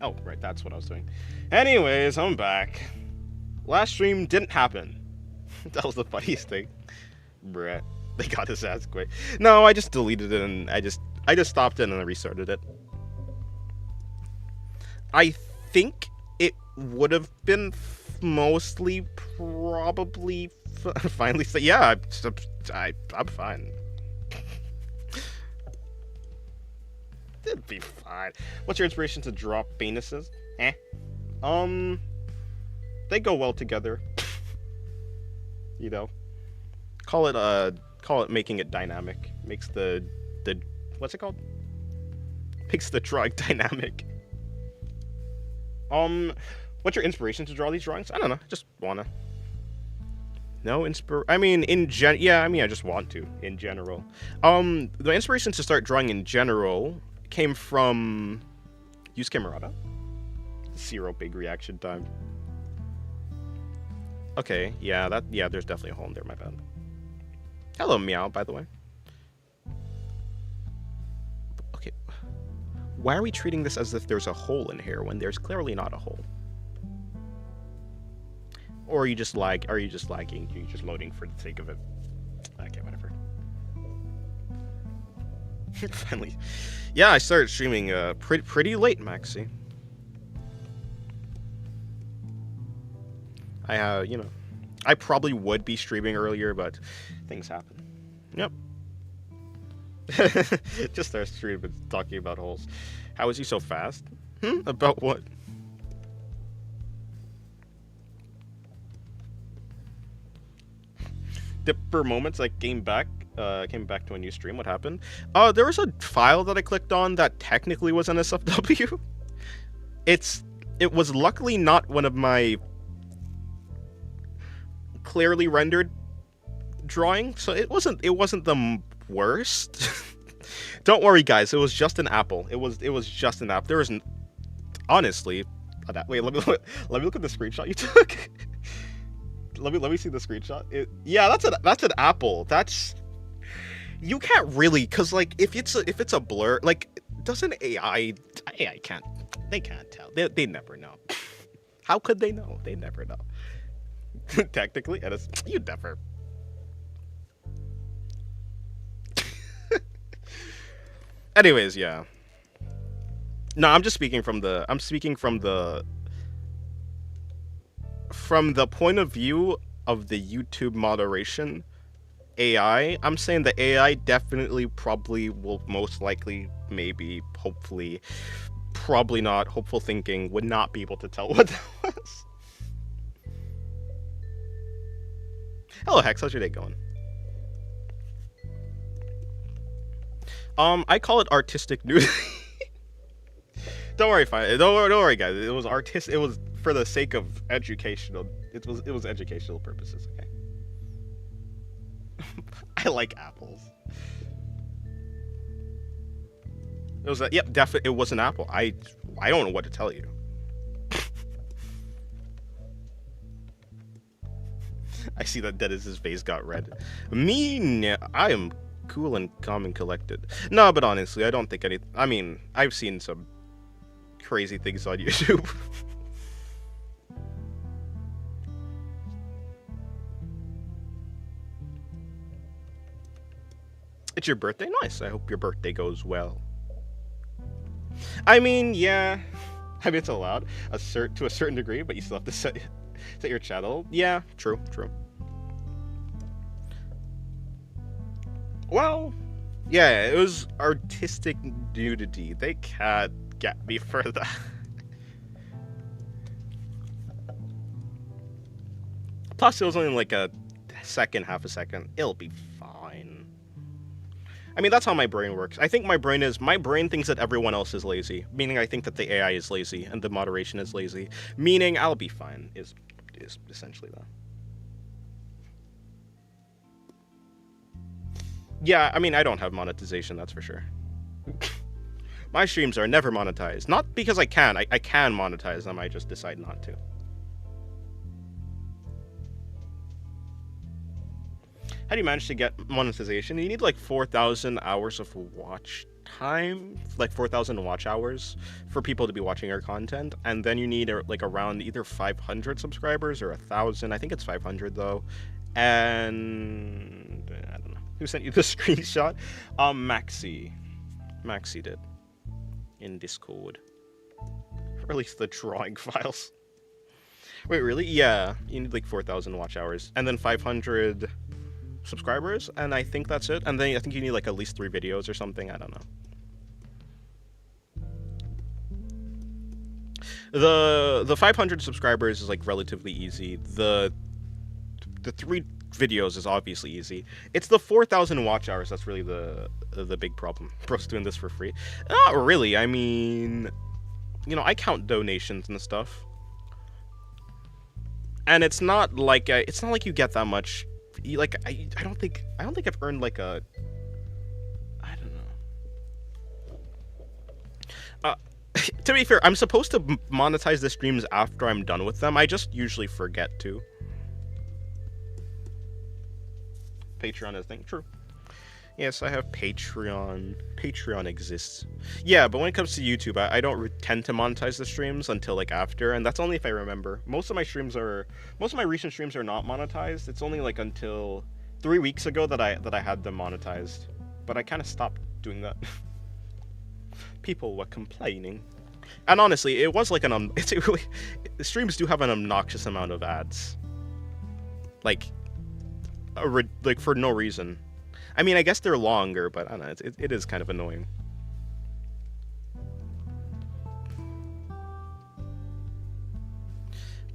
Oh, right, that's what I was doing. Anyways, I'm back. Last stream didn't happen. That was the funniest thing. Bruh. They got his ass quick. No, I just deleted it and I just stopped it and I restarted it. I think it would have been mostly probably finally say yeah, I'm fine. It'd be fine. What's your inspiration to draw penises? Eh. They go well together. You know. Call it making it dynamic. Makes the what's it called? Makes the drawing dynamic. What's your inspiration to draw these drawings? I don't know. Just wanna. No I mean, yeah. I mean, I just want to in general. The inspiration to start drawing in general came from Use Camerata. 0 big reaction time. Okay, yeah, there's definitely a hole in there, my bad. Hello, Meow, by the way. Okay. Why are we treating this as if there's a hole in here when there's clearly not a hole? Or are you just lagging? Are you just loading for the sake of it? Okay, whatever. Finally. Yeah, I started streaming pretty late, Maxi. I probably would be streaming earlier, but things happen. Yep. Just start streaming talking about holes. How is he so fast? About what? For moments, I came back to a new stream. What happened? There was a file that I clicked on that technically was an SFW. It was luckily not one of my clearly rendered drawings, so it wasn't the worst. Don't worry, guys. It was just an apple. It was just an apple. There was honestly. Wait, let me look at the screenshot you took. Let me see the screenshot. Yeah, that's an apple. That's you can't really, cause like if it's a blur, like doesn't AI can't tell. They never know. How could they know? They never know. Technically, you never. Anyways, yeah. No, I'm speaking from the point of view of the YouTube moderation AI. I'm saying the AI definitely probably will most likely, maybe, hopefully, probably not, hopeful thinking, would not be able to tell what that was. Hello, Hex. How's your day going? I call it artistic nudity. Don't worry, fine. Don't worry, guys. It was It was for the sake of educational. It was educational purposes. Okay. I like apples. It was yep, definitely. It was an apple. I don't know what to tell you. I see that Dennis's face got red. I am cool and calm and collected. No, but honestly, I don't think any. I mean, I've seen some crazy things on YouTube. It's your birthday? Nice. I hope your birthday goes well. I mean, yeah. I mean, it's allowed to a certain degree, but you still have to set your channel. Yeah, true. Well, yeah, it was artistic nudity. They can't get me for that. Plus, it was only like a second, half a second. It'll be fine. I mean, that's how my brain works. I think my brain thinks that everyone else is lazy, meaning I think that the AI is lazy and the moderation is lazy, meaning I'll be fine, is essentially that. Yeah, I mean, I don't have monetization, that's for sure. My streams are never monetized. Not because I can. I can monetize them, I just decide not to. How do you manage to get monetization? You need like 4,000 hours of watch time, like 4,000 watch hours for people to be watching our content, and then you need like around either 500 subscribers or 1,000. I think it's 500 though. And I don't know who sent you the screenshot. Maxi did in Discord. Or at least the drawing files. Wait, really? Yeah, you need like 4,000 watch hours and then 500 subscribers, and I think that's it. And then I think you need like at least 3 videos or something. I don't know. The 500 subscribers is like relatively easy. The 3 videos is obviously easy. It's the 4,000 watch hours that's really the big problem. Bro's doing this for free. Not really. I mean, you know, I count donations and stuff, and it's not like you get that much. Like I don't think I've earned like a, I don't know. To be fair, I'm supposed to monetize the streams after I'm done with them. I just usually forget to. Patreon is a thing. True. Yes, I have Patreon. Patreon exists. Yeah, but when it comes to YouTube, I don't tend to monetize the streams until like after, and that's only if I remember. Most of my recent streams are not monetized. It's only like until 3 weeks ago that I had them monetized, but I kind of stopped doing that. People were complaining, and honestly, it was like streams do have an obnoxious amount of ads, like for no reason. I mean, I guess they're longer, but I don't know, it is kind of annoying.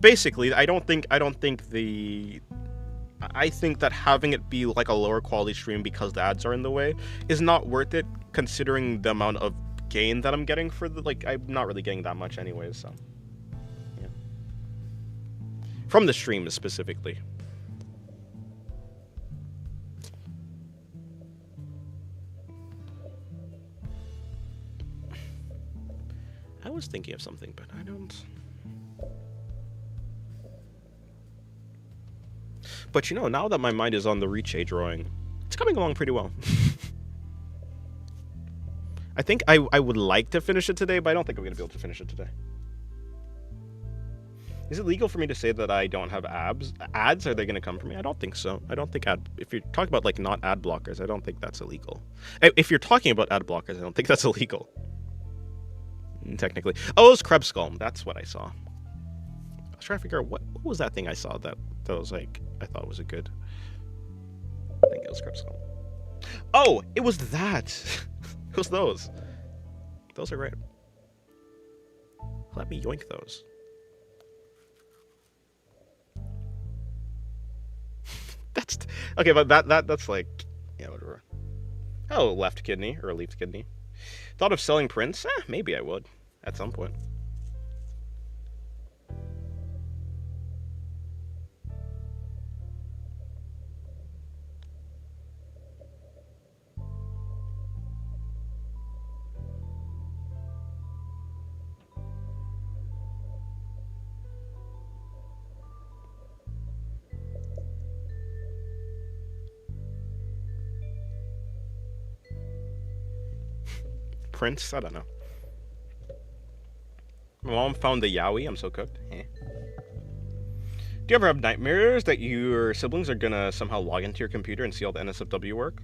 Basically, I think that having it be like a lower quality stream because the ads are in the way is not worth it, considering the amount of gain that I'm getting for I'm not really getting that much anyways, so yeah. From the stream specifically. I was thinking of something, but I don't. But you know, now that my mind is on the Riche drawing, it's coming along pretty well. I think I would like to finish it today, but I don't think I'm going to be able to finish it today. Is it legal for me to say that I don't have ads? Are they going to come for me? I don't think so. I don't think if you're talking about like not ad blockers, I don't think that's illegal. If you're talking about ad blockers, I don't think that's illegal. Technically. Oh, it was Krebs Skull. That's what I saw. I was trying to figure out what was that thing I saw that was like, I thought was a good. I think it was Krebs Skull. Oh, it was that. It was those. Those are great. Let me yoink those. That's okay, but that's like, yeah, whatever. Oh, left kidney or leafed kidney. Thought of selling prints? Maybe I would at some point. Prince? I don't know. My mom found the yaoi. I'm so cooked. Do you ever have nightmares that your siblings are gonna somehow log into your computer and see all the NSFW work?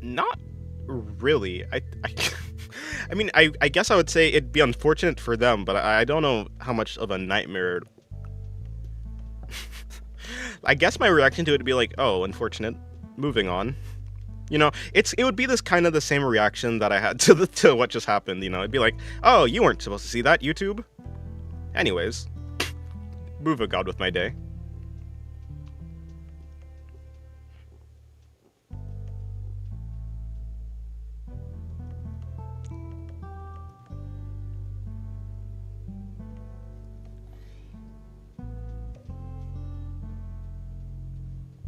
Not really. I mean, I guess I would say it'd be unfortunate for them, but I don't know how much of a nightmare. I guess my reaction to it would be like, oh, unfortunate. Moving on. You know, it would be this kind of the same reaction that I had to what just happened. You know, it'd be like, oh, you weren't supposed to see that, YouTube. Anyways, move a god with my day.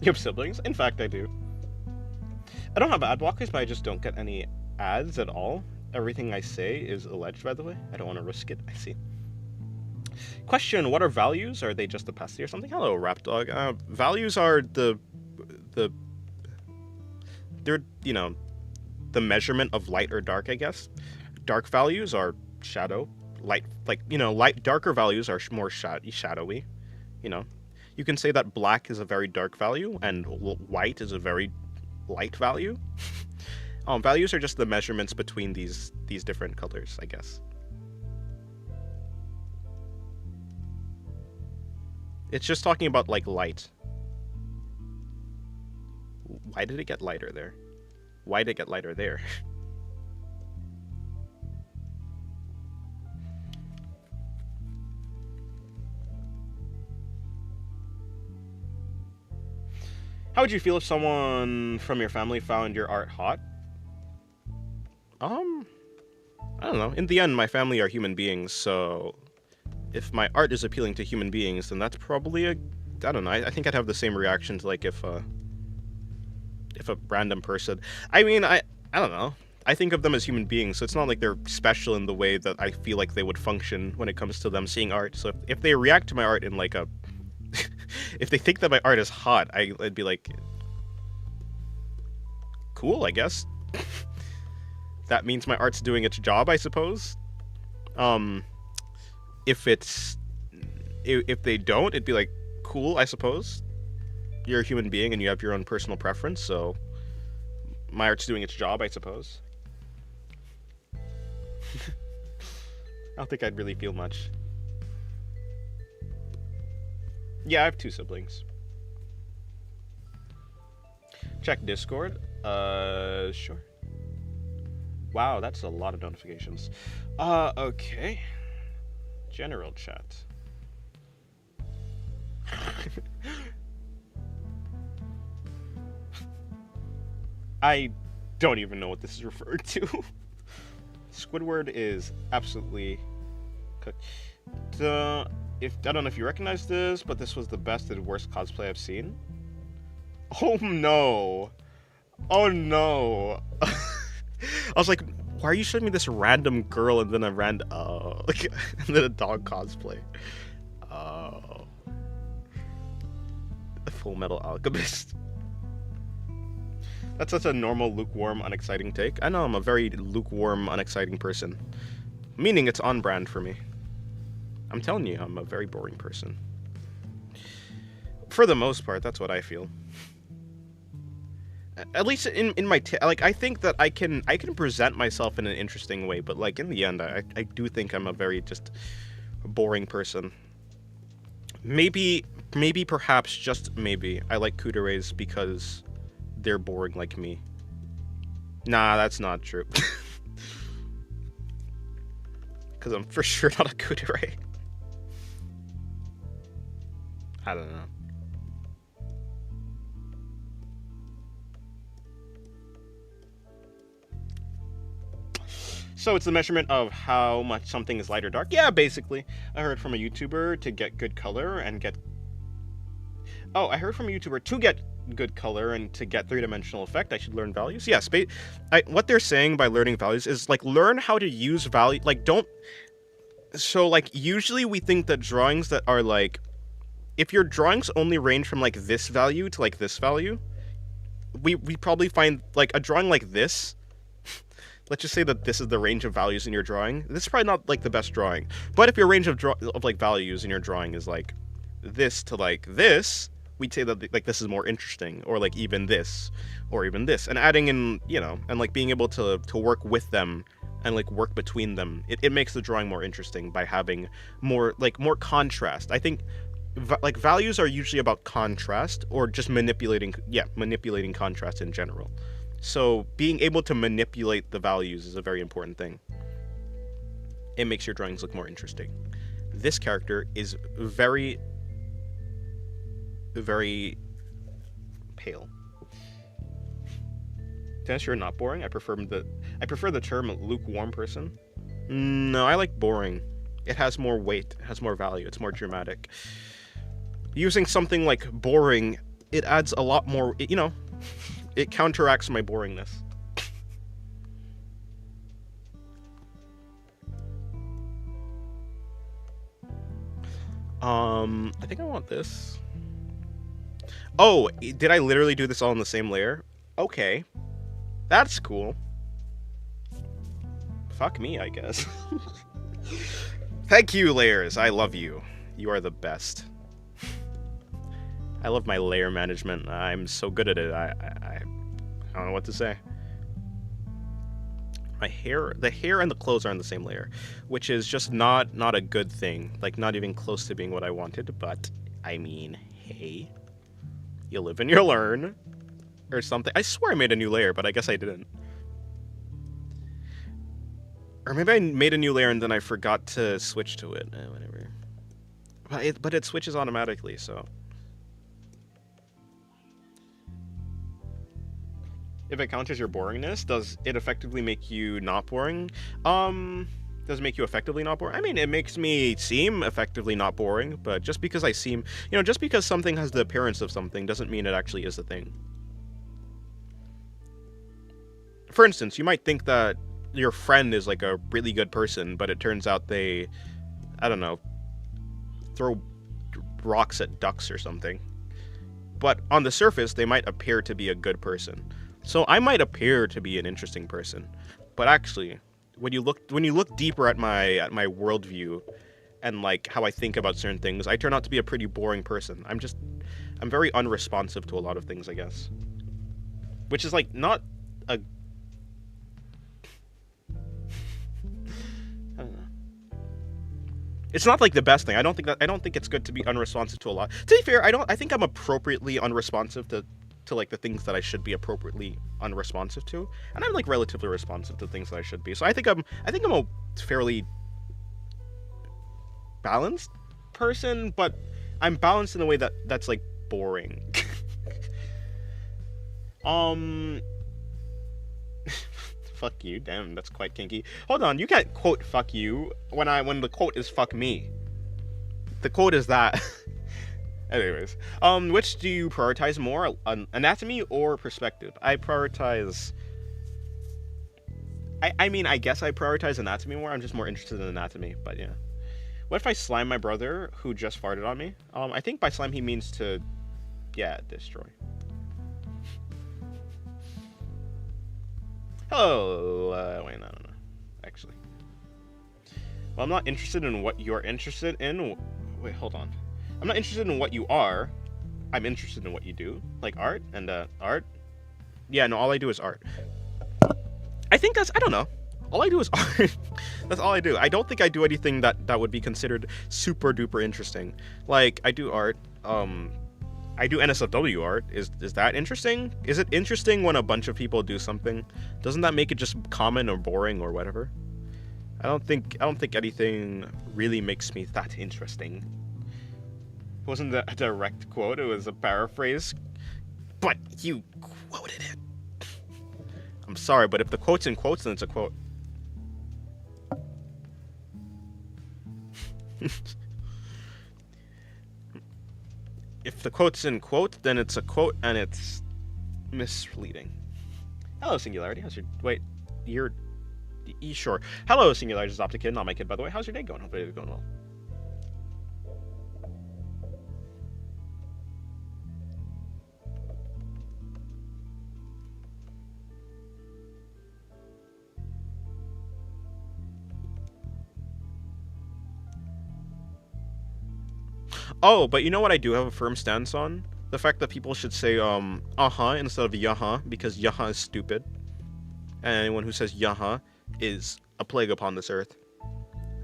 You have siblings? In fact, I do. I don't have ad blockers, but I just don't get any ads at all. Everything I say is alleged, by the way. I don't want to risk it. I see. Question, what are values? Are they just a pasty or something? Hello, Rapdog. Values are the they're, the measurement of light or dark, I guess. Dark values are shadow. Light, like, light, darker values are more shadowy. You know, you can say that black is a very dark value and white is a very light value. Values are just the measurements between these different colors, I guess. It's just talking about like light. Why did it get lighter there? Why did it get lighter there? How would you feel if someone from your family found your art hot? I don't know. In the end, my family are human beings, so if my art is appealing to human beings, then that's probably I don't know. I think I'd have the same reaction to like if a random person. I mean, I don't know. I think of them as human beings, so it's not like they're special in the way that I feel like they would function when it comes to them seeing art. So if they react to my art in like a if they think that my art is hot, I'd be like, cool, I guess. That means my art's doing its job, I suppose. If they don't, it'd be like, cool, I suppose. You're a human being and you have your own personal preference, so my art's doing its job, I suppose. I don't think I'd really feel much. Yeah, I have 2 siblings. Check Discord. Sure. Wow, that's a lot of notifications. Okay. General chat. I don't even know what this is referred to. Squidward is absolutely cooked. I don't know if you recognize this, but this was the best and worst cosplay I've seen. Oh no. Oh no. I was like, why are you showing me this random girl and then a and then a dog cosplay? Oh. Full Metal Alchemist. That's such a normal, lukewarm, unexciting take. I know I'm a very lukewarm, unexciting person. Meaning it's on brand for me. I'm telling you, I'm a very boring person. For the most part, that's what I feel. At least in my I think that I can present myself in an interesting way, but like in the end, I do think I'm a very just boring person. Maybe perhaps just maybe I like Cuteness because they're boring like me. Nah, that's not true. Because I'm for sure not a Cuteness. I don't know. So it's the measurement of how much something is light or dark? Yeah, basically. I heard from a YouTuber to get good color and get... Oh, I heard from a YouTuber to get good color and to get 3-dimensional effect, I should learn values. Yes, what they're saying by learning values is, like, learn how to use value... Like, don't... So, like, usually we think that drawings that are, like... If your drawings only range from, like, this value to, like, this value, we probably find, like, a drawing like this... Let's just say that this is the range of values in your drawing. This is probably not, like, the best drawing. But if your range of like, values in your drawing is, like, this to, like, this, we'd say that, like, this is more interesting. Or, like, even this. Or even this. And adding in, you know, and, like, being able to work with them and, like, work between them. It makes the drawing more interesting by having more, like, more contrast. I think, like, values are usually about contrast or just manipulating contrast in general. So being able to manipulate the values is a very important thing. It makes your drawings look more interesting. This character is very, very pale. Dennis, you're not boring. I prefer the term lukewarm person. No, I like boring. It has more weight, it has more value, it's more dramatic. Using something like boring, it adds a lot more, you know, it counteracts my boringness. I think I want this. Oh, did I literally do this all in the same layer? Okay. That's cool. Fuck me, I guess. Thank you, layers. I love you. You are the best. I love my layer management. I'm so good at it. I don't know what to say. My hair, the hair and the clothes are on the same layer, which is just not a good thing. Like, not even close to being what I wanted. But I mean, hey, you live and you learn, or something. I swear I made a new layer, but I guess I didn't. Or maybe I made a new layer and then I forgot to switch to it. Whatever. But it switches automatically, so. If it counters your boringness, does it effectively make you not boring? Does it make you effectively not boring? I mean, it makes me seem effectively not boring, but just because I seem, just because something has the appearance of something doesn't mean it actually is a thing. For instance, you might think that your friend is like a really good person, but it turns out they, I don't know, throw rocks at ducks or something. But on the surface, they might appear to be a good person. So I might appear to be an interesting person, but actually, when you look deeper at my worldview and like how I think about certain things, I turn out to be a pretty boring person. I'm very unresponsive to a lot of things, I guess. Which is like not a I don't know. It's not like the best thing. I don't think it's good to be unresponsive to a lot. To be fair, I think I'm appropriately unresponsive to like the things that I should be appropriately unresponsive to, and I'm like relatively responsive to things that I should be. So I think I'm a fairly balanced person, but I'm balanced in a way that's like boring. Fuck you, damn, that's quite kinky. Hold on, you can't quote fuck you when the quote is fuck me. The quote is that. Anyways, which do you prioritize more, anatomy or perspective? I prioritize. I mean, I guess I prioritize anatomy more. I'm just more interested in anatomy, but yeah. What if I slime my brother who just farted on me? I think by slime he means to, yeah, destroy. Hello. Wait, no. Actually, well, I'm not interested in what you're interested in. Wait, hold on. I'm not interested in what you are. I'm interested in what you do. Like art and art. Yeah, no, all I do is art. I think I don't know. All I do is art. That's all I do. I don't think I do anything that would be considered super duper interesting. Like, I do art. I do NSFW art. Is that interesting? Is it interesting when a bunch of people do something? Doesn't that make it just common or boring or whatever? I don't think anything really makes me that interesting. It wasn't a direct quote, it was a paraphrase. But you quoted it. I'm sorry, but if the quote's in quotes, then it's a quote. If the quote's in quote, then it's a quote, and it's misleading. Hello, Singularity. How's your... Wait, you're... Sure. Hello, Singularity. Adopt a kid, not my kid, by the way. How's your day going? Hopefully it's going well. Oh, but you know what I do have a firm stance on? The fact that people should say, uh-huh instead of yaha, because yaha is stupid. And anyone who says yaha is a plague upon this earth.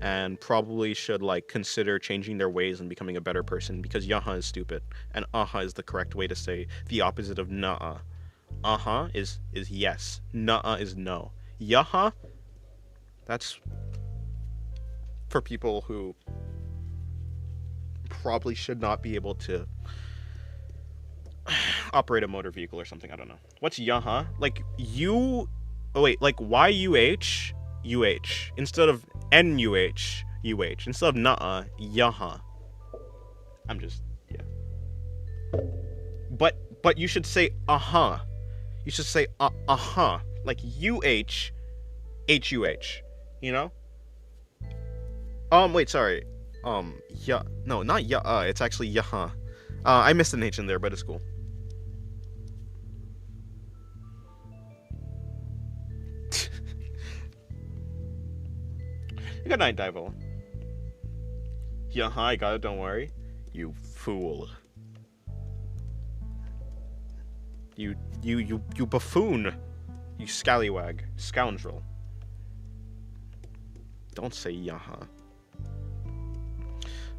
And probably should, like, consider changing their ways and becoming a better person, because yaha is stupid. And uh-huh is the correct way to say the opposite of nuh-uh. Uh-huh is yes. Nuh-uh is no. Yaha, that's for people who probably should not be able to operate a motor vehicle or something. I don't know. What's yaha? Like you... Oh, wait. Like Y-U-H, U-H. Instead of N-U-H, U-H. Instead of nuh-uh, yaha. I'm just... Yeah. But you should say uh-huh. You should say uh-huh. Like U-H, H-U-H. You know? Wait, sorry. Yeah, no, not yeah, it's actually yaha. I missed an H in there, but it's cool. Good night, Dival. Yeah, I got it, don't worry. You fool. You buffoon. You scallywag. Scoundrel. Don't say yaha.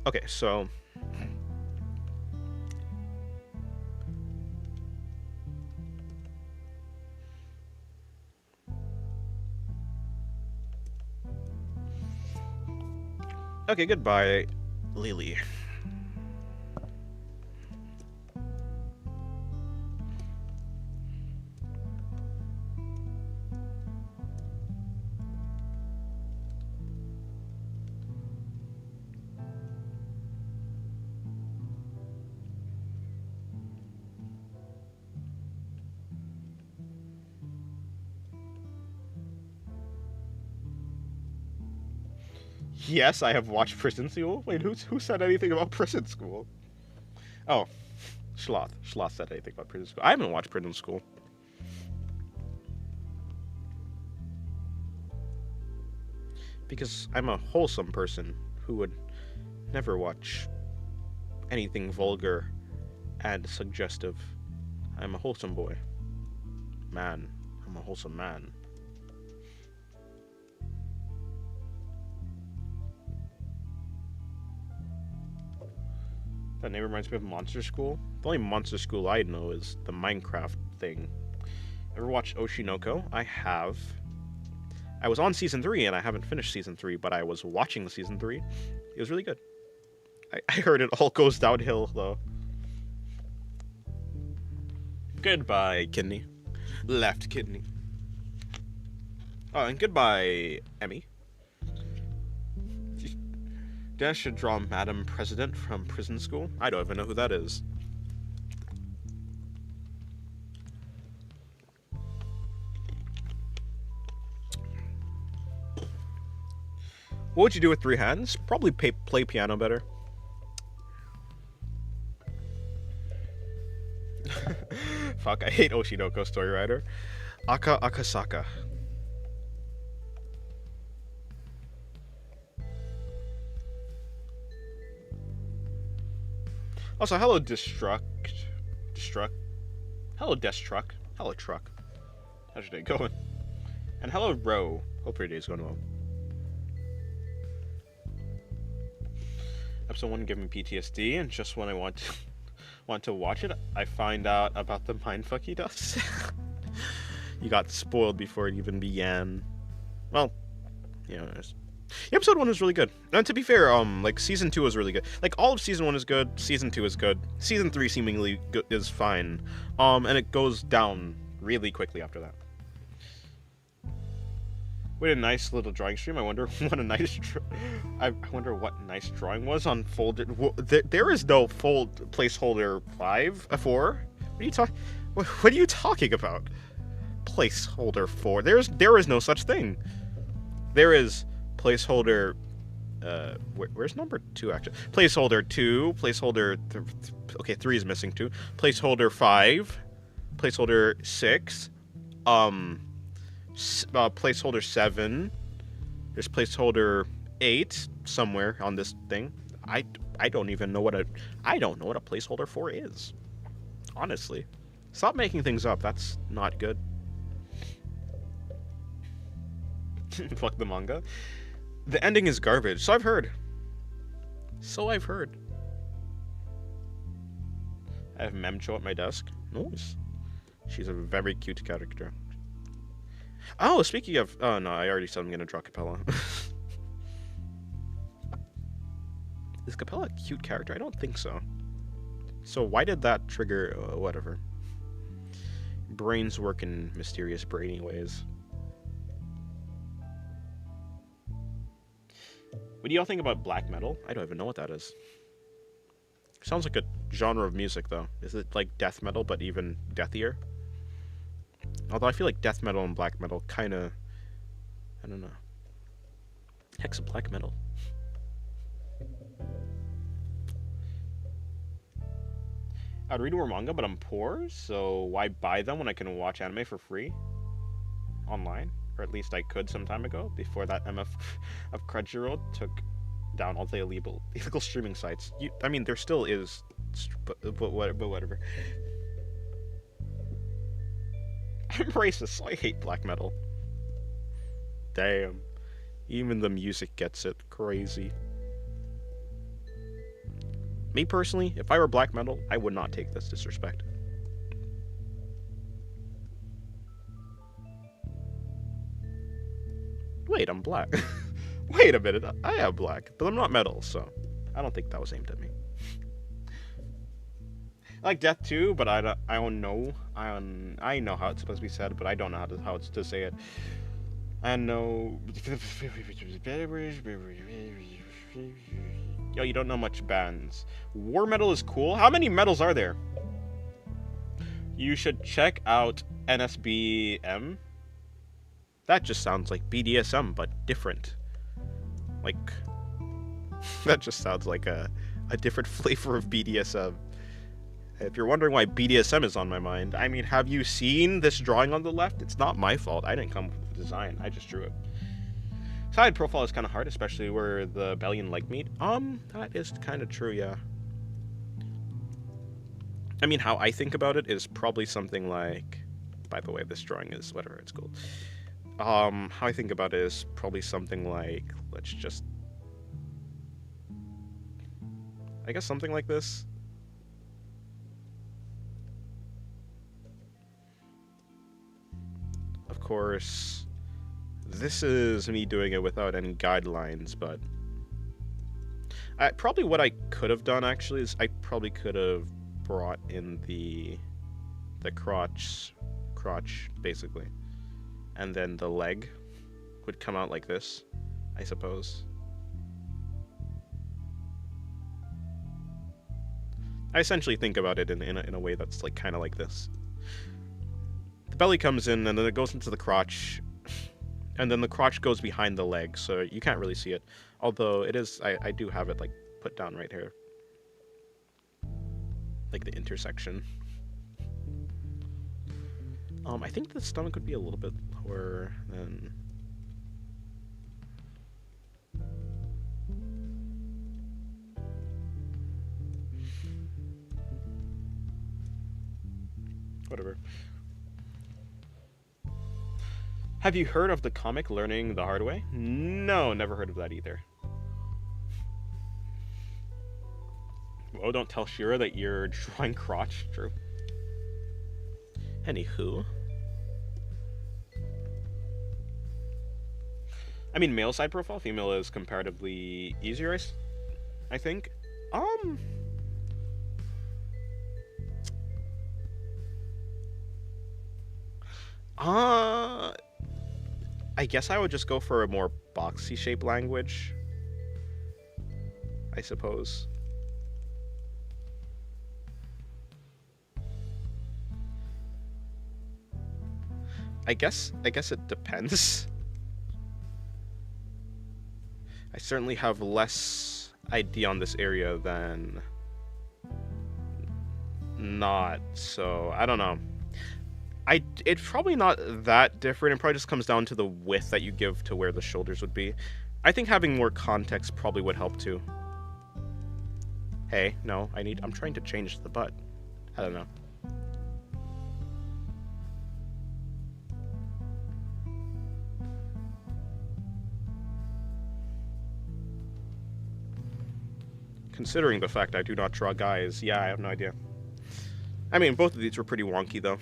Okay, so... Okay, goodbye, Lily. Yes, I have watched Prison School. Wait, who said anything about Prison School? Oh, Schloth. Schloth said anything about Prison School. I haven't watched Prison School. Because I'm a wholesome person who would never watch anything vulgar and suggestive. I'm a wholesome boy. Man. I'm a wholesome man. That name reminds me of Monster School. The only Monster School I know is the Minecraft thing. Ever watched Oshinoko? I have. I was on Season 3 and I haven't finished Season 3, but I was watching Season 3. It was really good. I heard it all goes downhill, though. Goodbye, kidney. Left kidney. Oh, and goodbye, Emmy. Dash should draw Madam President from Prison School. I don't even know who that is. What would you do with 3 hands? Probably play piano better. Fuck, I hate Oshinoko Story Writer. Aka Akasaka. Also, hello, Destruct. Hello, Destruct. Hello, Truck. How's your day going? And hello, Ro. Hope your day's going well. Episode 1 gave me PTSD, and just when I want to watch it, I find out about the mindfuck he does. You got spoiled before it even began. Well, you know, episode 1 was really good. And to be fair, like, season 2 was really good. Like, all of season 1 is good, season 2 is good, season 3 seemingly is fine. And it goes down really quickly after that. We had a nice little drawing stream. I wonder what a nice I wonder what nice drawing was on folded. There is no fold placeholder 4. What are you talking about? Placeholder 4. There is no such thing. There is placeholder. Where's number 2 actually? Placeholder 2. Placeholder. Okay, 3 is missing 2. Placeholder 5. Placeholder 6. Placeholder 7. There's placeholder 8 somewhere on this thing. I don't even know what a placeholder 4 is. Honestly, stop making things up. That's not good. Fuck the manga. The ending is garbage. So I've heard. I have Memcho at my desk. Nice. She's a very cute character. Oh, speaking of... Oh, no, I already said I'm going to draw Capella. Is Capella a cute character? I don't think so. So why did that trigger... whatever. Brains work in mysterious, brainy ways. What do y'all think about black metal? I don't even know what that is. Sounds like a genre of music, though. Is it like death metal, but even deathier? Although I feel like death metal and black metal kind of... I don't know. Heck's a black metal. I'd read more manga, but I'm poor, so why buy them when I can watch anime for free? Online? or at least I could some time ago, before that MF of Crunchyroll took down all the illegal streaming sites. I mean, there still is, but whatever. I'm racist, so I hate black metal. Damn. Even the music gets it. Crazy. Me personally, if I were black metal, I would not take this disrespect. Wait, I'm black. Wait a minute, I am black, but I'm not metal, so I don't think that was aimed at me. I like death too, but I don't know. I know how it's supposed to be said, but I don't know how it's to say it. I know. Yo, you don't know much bands. War metal is cool. How many metals are there? You should check out NSBM. That just sounds like BDSM, but different. Like, that just sounds like a different flavor of BDSM. If you're wondering why BDSM is on my mind, I mean, have you seen this drawing on the left? It's not my fault. I didn't come up with the design. I just drew it. Side profile is kind of hard, especially where the belly and leg meet. That is kind of true, yeah. I mean, how I think about it is probably something like... By the way, this drawing is whatever it's called. How I think about it is probably something like... Let's just... I guess something like this. Of course, this is me doing it without any guidelines, but probably what I could have done actually is I probably could have brought in the crotch basically, and then the leg would come out like this, I suppose. I essentially think about it in a way that's like kind of like this. The belly comes in, and then it goes into the crotch, and then the crotch goes behind the leg, so you can't really see it. Although it is, I do have it like put down right here, like the intersection. I think the stomach would be a little bit lower than. Whatever. Have you heard of the comic Learning the Hard Way? No, never heard of that either. Oh, don't tell Shira that you're drawing crotch. True. Anywho. I mean, male side profile, female is comparatively easier, I think. I guess I would just go for a more boxy shape language, I suppose. I guess it depends. I certainly have less idea on this area than not, so I don't know. It's probably not that different. It probably just comes down to the width that you give to where the shoulders would be. I think having more context probably would help too. Hey, no, I'm trying to change the butt. I don't know. Considering the fact I do not draw guys, yeah, I have no idea. I mean, both of these were pretty wonky though.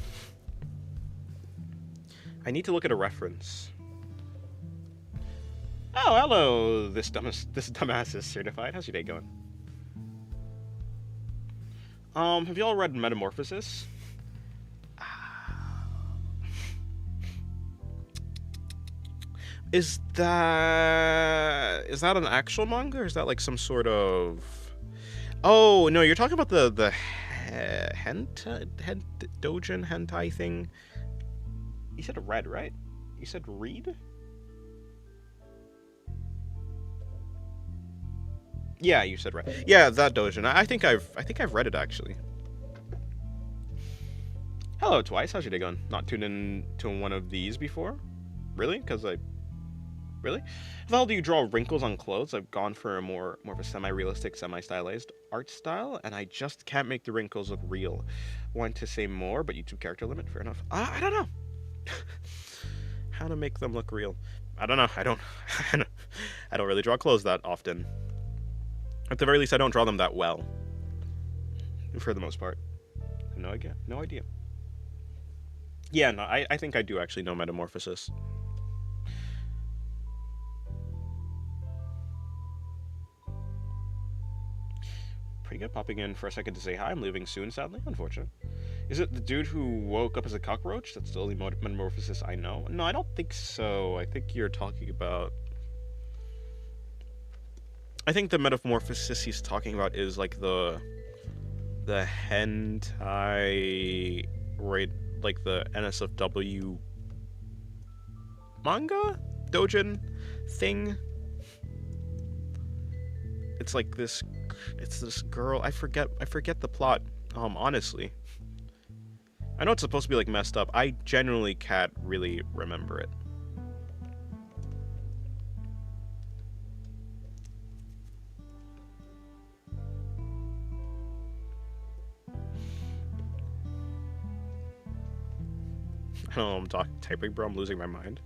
I need to look at a reference. Oh, hello, this dumbass is certified. How's your day going? Have you all read Metamorphosis? Is that an actual manga, or is that like some sort of... Oh, no, you're talking about the doujin hentai thing. You said read, right? You said read? Yeah, you said read. Yeah, that doujin. I think I've read it actually. Hello, Twice. How's your day going? Not tuned in to one of these before? Really? Because I really? How the hell do you draw wrinkles on clothes? I've gone for a more of a semi-realistic, semi-stylized art style, and I just can't make the wrinkles look real. Want to say more, but YouTube character limit. Fair enough. I don't know how to make them look real. I don't know. I don't. I don't really draw clothes that often. At the very least, I don't draw them that well. For the most part. No idea. No idea. Yeah, no, I think I do actually know metamorphosis. Pretty good. Popping in for a second to say hi. I'm leaving soon, sadly. Unfortunate. Is it the dude who woke up as a cockroach? That's the only metamorphosis I know. No, I don't think so. I think you're talking about... I think the metamorphosis he's talking about is like the hentai, right? Like the NSFW manga dojin thing. It's like this. It's this girl. I forget the plot. Honestly, I know it's supposed to be like messed up. I genuinely can't really remember it. I don't know, I'm typing, bro. I'm losing my mind.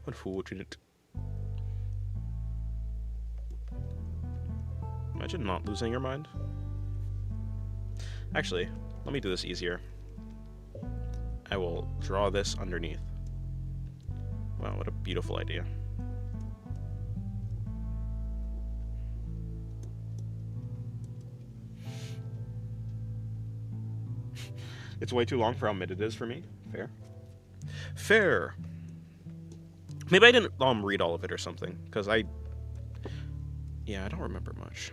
Unfortunate. Imagine not losing your mind. Actually, let me do this easier. I will draw this underneath. Wow, what a beautiful idea. It's way too long for how mid it is for me. Fair. Fair. Maybe I didn't read all of it or something, because I don't remember much.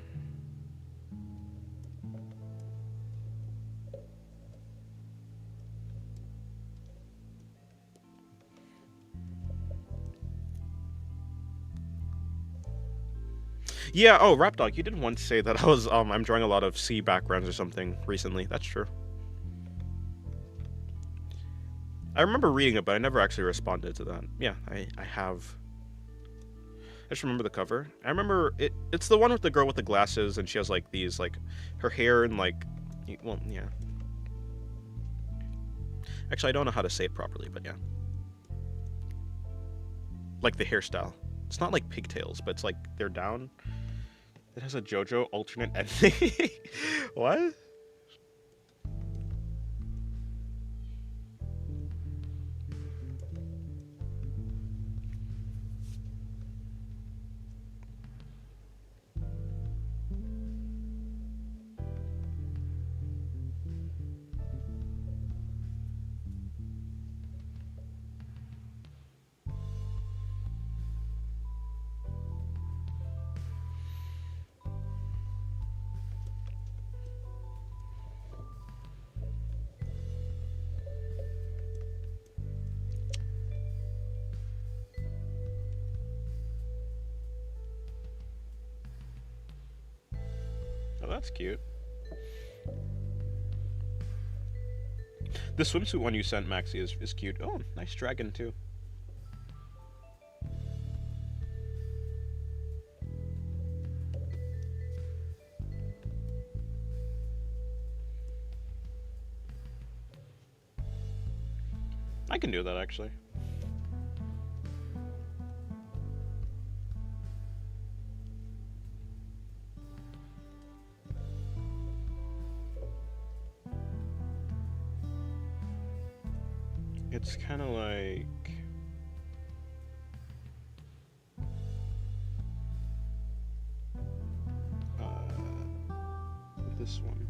Yeah, oh, Rapdog, you did once say that I was, I'm drawing a lot of C backgrounds or something recently. That's true. I remember reading it, but I never actually responded to that. Yeah, I have. I just remember the cover. I remember it's the one with the girl with the glasses, and she has, like, these, like, her hair and, like, well, yeah. Actually, I don't know how to say it properly, but yeah. Like, the hairstyle. It's not like pigtails, but it's like they're down. It has a JoJo alternate ending. What? Oh, that's cute. The swimsuit one you sent, Maxie, is cute. Oh, nice dragon, too. I can do that, actually. It's kind of like... this one.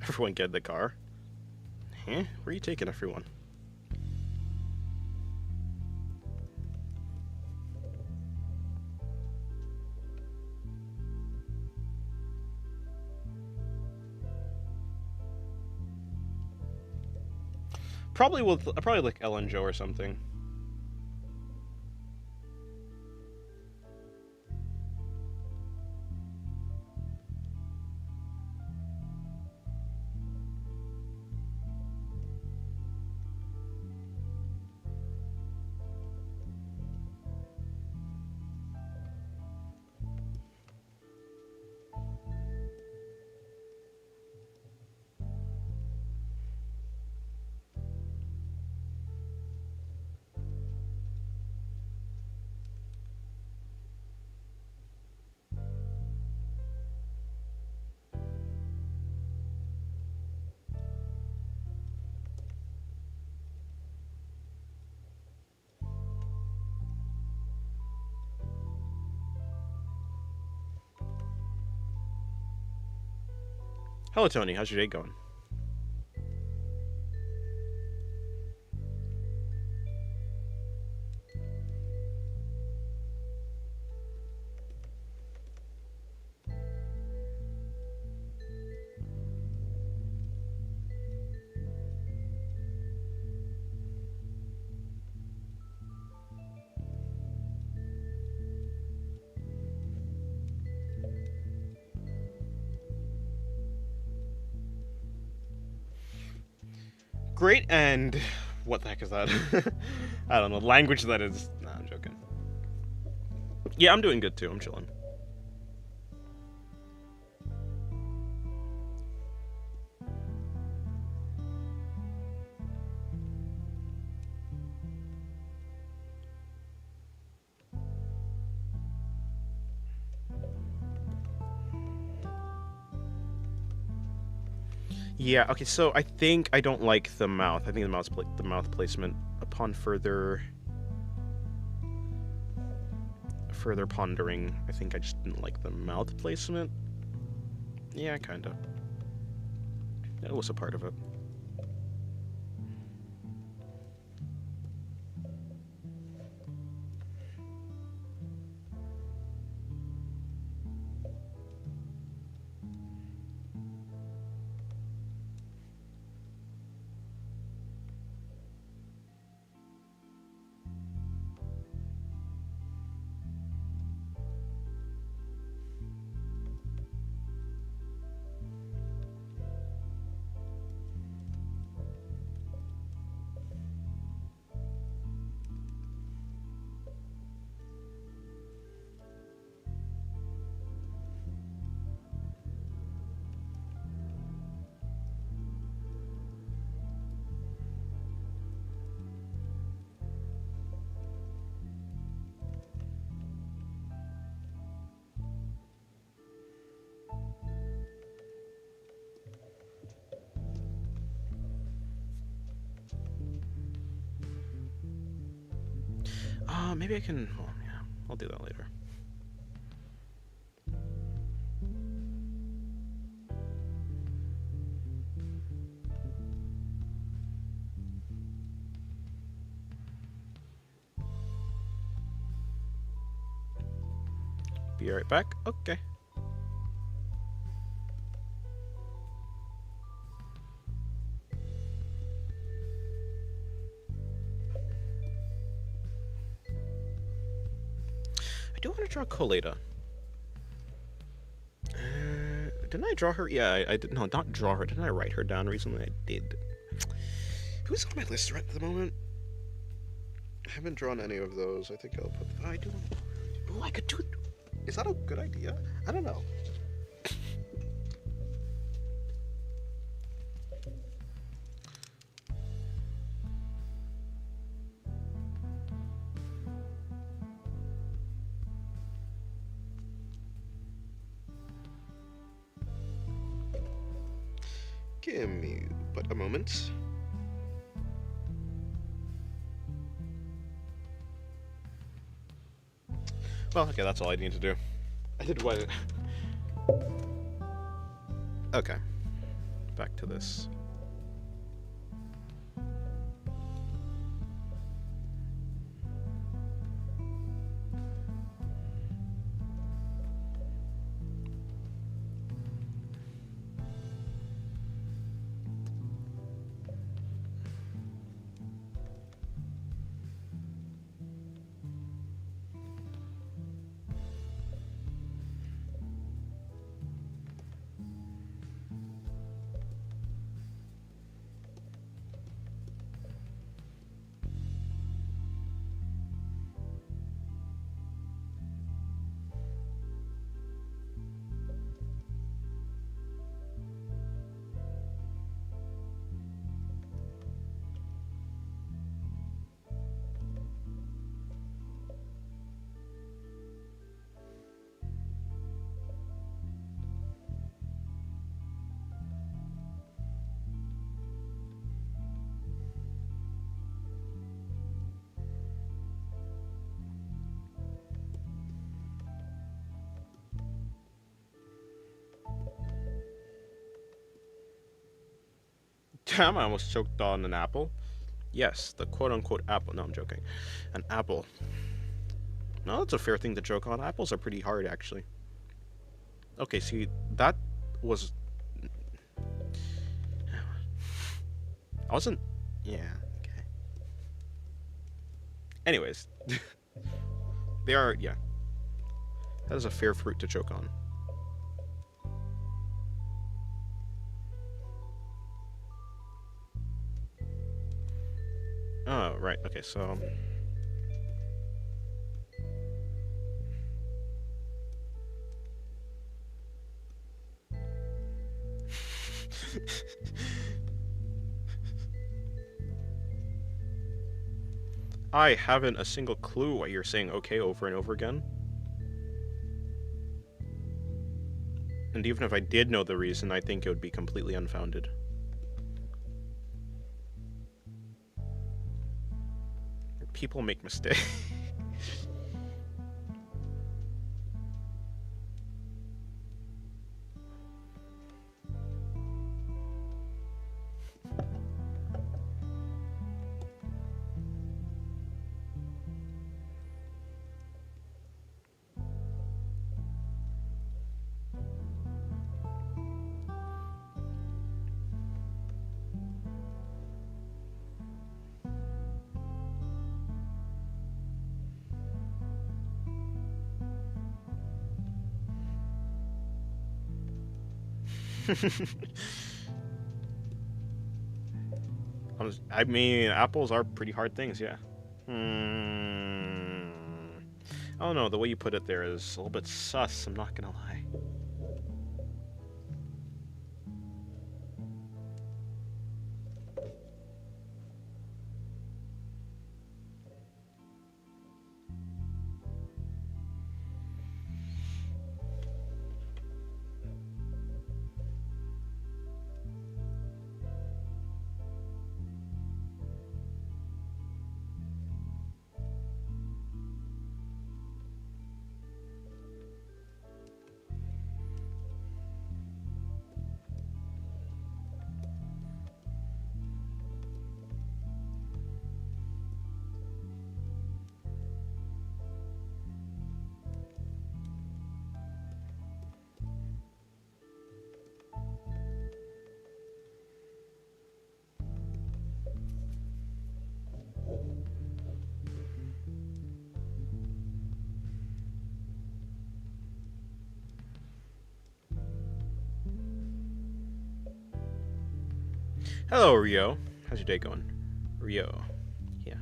Everyone get in the car. Huh? Where are you taking everyone? probably like Ellen Joe or something. Hello, Tony. How's your day going? Great, and what the heck is that? I don't know. Language that is. Nah, I'm joking. Yeah, I'm doing good too. I'm chilling. Yeah. Okay. So I think I don't like the mouth. I think the mouth placement upon further pondering. I think I just didn't like the mouth placement. Yeah, kinda. That was a part of it. Maybe I can. Well, yeah, I'll do that later. Be right back. Okay. I do want to draw Coleta. Didn't I draw her? Yeah, I did. No, not draw her. Didn't I write her down recently? I did. Who's on my list right at the moment? I haven't drawn any of those. I think I'll put. Oh, I do. Oh, I could do it. Is that a good idea? I don't know. Give me but a moment. Well, okay, that's all I need to do. I did what? Okay. Back to this. Damn, I almost choked on an apple. Yes, the quote-unquote apple. No, I'm joking. An apple. No, that's a fair thing to choke on. Apples are pretty hard, actually. Okay, see, that was... I wasn't... Yeah, okay. Anyways. They are... Yeah. That is a fair fruit to choke on. Oh, right. Okay, so... I haven't a single clue why you're saying okay over and over again. And even if I did know the reason, I think it would be completely unfounded. People make mistakes. I mean, apples are pretty hard things, yeah. I don't know, the way you put it there is a little bit sus, I'm not gonna lie. Hello, Rio. How's your day going? Rio. Yeah.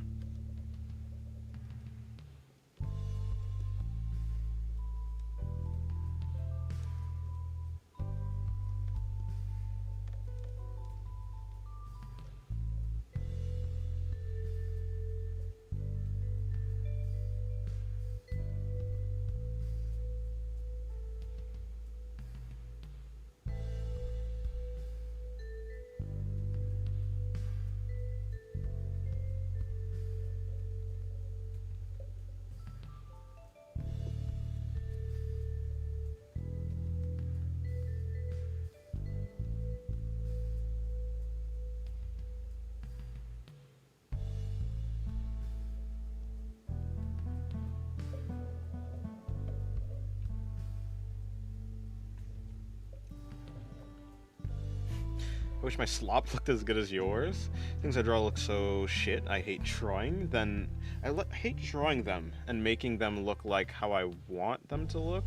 I wish my slop looked as good as yours. Things I draw look so shit. I hate drawing. Then I hate drawing them and making them look like how I want them to look.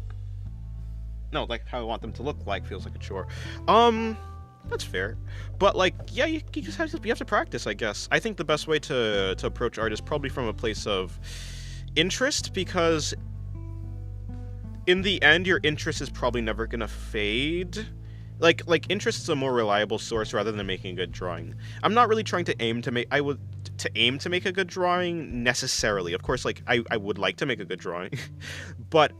No, like how I want them to look like feels like a chore. That's fair. But like, yeah, you just have to practice, I guess. I think the best way to approach art is probably from a place of interest, because in the end, your interest is probably never gonna fade. Like interest is a more reliable source rather than making a good drawing. I'm not really trying to aim to make a good drawing necessarily. Of course, like I would like to make a good drawing, but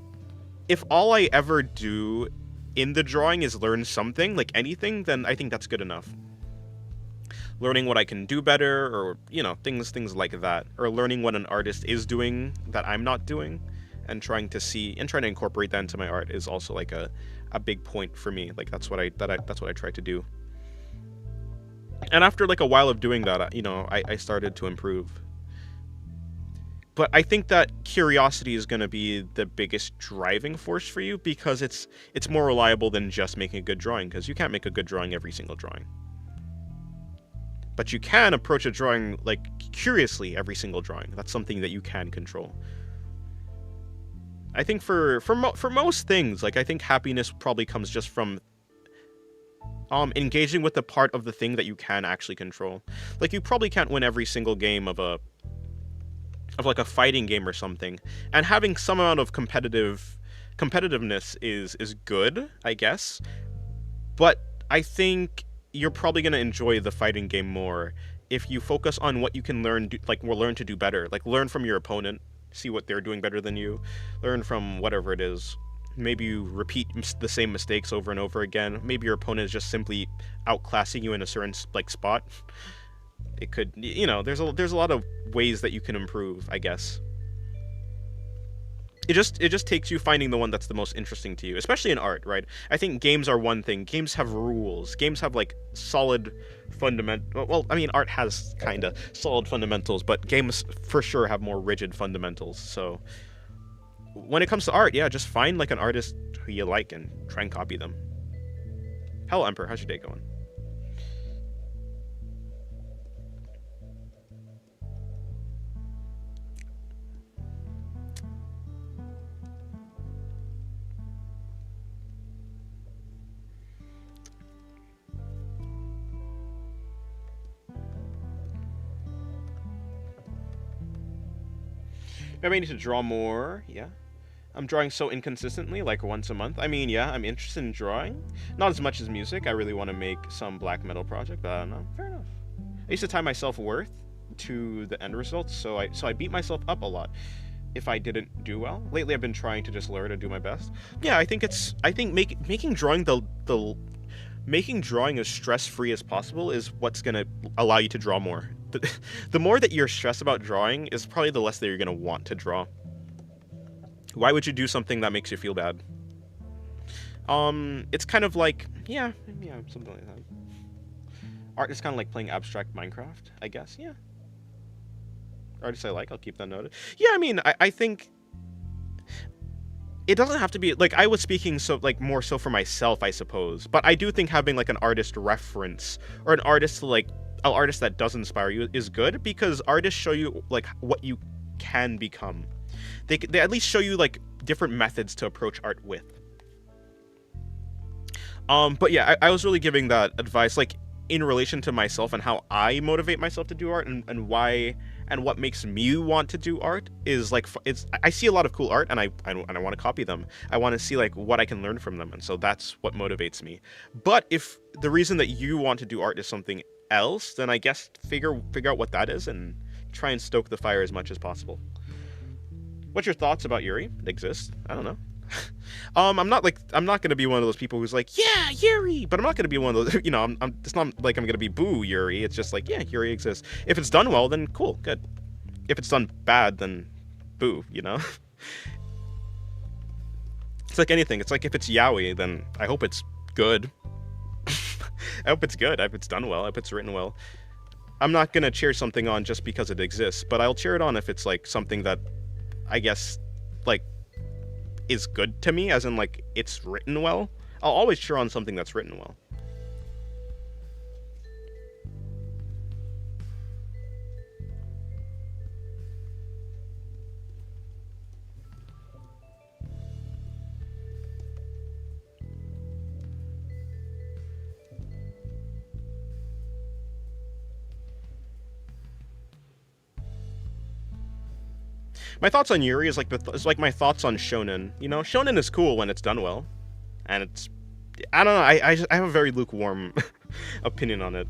if all I ever do in the drawing is learn something, like anything, then I think that's good enough. Learning what I can do better, or things like that, or learning what an artist is doing that I'm not doing, and trying to incorporate that into my art is also like a big point for me. Like that's what I try to do. And after like a while of doing that, I started to improve. But I think that curiosity is going to be the biggest driving force for you, because it's more reliable than just making a good drawing, because you can't make a good drawing every single drawing. But you can approach a drawing like curiously every single drawing. That's something that you can control. I think for most things, like I think happiness probably comes just from engaging with the part of the thing that you can actually control. Like you probably can't win every single game of like a fighting game or something, and having some amount of competitiveness is good, I guess. But I think you're probably going to enjoy the fighting game more if you focus on what you can learn to do better. Like learn from your opponent, see what they're doing better than you, learn from whatever it is. Maybe you repeat the same mistakes over and over again. Maybe your opponent is just simply outclassing you in a certain like spot. It could, there's a lot of ways that you can improve, I guess. It just takes you finding the one that's the most interesting to you, especially in art, right? I think games are one thing. Games have rules. Games have like solid fundamental. Well, I mean, art has kind of solid fundamentals, but games for sure have more rigid fundamentals. So when it comes to art, yeah, just find like an artist who you like and try and copy them. Hello, Emperor. How's your day going? Maybe I need to draw more. Yeah. I'm drawing so inconsistently, like once a month. I mean, yeah, I'm interested in drawing. Not as much as music. I really want to make some black metal project, but I don't know. Fair enough. I used to tie my self-worth to the end results, so I beat myself up a lot if I didn't do well. Lately, I've been trying to just learn and do my best. Yeah, I think making drawing making drawing as stress-free as possible is what's gonna allow you to draw more. The more that you're stressed about drawing is probably the less that you're gonna want to draw. Why would you do something that makes you feel bad? It's kind of like, yeah, something like that. Art is kind of like playing abstract Minecraft, I guess, yeah. Artists I like, I'll keep that noted. Yeah, I mean, I think it doesn't have to be, like, I was speaking so, like, more so for myself, I suppose. But I do think having, like, an artist reference, or an artist that does inspire you is good, because artists show you, like, what you can become. They at least show you, like, different methods to approach art with. But yeah, I was really giving that advice, like, in relation to myself and how I motivate myself to do art, and why, and what makes me want to do art is, like, I see a lot of cool art, and I want to copy them. I want to see, like, what I can learn from them, and so that's what motivates me. But if the reason that you want to do art is something else, then I guess figure out what that is and try and stoke the fire as much as possible. What's your thoughts about Yuri? It exists. I don't know. I'm not gonna be one of those people who's like, yeah, Yuri, but I'm not gonna be one of those, it's not like I'm gonna be boo Yuri. It's just like, yeah, Yuri exists. If it's done well, then cool, good. If it's done bad, then boo, It's like anything. It's like if it's yaoi, then I hope it's good. I hope it's good. I hope it's done well. I hope it's written well. I'm not gonna cheer something on just because it exists, but I'll cheer it on if it's like something that I guess like is good to me, as in like it's written well. I'll always cheer on something that's written well. My thoughts on Yuri is like my thoughts on shonen. Shonen is cool when it's done well, and I don't know. I have a very lukewarm opinion on it.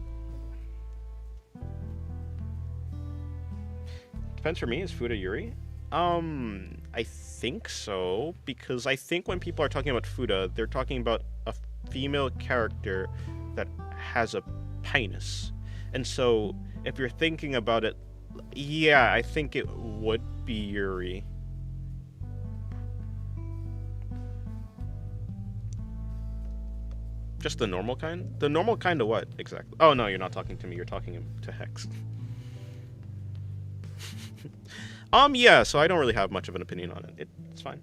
Depends for me. Is Fuda Yuri? I think so, because I think when people are talking about Fuda, they're talking about a female character that has a penis, and so if you're thinking about it, yeah, I think it would be Yuri. Just the normal kind? The normal kind of what, exactly? Oh, no, you're not talking to me. You're talking to Hex. Yeah, so I don't really have much of an opinion on it. It's fine.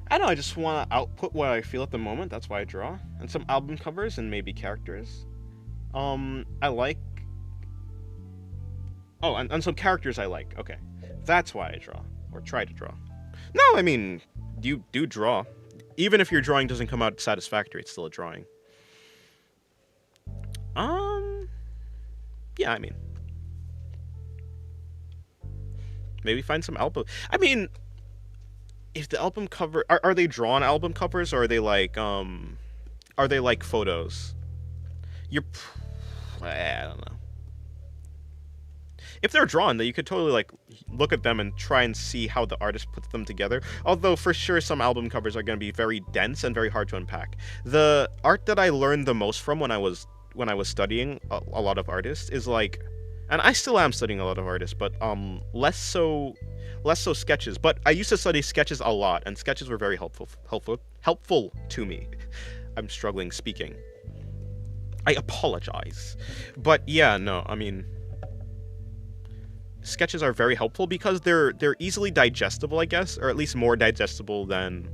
I don't know, I just want to output what I feel at the moment. That's why I draw. And some album covers and maybe characters. I like... Oh, and some characters I like. Okay. That's why I draw. Or try to draw. No, I mean, you do draw. Even if your drawing doesn't come out satisfactory, it's still a drawing. Yeah, I mean... Maybe find some album... I mean... If the album cover... Are they drawn album covers, or are they like, Are they like photos? I don't know. If they're drawn, then you could totally, like, look at them and try and see how the artist puts them together. Although, for sure, some album covers are going to be very dense and very hard to unpack. The art that I learned the most from when I was studying a lot of artists is, like... And I still am studying a lot of artists, but, less so sketches. But I used to study sketches a lot, and sketches were very helpful to me. I'm struggling speaking. I apologize. But yeah, no, I mean... Sketches are very helpful because they're easily digestible, I guess, or at least more digestible than...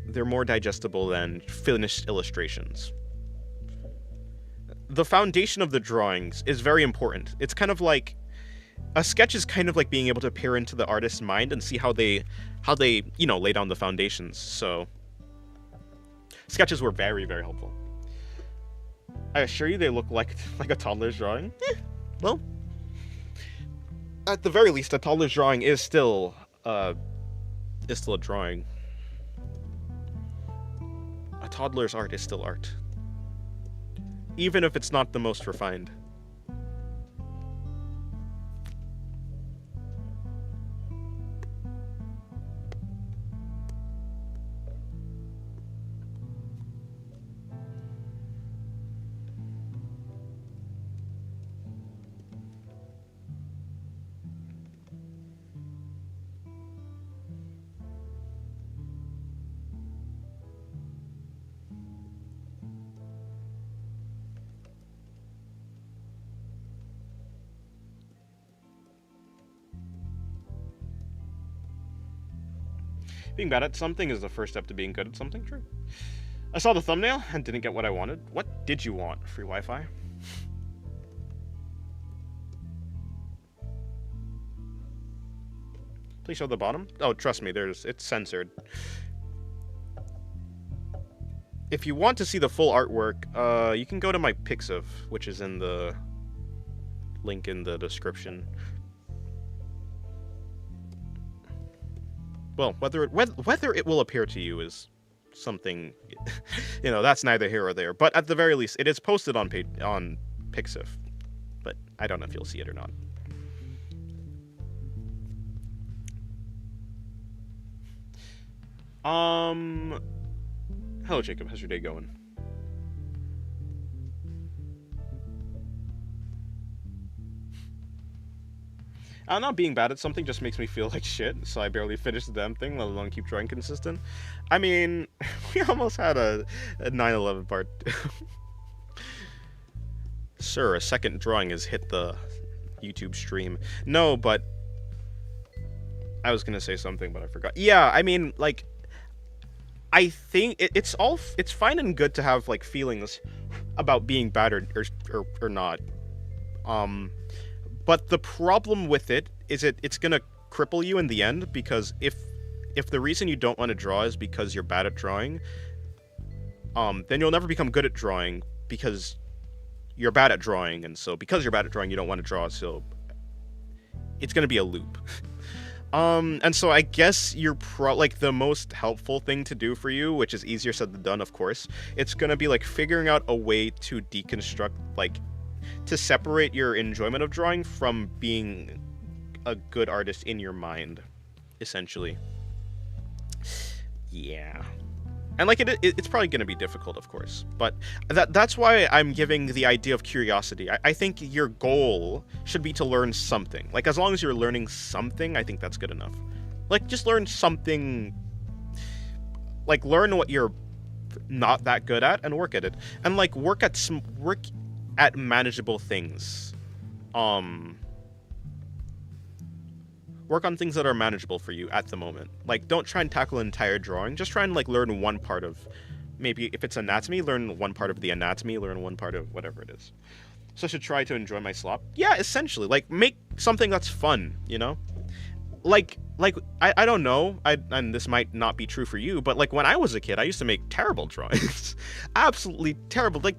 They're more digestible than finished illustrations. The foundation of the drawings is very important. It's kind of like... A sketch is kind of like being able to peer into the artist's mind and see how they, you know, lay down the foundations. So, sketches were very, very helpful. I assure you they look like a toddler's drawing. Well, at the very least, a toddler's drawing is still a drawing. A toddler's art is still art. Even if it's not the most refined. Being bad at something is the first step to being good at something, true. I saw the thumbnail and didn't get what I wanted. What did you want? Free Wi-Fi? Please show the bottom. Oh, trust me, it's censored. If you want to see the full artwork, you can go to my Pixiv, which is in the link in the description. Well, whether it will appear to you is something, you know, that's neither here or there. But at the very least, it is posted on Pixiv. But I don't know if you'll see it or not. Hello, Jacob. How's your day going? Not being bad at something just makes me feel like shit, so I barely finish the damn thing, let alone keep drawing consistent. I mean, we almost had a 9/11 part. Sir, a second drawing has hit the YouTube stream. No, but... I was gonna say something, but I forgot. Yeah, I mean, like... I think it's fine and good to have, like, feelings about being bad or not. But the problem with it is it's gonna cripple you in the end, because if the reason you don't want to draw is because you're bad at drawing, then you'll never become good at drawing because you're bad at drawing, and so because you're bad at drawing, you don't want to draw, so it's gonna be a loop. And so I guess you're like the most helpful thing to do for you, which is easier said than done, of course. It's gonna be like figuring out a way to deconstruct, like, to separate your enjoyment of drawing from being a good artist in your mind, essentially. Yeah. And like it's probably going to be difficult, of course, but that's why I'm giving the idea of curiosity. I think your goal should be to learn something. Like, as long as you're learning something, I think that's good enough. Like, just learn something. Like, learn what you're not that good at and work at it, and like work at manageable things. Work on things that are manageable for you at the moment. Like, don't try and tackle an entire drawing. Just try and like learn one part of, maybe if it's anatomy, learn one part of the anatomy, learn one part of whatever it is. So I should try to enjoy my slop. Yeah, essentially, like, make something that's fun, you know? Like I don't know, and this might not be true for you, but like when I was a kid, I used to make terrible drawings. Absolutely terrible. Like,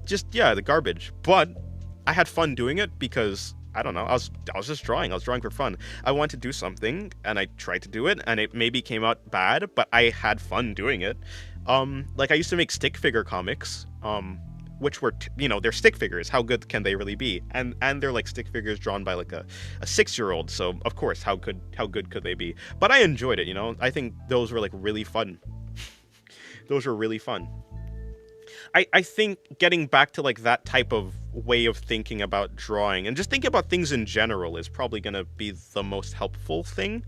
just, yeah, the garbage. But I had fun doing it because, I don't know, I was just drawing. I was drawing for fun. I wanted to do something, and I tried to do it, and it maybe came out bad, but I had fun doing it. Like, I used to make stick figure comics, which were, they're stick figures. How good can they really be? And they're like stick figures drawn by like a 6-year-old. So of course, how good could they be? But I enjoyed it. I think those were like really fun. Those were really fun. I think getting back to like that type of way of thinking about drawing and just thinking about things in general is probably going to be the most helpful thing.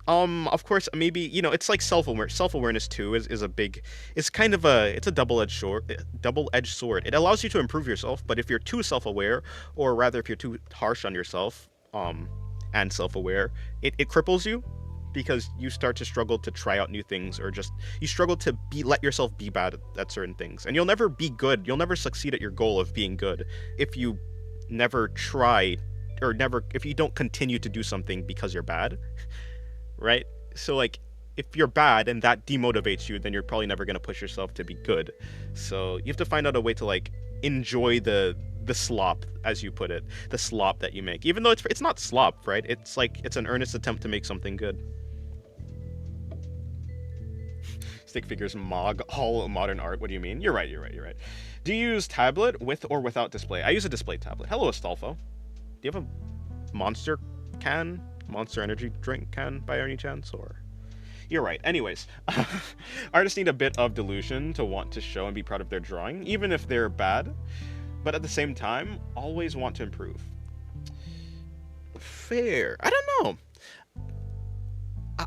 Of course, maybe, it's like self-awareness too is a big, it's kind of it's a double-edged sword. It allows you to improve yourself, but if you're too self-aware, or rather if you're too harsh on yourself, and self-aware, it cripples you, because you start to struggle to try out new things, or just, you struggle to let yourself be bad at certain things. And you'll never be good, you'll never succeed at your goal of being good if you never try, or if you don't continue to do something because you're bad. Right? So like, if you're bad and that demotivates you, then you're probably never going to push yourself to be good. So you have to find out a way to like enjoy the slop, as you put it, the slop that you make, even though it's not slop, right? It's like, it's an earnest attempt to make something good. Stick figures mog all modern art. What do you mean? You're right. Do you use tablet with or without display? I use a display tablet. Hello, Astolfo. Do you have a Monster Energy drink can by any chance? Or you're right. Anyways, artists need a bit of delusion to want to show and be proud of their drawing, even if they're bad, but at the same time always want to improve. Fair. I don't know.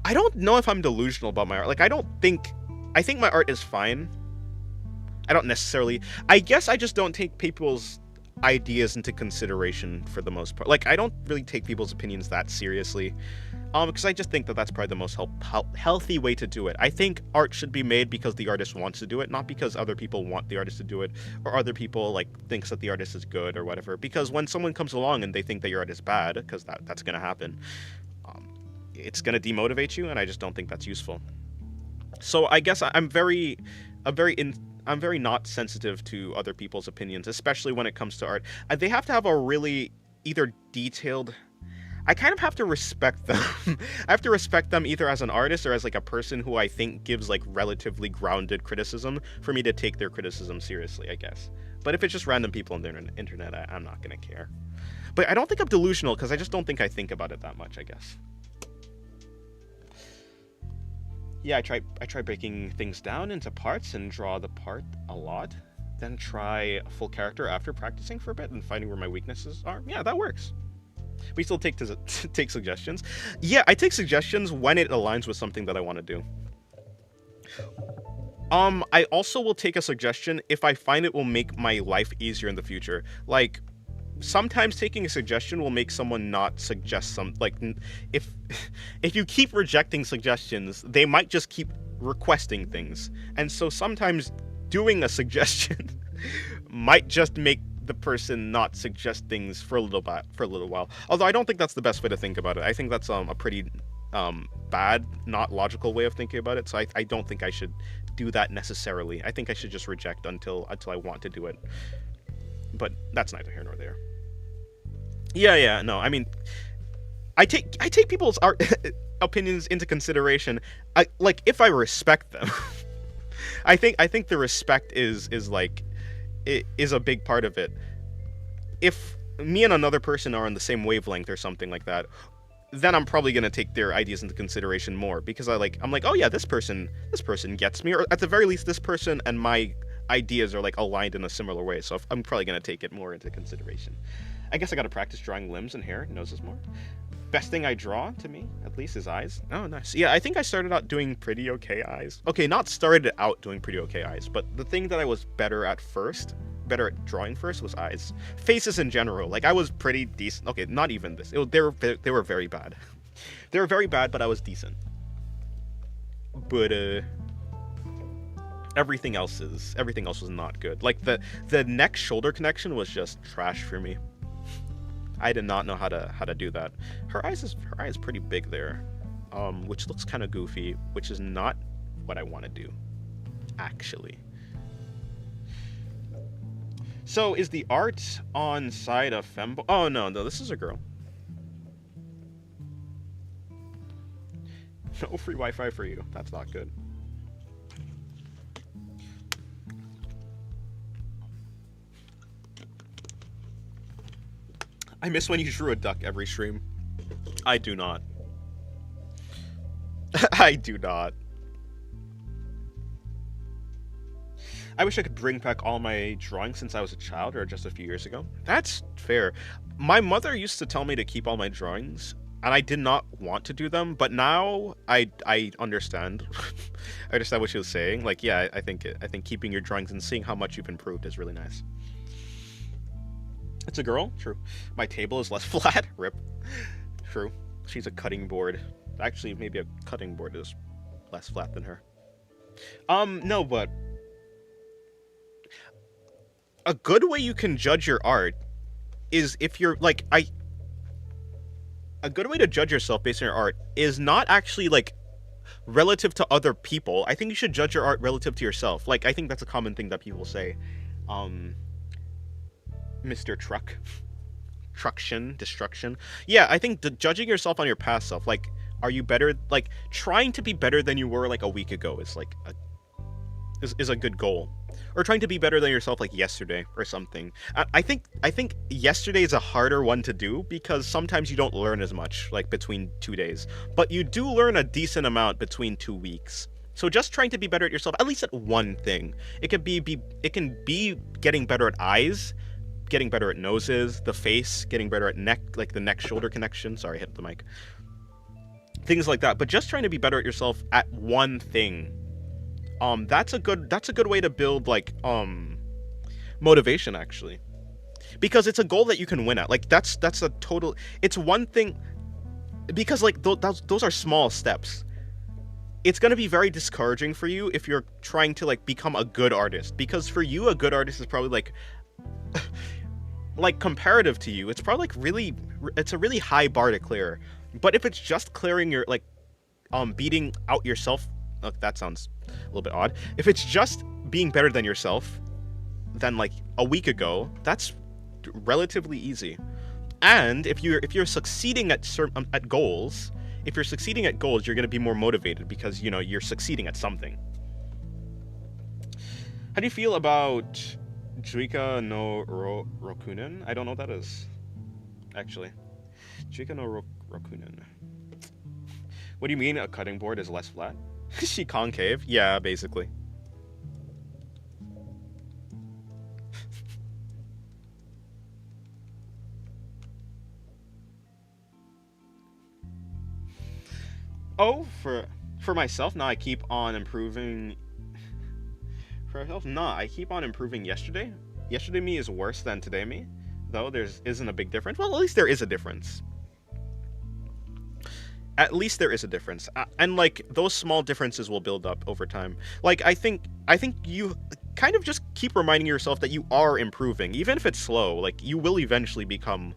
I don't know if I'm delusional about my art. Like, I think my art is fine. I don't necessarily, I guess I just don't take people's ideas into consideration for the most part. Like, I don't really take people's opinions that seriously, because I just think that that's probably the most healthy way to do it. I think art should be made because the artist wants to do it, not because other people want the artist to do it, or other people like thinks that the artist is good or whatever. Because when someone comes along and they think that your art is bad, because that's gonna happen, it's gonna demotivate you, and I just don't think that's useful. So I guess I'm very not sensitive to other people's opinions, especially when it comes to art. They have to have a really either detailed, I kind of have to respect them. I have to respect them either as an artist or as like a person who I think gives like relatively grounded criticism for me to take their criticism seriously, I guess. But if it's just random people on the internet, I'm not gonna care. But I don't think I'm delusional, because I just don't think I think about it that much, I guess. Yeah, I try breaking things down into parts and draw the part a lot, then try a full character after practicing for a bit and finding where my weaknesses are. Yeah, that works. We still take suggestions. Yeah, I take suggestions when it aligns with something that I want to do. I also will take a suggestion if I find it will make my life easier in the future. Like, sometimes taking a suggestion will make someone not suggest if you keep rejecting suggestions, they might just keep requesting things. And so sometimes doing a suggestion might just make the person not suggest things for a little while. Although I don't think that's the best way to think about it. I think that's a pretty bad, not logical way of thinking about it. So I don't think I should do that necessarily. I think I should just reject until I want to do it. But that's neither here nor there. Yeah, no, I mean, I take people's art opinions into consideration. Like if I respect them. I think the respect is like it is a big part of it. If me and another person are on the same wavelength or something like that, then I'm probably gonna take their ideas into consideration more because I'm like, oh yeah, this person gets me, or at the very least, this person and my ideas are like aligned in a similar way. So I'm probably gonna take it more into consideration. I guess I gotta practice drawing limbs and hair, noses more. Best thing I draw, to me, at least, is eyes. Oh, nice. Yeah, I think I started out doing pretty okay eyes. Okay, not started out doing pretty okay eyes, but the thing that I was better at drawing first, was eyes. Faces in general, like I was pretty decent. Okay, not even this. They were very bad. They were very bad, but I was decent. But everything else was not good. Like the neck shoulder connection was just trash for me. I did not know how to do that. Her eye is pretty big there, which looks kind of goofy, which is not what I want to do, actually. So is the art on side of fembo? Oh no, this is a girl. No free Wi-Fi for you. That's not good. I miss when you drew a duck every stream. I do not. I do not. I wish I could bring back all my drawings since I was a child or just a few years ago. That's fair. My mother used to tell me to keep all my drawings, and I did not want to do them, but now I understand. I understand what she was saying. Like, yeah, I think keeping your drawings and seeing how much you've improved is really nice. It's a girl? True. My table is less flat. Rip. True. She's a cutting board. Actually, maybe a cutting board is less flat than her. No, but a good way you can judge your art is if you're like a good way to judge yourself based on your art is not actually like relative to other people. I think you should judge your art relative to yourself. Like, I think that's a common thing that people say. Mr. Destruction. Yeah, I think judging yourself on your past self, like, are you better? Like, trying to be better than you were like a week ago is like is a good goal, or trying to be better than yourself like yesterday or something. I think yesterday is a harder one to do because sometimes you don't learn as much like between 2 days, but you do learn a decent amount between 2 weeks. So just trying to be better at yourself, at least at one thing. It can be getting better at eyes, getting better at noses, the face, getting better at neck, like the neck shoulder connection. Sorry, I hit the mic. Things like that. But just trying to be better at yourself at one thing. That's a good way to build like motivation, actually. Because it's a goal that you can win at. Like that's a total, it's one thing, because like those are small steps. It's going to be very discouraging for you if you're trying to like become a good artist, because for you a good artist is probably like like comparative to you, it's probably like it's a really high bar to clear. But if it's just clearing your like beating out yourself, that sounds a little bit odd. If it's just being better than yourself than like a week ago, that's relatively easy. And if you're succeeding at goals, if you're succeeding at goals, you're going to be more motivated because, you know, you're succeeding at something. How do you feel about Juika no Rokunen? I don't know what that is, actually. Juika no Rokunen. What do you mean a cutting board is less flat? Is she concave? Yeah, basically. Oh, for myself, now I keep on improving. For myself, nah, I keep on improving yesterday. Yesterday me is worse than today me, though there isn't a big difference. Well, at least there is a difference. At least there is a difference, and like those small differences will build up over time. Like I think you kind of just keep reminding yourself that you are improving, even if it's slow. Like you will eventually become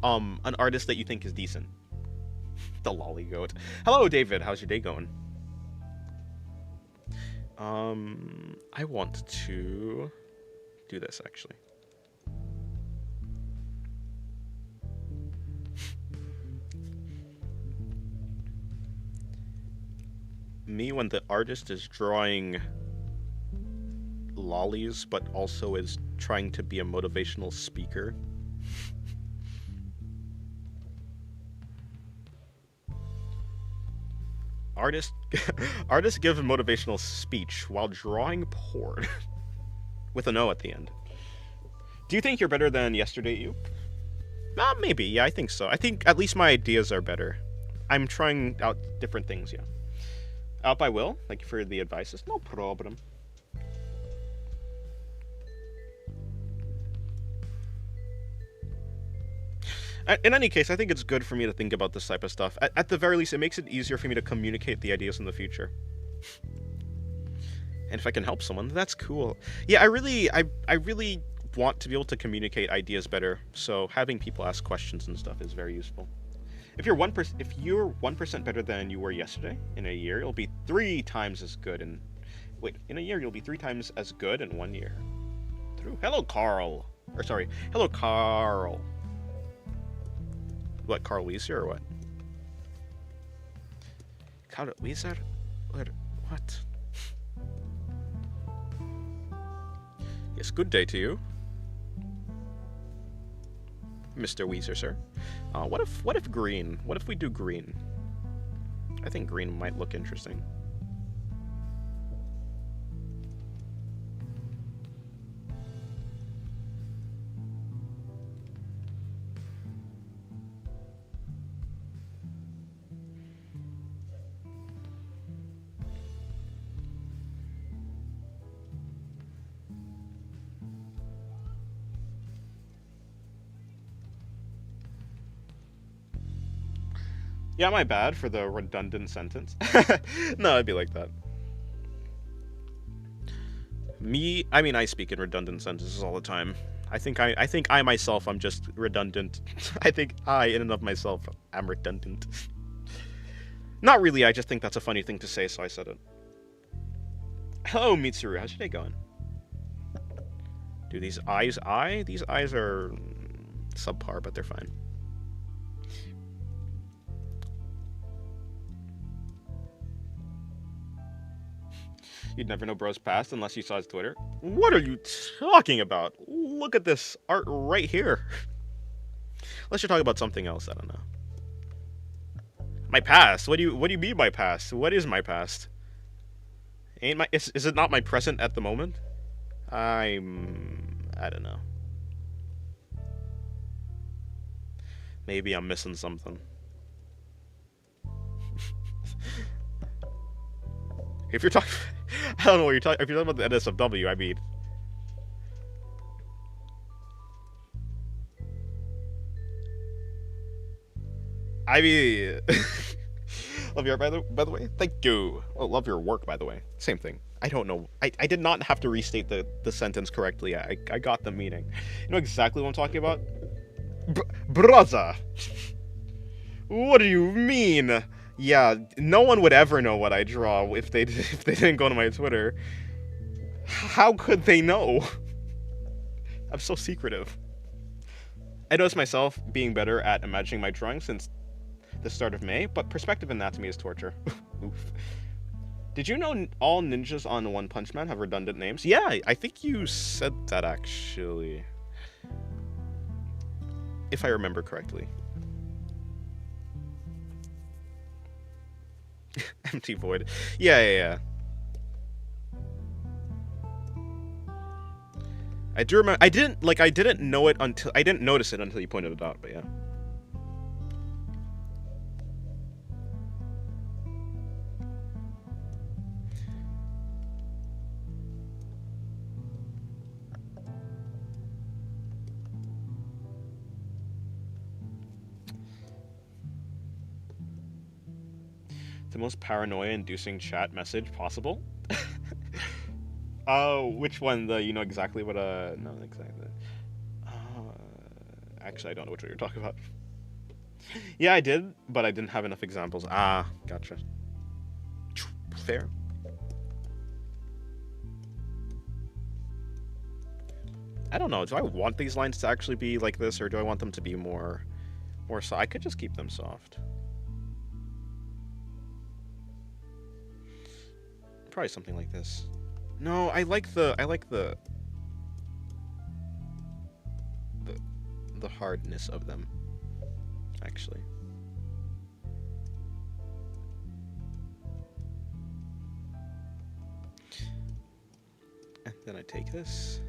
an artist that you think is decent. The lolly goat. Hello, David. How's your day going? I want to do this actually. Me when the artist is drawing lollies, but also is trying to be a motivational speaker. Artist, artist gives a motivational speech while drawing porn, with an O at the end. Do you think you're better than yesterday, you? Maybe. Yeah, I think so. I think at least my ideas are better. I'm trying out different things. Yeah. Out I will. Thank you for the advices. No problem. In any case, I think it's good for me to think about this type of stuff. At the very least, it makes it easier for me to communicate the ideas in the future. And if I can help someone, that's cool. Yeah, I really want to be able to communicate ideas better. So having people ask questions and stuff is very useful. If you're 1% better than you were yesterday, in a year, you'll be 3 times as good. In a year, you'll be 3 times as good in 1 year. Hello, Carl. Hello, Carl. What, Carl Weiser or what? Carl Weiser? What? Yes, good day to you, Mr. Weiser, sir. What if green? What if we do green? I think green might look interesting. Yeah, my bad for the redundant sentence. No, it'd be like that. I speak in redundant sentences all the time. I think I myself, I'm just redundant. I think I, in and of myself, am redundant. Not really, I just think that's a funny thing to say, so I said it. Hello, Mitsuru, how's your day going? Dude, these eyes are subpar, but they're fine. You'd never know bro's past unless you saw his Twitter. What are you talking about? Look at this art right here. Unless you're talking about something else, I don't know. My past? What do you mean by past? What is my past? Is it not my present at the moment? I don't know. Maybe I'm missing something. If you're talking, I don't know what you're talking. If you're talking about the NSFW, I mean, love your art by the way. Thank you. Oh, love your work by the way. Same thing. I don't know. I did not have to restate the sentence correctly. I got the meaning. You know exactly what I'm talking about. Brother. What do you mean? Yeah, no one would ever know what I draw if they didn't go to my Twitter. How could they know? I'm so secretive. I noticed myself being better at imagining my drawing since the start of May, but perspective anatomy is torture. Oof. Did you know all ninjas on One Punch Man have redundant names? Yeah, I think you said that actually. If I remember correctly. Empty void. Yeah. I do remember. I didn't know it until I didn't notice it until you pointed it out. But yeah. The most paranoia-inducing chat message possible. Oh, which one? You know exactly what no, exactly. Actually, I don't know which one you're talking about. Yeah, I did, but I didn't have enough examples. Ah, gotcha. Fair. I don't know. Do I want these lines to actually be like this, or do I want them to be more soft? I could just keep them soft. Probably something like this. No, I like the the hardness of them, actually. And then I take this.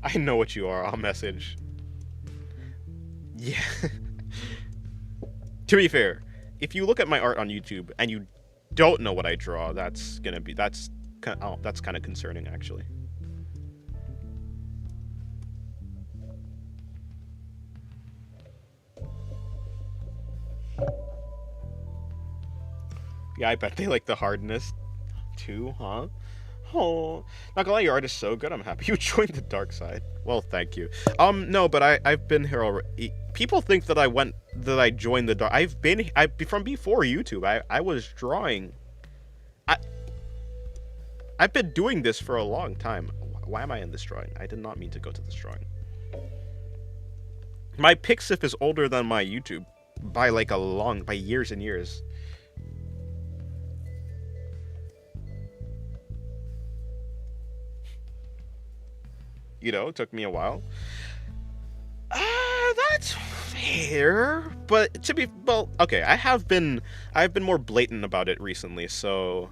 I know what you are, I'll message. Yeah. To be fair, if you look at my art on YouTube and you don't know what I draw, that's kind of concerning, actually. Yeah, I bet they like the hardness too, huh? Oh, not gonna lie, your art is so good. I'm happy you joined the dark side. Well, thank you. No, but I've been here already. People think that I joined the dark. From before YouTube. I was drawing. I've been doing this for a long time. Why am I in this drawing? I did not mean to go to this drawing. My Pixif is older than my YouTube by by years and years. You know, it took me a while. That's fair. But well, okay, I've been more blatant about it recently, so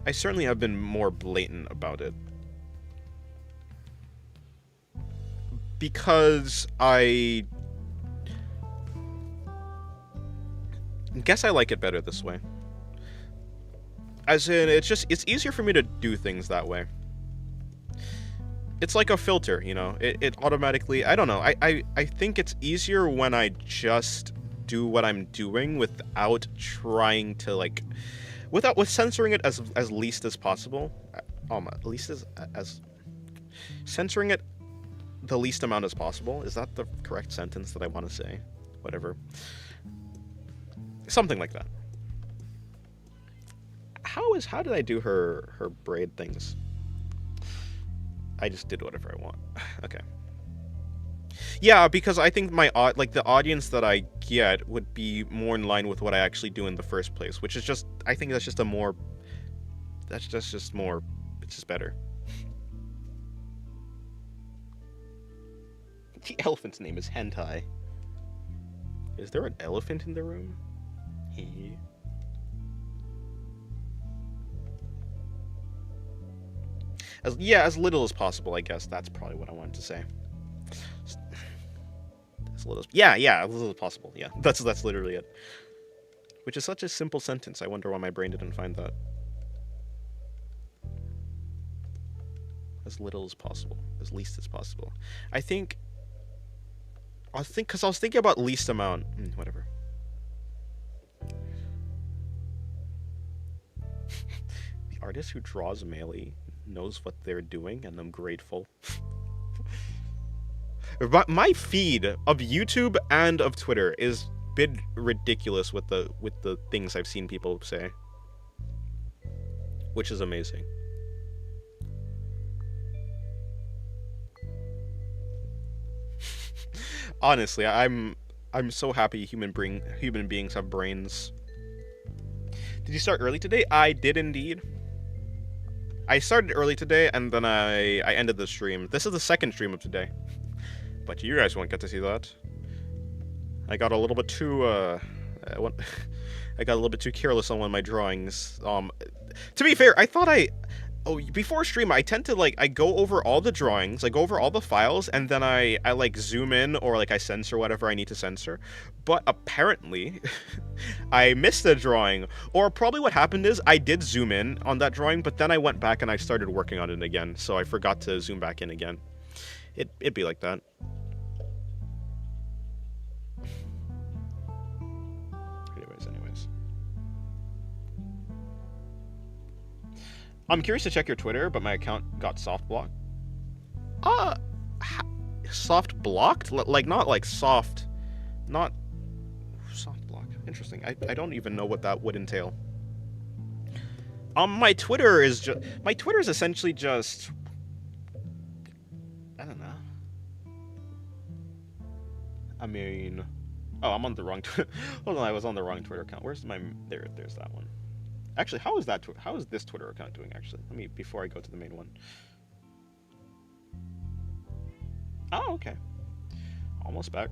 I certainly have been more blatant about it. Because I guess I like it better this way. As in, it's easier for me to do things that way. It's like a filter, you know? It automatically, I don't know, I think it's easier when I just do what I'm doing without trying to, with censoring it as least as possible. At least as censoring it the least amount as possible. Is that the correct sentence that I want to say? Whatever. Something like that. How did I do her braid things? I just did whatever I want. Okay. Yeah, because I think the audience that I get would be more in line with what I actually do in the first place, which is just, I think that's just just more, it's just better. The elephant's name is Hentai. Is there an elephant in the room? As little as possible, I guess. That's probably what I wanted to say. As little as possible. Yeah, that's literally it. Which is such a simple sentence. I wonder why my brain didn't find that. As little as possible. As least as possible. Because I was thinking about least amount. Whatever. The artist who draws Melee knows what they're doing, and I'm grateful. But my feed of YouTube and of Twitter is been ridiculous with the things I've seen people say, which is amazing. Honestly, I'm so happy human beings have brains. Did you start early today? I did indeed. I started early today, and then I ended the stream. This is the second stream of today, but you guys won't get to see that. I got a little bit too I got a little bit too careless on one of my drawings. To be fair, I thought before stream I tend to I go over all the drawings, I go over all the files, and then I zoom in, or I censor whatever I need to censor. But apparently I missed a drawing, or probably what happened is I did zoom in on that drawing, but then I went back and I started working on it again, so I forgot to zoom back in again. It'd be like that. Anyways. I'm curious to check your Twitter, but my account got soft blocked. Soft blocked? Not soft. Not soft block. Interesting. I don't even know what that would entail. My Twitter is essentially just, I don't know. I mean, oh, I'm on the wrong. Hold on, I was on the wrong Twitter account. Where's my there? There's that one. Actually, how is that? How is this Twitter account doing? Actually, let me before I go to the main one. Oh, okay. Almost back.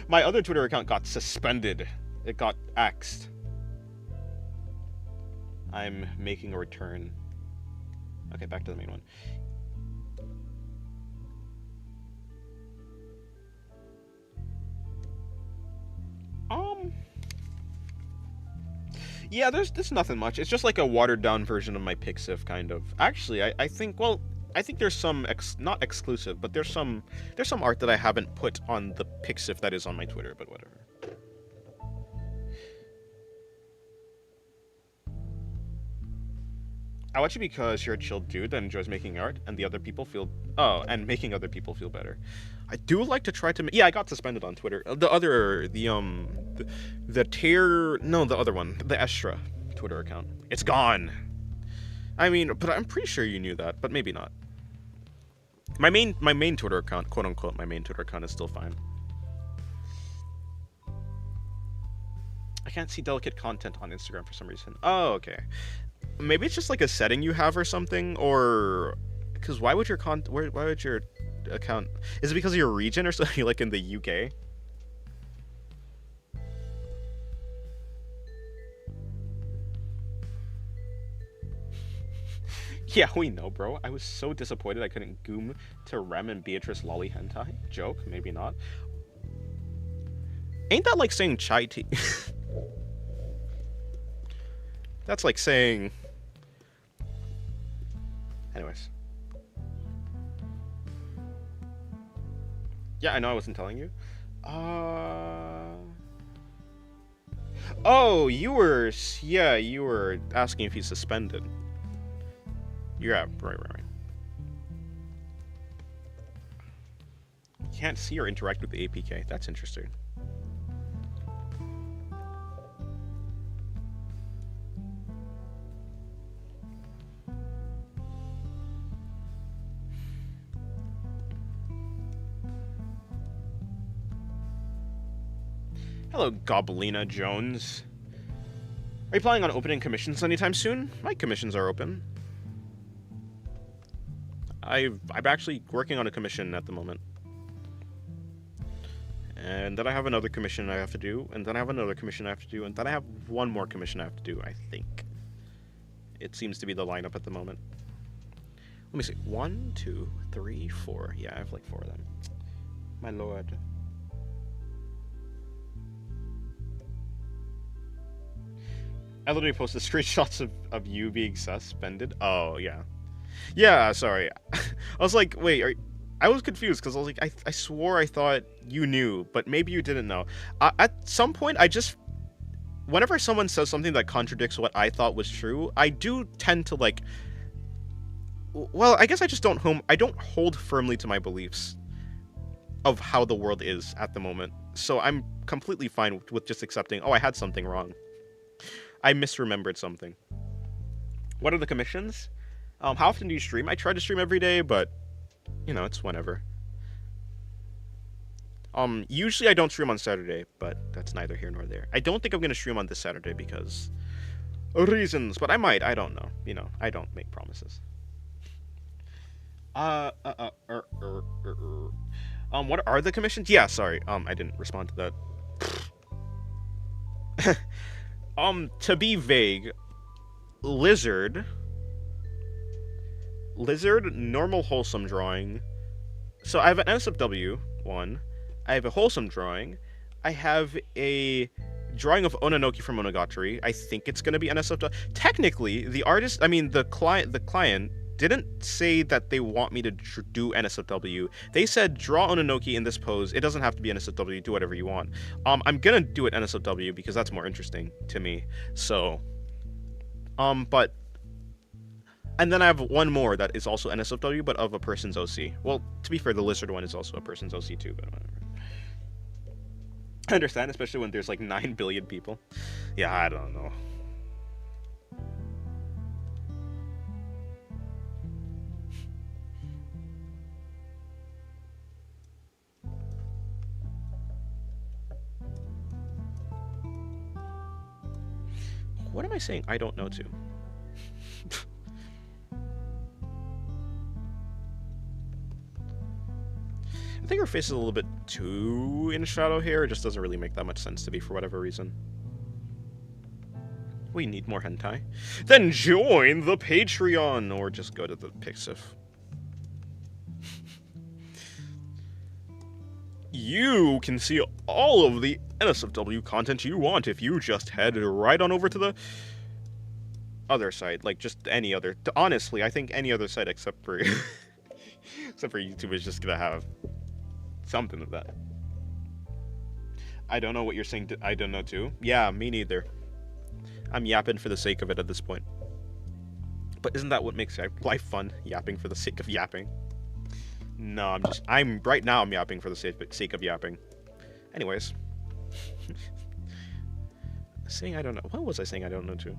My other Twitter account got suspended. It got axed. I'm making a return. Okay, back to the main one. Yeah, there's nothing much. It's just like a watered down version of my Pixiv kind of. Actually, I think well, I think there's some not exclusive, but there's some art that I haven't put on the Pixiv that is on my Twitter, but whatever. I watch you because you're a chill dude that enjoys making art, and making other people feel better. I do like to try to. Yeah, I got suspended on Twitter. The tier. No, the other one, the Estra Twitter account. It's gone. I mean, but I'm pretty sure you knew that, but maybe not. My main Twitter account, quote unquote, my main Twitter account is still fine. I can't see delicate content on Instagram for some reason. Oh, okay. Maybe it's just like a setting you have or something, or because why would your why would your account? Is it because of your region or something, like in the UK? Yeah, we know, bro. I was so disappointed I couldn't goom to Rem and Beatrice lolly hentai. Joke, maybe not. Ain't that like saying chai tea? That's like saying. Anyways. Yeah, I know I wasn't telling you. Oh, you were asking if he's suspended. Yeah, right. Can't see or interact with the APK. That's interesting. Hello, Gobelina Jones. Are you planning on opening commissions anytime soon? My commissions are open. I'm actually working on a commission at the moment. And then I have another commission I have to do, and then I have another commission I have to do, and then I have one more commission I have to do, I think. It seems to be the lineup at the moment. Let me see. 1, 2, 3, 4. Yeah, I have like 4 of them. My lord. I literally posted screenshots of you being suspended. Oh, yeah. Yeah, sorry. I was like, wait, I was confused because I was like, I swore I thought you knew, but maybe you didn't know. At some point, whenever someone says something that contradicts what I thought was true, I do tend to like, well, I guess I don't hold firmly to my beliefs of how the world is at the moment. So I'm completely fine with just accepting, oh, I had something wrong. I misremembered something. What are the commissions? How often do you stream? I try to stream every day, but you know, it's whenever. Usually I don't stream on Saturday, but that's neither here nor there. I don't think I'm gonna stream on this Saturday because reasons, but I might. I don't know. You know, I don't make promises. What are the commissions? Yeah, sorry. I didn't respond to that. To be vague, lizard, normal wholesome drawing. So I have an NSFW one. I have a wholesome drawing. I have a drawing of Ononoki from Monogatari. I think it's gonna be NSFW. Technically, the client didn't say that they want me to do NSFW. They said draw Ononoki in this pose. It doesn't have to be NSFW. Do whatever you want. I'm gonna do it NSFW because that's more interesting to me. So, but. And then I have one more that is also NSFW, but of a person's OC. Well, to be fair, the lizard one is also a person's OC too, but whatever. I understand, especially when there's like 9 billion people. Yeah, I don't know. What am I saying I don't know to? I think her face is a little bit too in shadow here. It just doesn't really make that much sense to me for whatever reason. We need more hentai. Then join the Patreon, or just go to the Pixif. You can see all of the NSFW content you want if you just head right on over to the other side, like just any other. Honestly, I think any other site except for except for YouTube is just gonna have something of that. I don't know what you're saying. I don't know too. Yeah, me neither. I'm yapping for the sake of it at this point. But isn't that what makes life fun? Yapping for the sake of yapping. No, right now I'm yapping for the sake of yapping. Anyways. Saying I don't know. What was I saying I don't know to?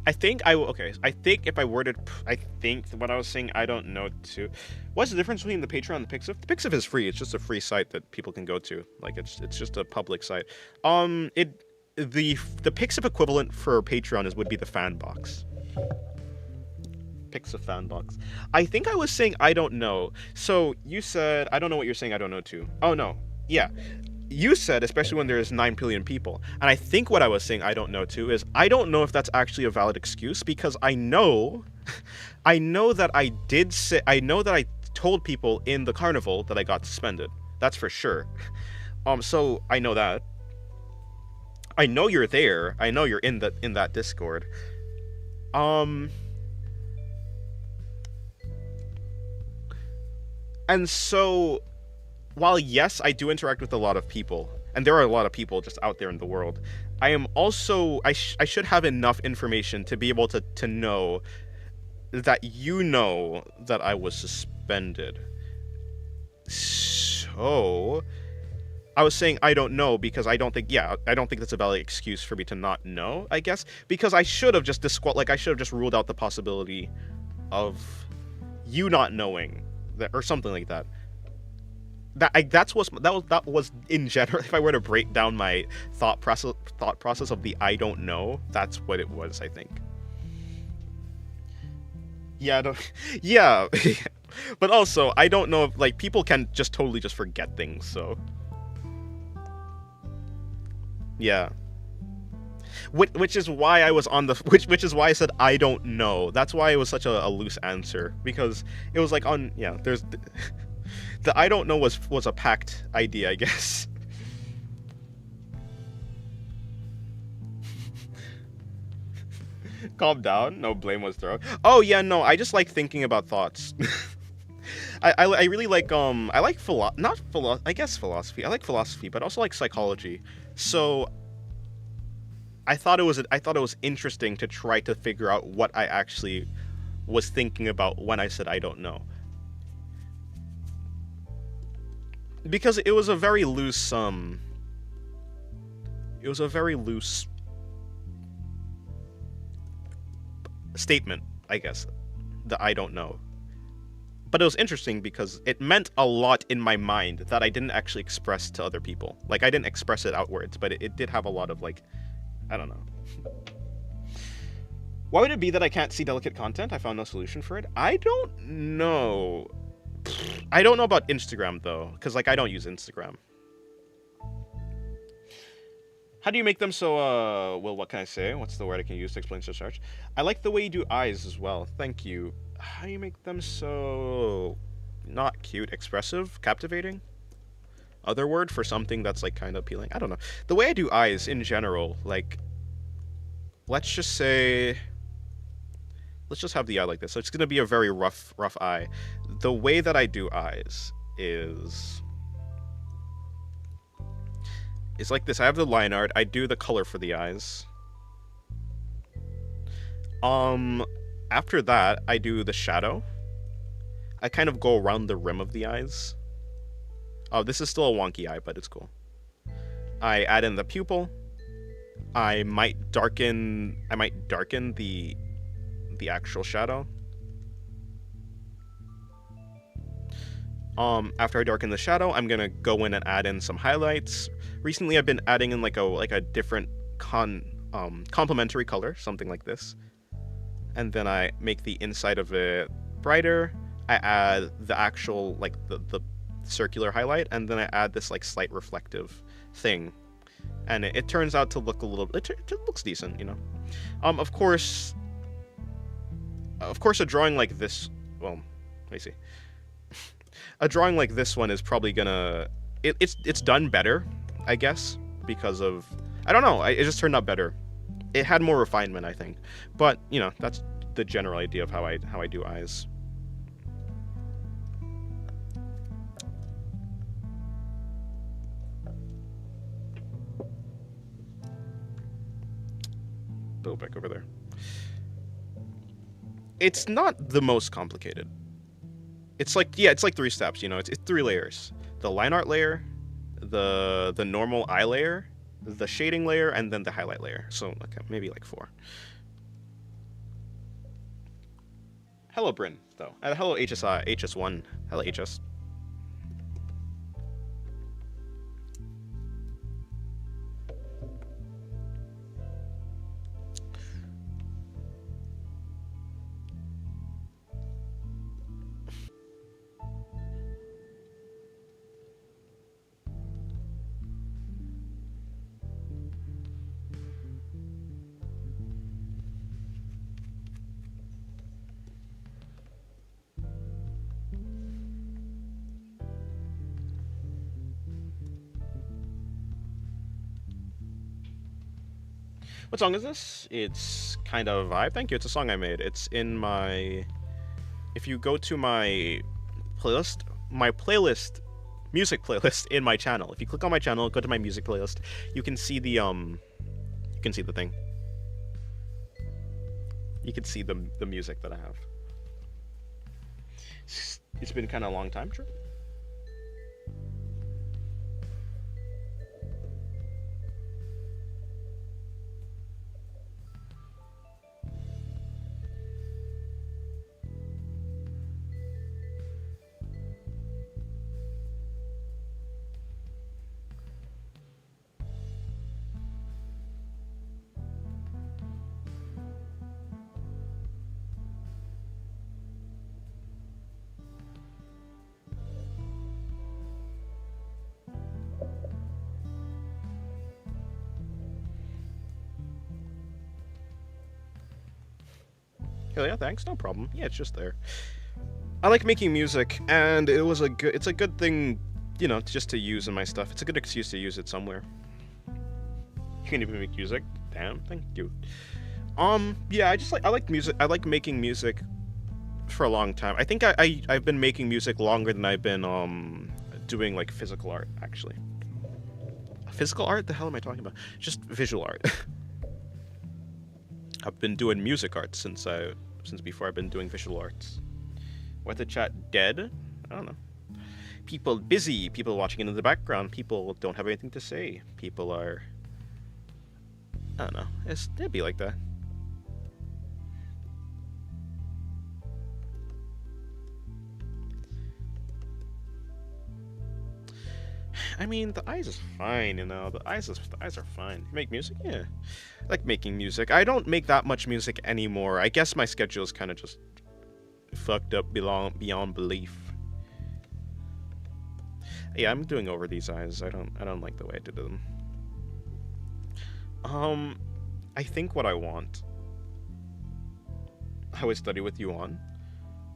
I think if I worded, I think what I was saying I don't know to. What's the difference between the Patreon and the Pixif? The Pixif is free. It's just a free site that people can go to. Like it's just a public site. The Pixif equivalent for Patreon would be the fan box. Pixif fan box. I think I was saying I don't know. So you said I don't know what you're saying I don't know to. Oh no. Yeah. You said, especially when there's 9 billion people. And I think what I was saying I don't know too is I don't know if that's actually a valid excuse because I know that I told people in the carnival that I got suspended. That's for sure. So I know that. I know you're there. I know you're in that Discord. And so while yes, I do interact with a lot of people, and there are a lot of people just out there in the world, I am also I should have enough information to be able to know that you know that I was suspended. So I was saying I don't know because I don't think that's a valid excuse for me to not know, I guess, because I should have just ruled out the possibility of you not knowing that or something like that. That was in general. If I were to break down my thought process of the I don't know, that's what it was. I think. Yeah, yeah, but also I don't know if like people can just totally just forget things. So yeah, which is why I was on the which is why I said I don't know. That's why it was such a loose answer because it was like on there's. The I don't know was a packed idea, I guess. Calm down. No blame was thrown. Oh yeah, no. I just like thinking about thoughts. I really like I like philosophy. I like philosophy, but also like psychology. So I thought it was interesting to try to figure out what I actually was thinking about when I said I don't know. Because it was a very loose statement, I guess, that I don't know. But it was interesting because it meant a lot in my mind that I didn't actually express to other people. Like, I didn't express it outwards, but it did have a lot of, like, I don't know. Why would it be that I can't see delicate content? I found no solution for it. I don't know. I don't know about Instagram, though, because, like, I don't use Instagram. How do you make them so, well, what can I say? What's the word I can use to explain such search? I like the way you do eyes as well. Thank you. How do you make them so... not cute, expressive, captivating? Other word for something that's, like, kind of appealing? I don't know. The way I do eyes, in general, like... let's just say... let's just have the eye like this. So it's going to be a very rough eye. The way that I do eyes is like this. I have the line art. I do the color for the eyes. After that, I do the shadow. I kind of go around the rim of the eyes. Oh, this is still a wonky eye, but it's cool. I add in the pupil. I might darken the actual shadow. After I darken the shadow, I'm gonna go in and add in some highlights. Recently, I've been adding in like a different complementary color, something like this, and then I make the inside of it brighter. I add the actual like the circular highlight, and then I add this like slight reflective thing, and it turns out to look a little. It looks decent, you know. Of course, a drawing like this. Well, let me see. A drawing like this one is probably gonna. It's done better, I guess, because of I don't know. It just turned out better. It had more refinement, I think. But you know, that's the general idea of how I do eyes. Go back over there. It's not the most complicated. It's like it's like 3 steps. You know, it's 3 layers: the line art layer, the normal eye layer, the shading layer, and then the highlight layer. So okay, maybe like 4. Hello, Bryn, though. Hello, HS1. Hello, HS. What song is this? It's kind of vibe. Thank you. It's a song I made. It's in my. If you go to my playlist, music playlist in my channel. If you click on my channel, go to my music playlist, you can see the thing. You can see the music that I have. It's been kind of a long time, true. Hell yeah, thanks. No problem. Yeah, it's just there. I like making music, and it's a good thing, you know, just to use in my stuff. It's a good excuse to use it somewhere. You can even make music. Damn, thank you. Yeah, I like music. I like making music for a long time. I think I've been making music longer than I've been doing like physical art, actually. Physical art? The hell am I talking about? Just visual art. I've been doing music art since before I've been doing visual arts. What the chat dead? I don't know. People busy, people watching in the background, people don't have anything to say. People are I don't know. It'd be like that. I mean, the eyes is fine, you know. The eyes are fine. You make music, yeah. I like making music. I don't make that much music anymore. I guess my schedule is kind of just fucked up beyond belief. Yeah, I'm doing over these eyes. I don't like the way I did them. I think what I want. I would study with you on.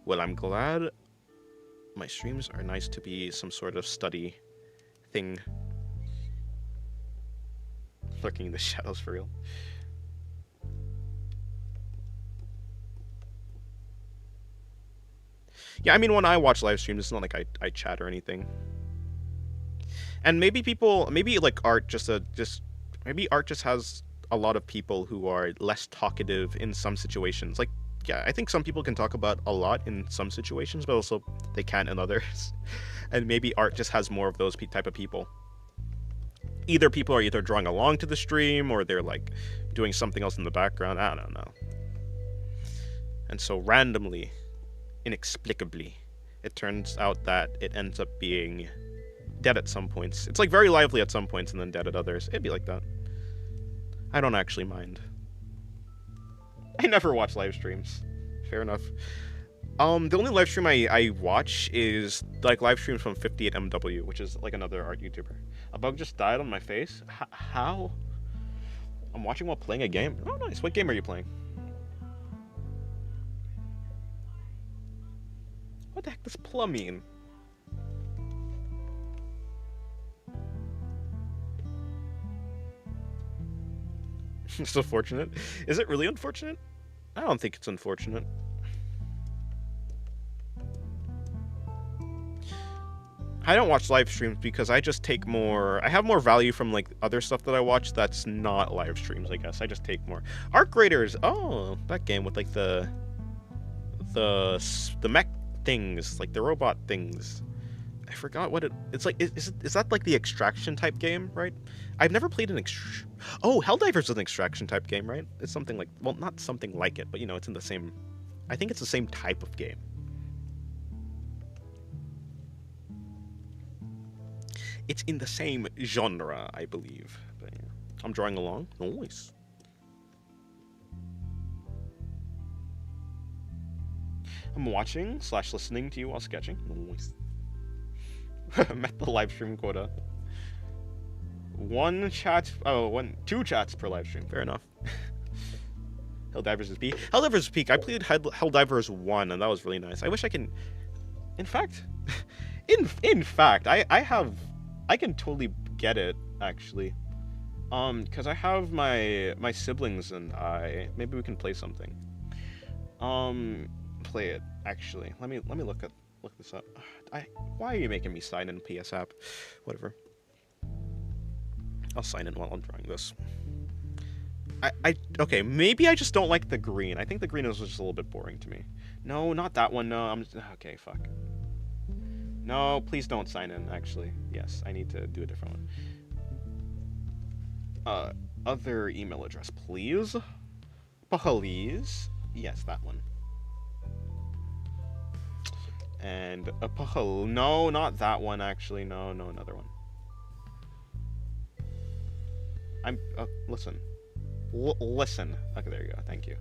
Well, I'm glad my streams are nice to be some sort of study thing. Lurking in the shadows for real. Yeah, I mean, when I watch live streams, it's not like I chat or anything. And maybe like art maybe art just has a lot of people who are less talkative in some situations. Like, yeah, I think some people can talk about a lot in some situations, but also they can't in others. And maybe art just has more of those type of people. Either people are either drawing along to the stream or they're like doing something else in the background. I don't know. And so randomly, inexplicably, it turns out that it ends up being dead at some points. It's like very lively at some points and then dead at others. It'd be like that. I don't actually mind. I never watch live streams. Fair enough. The only live stream I watch is like live streams from 58MW, which is like another art YouTuber. A bug just died on my face. How? I'm watching while playing a game. Oh, nice. What game are you playing? What the heck does plum mean? It's unfortunate. Is it really unfortunate? I don't think it's unfortunate. I don't watch live streams because I just take more. I have more value from like other stuff that I watch that's not live streams. I guess I just take more. Arc Raiders. Oh, that game with like the mech things, like the robot things. I forgot what it's like. Is that like the extraction type game, right? I've never played an Oh, Helldivers is an extraction type game, right? It's something like, well, not something like it, but you know, it's in the same. I think it's the same type of game. It's in the same genre, I believe. But yeah. I'm drawing along. Nice. I'm watching / listening to you while sketching. Nice. Met the live stream quota. 2 chats per live stream. Fair enough. Helldivers is peak. Helldivers is peak. I played Helldivers 1, and that was really nice. I wish I can. In fact, in fact, I can totally get it actually. Because I have my siblings and I. Maybe we can play something. Play it actually. Let me look this up. Why are you making me sign in PS app? Whatever. I'll sign in while I'm drawing this. Okay, maybe I just don't like the green. I think the green is just a little bit boring to me. No, not that one. No, okay, fuck. No, please don't sign in, actually. Yes, I need to do a different one. Other email address, please. Please. Yes, that one. And no, not that one, actually. No, another one. Listen. Listen. Okay, there you go. Thank you.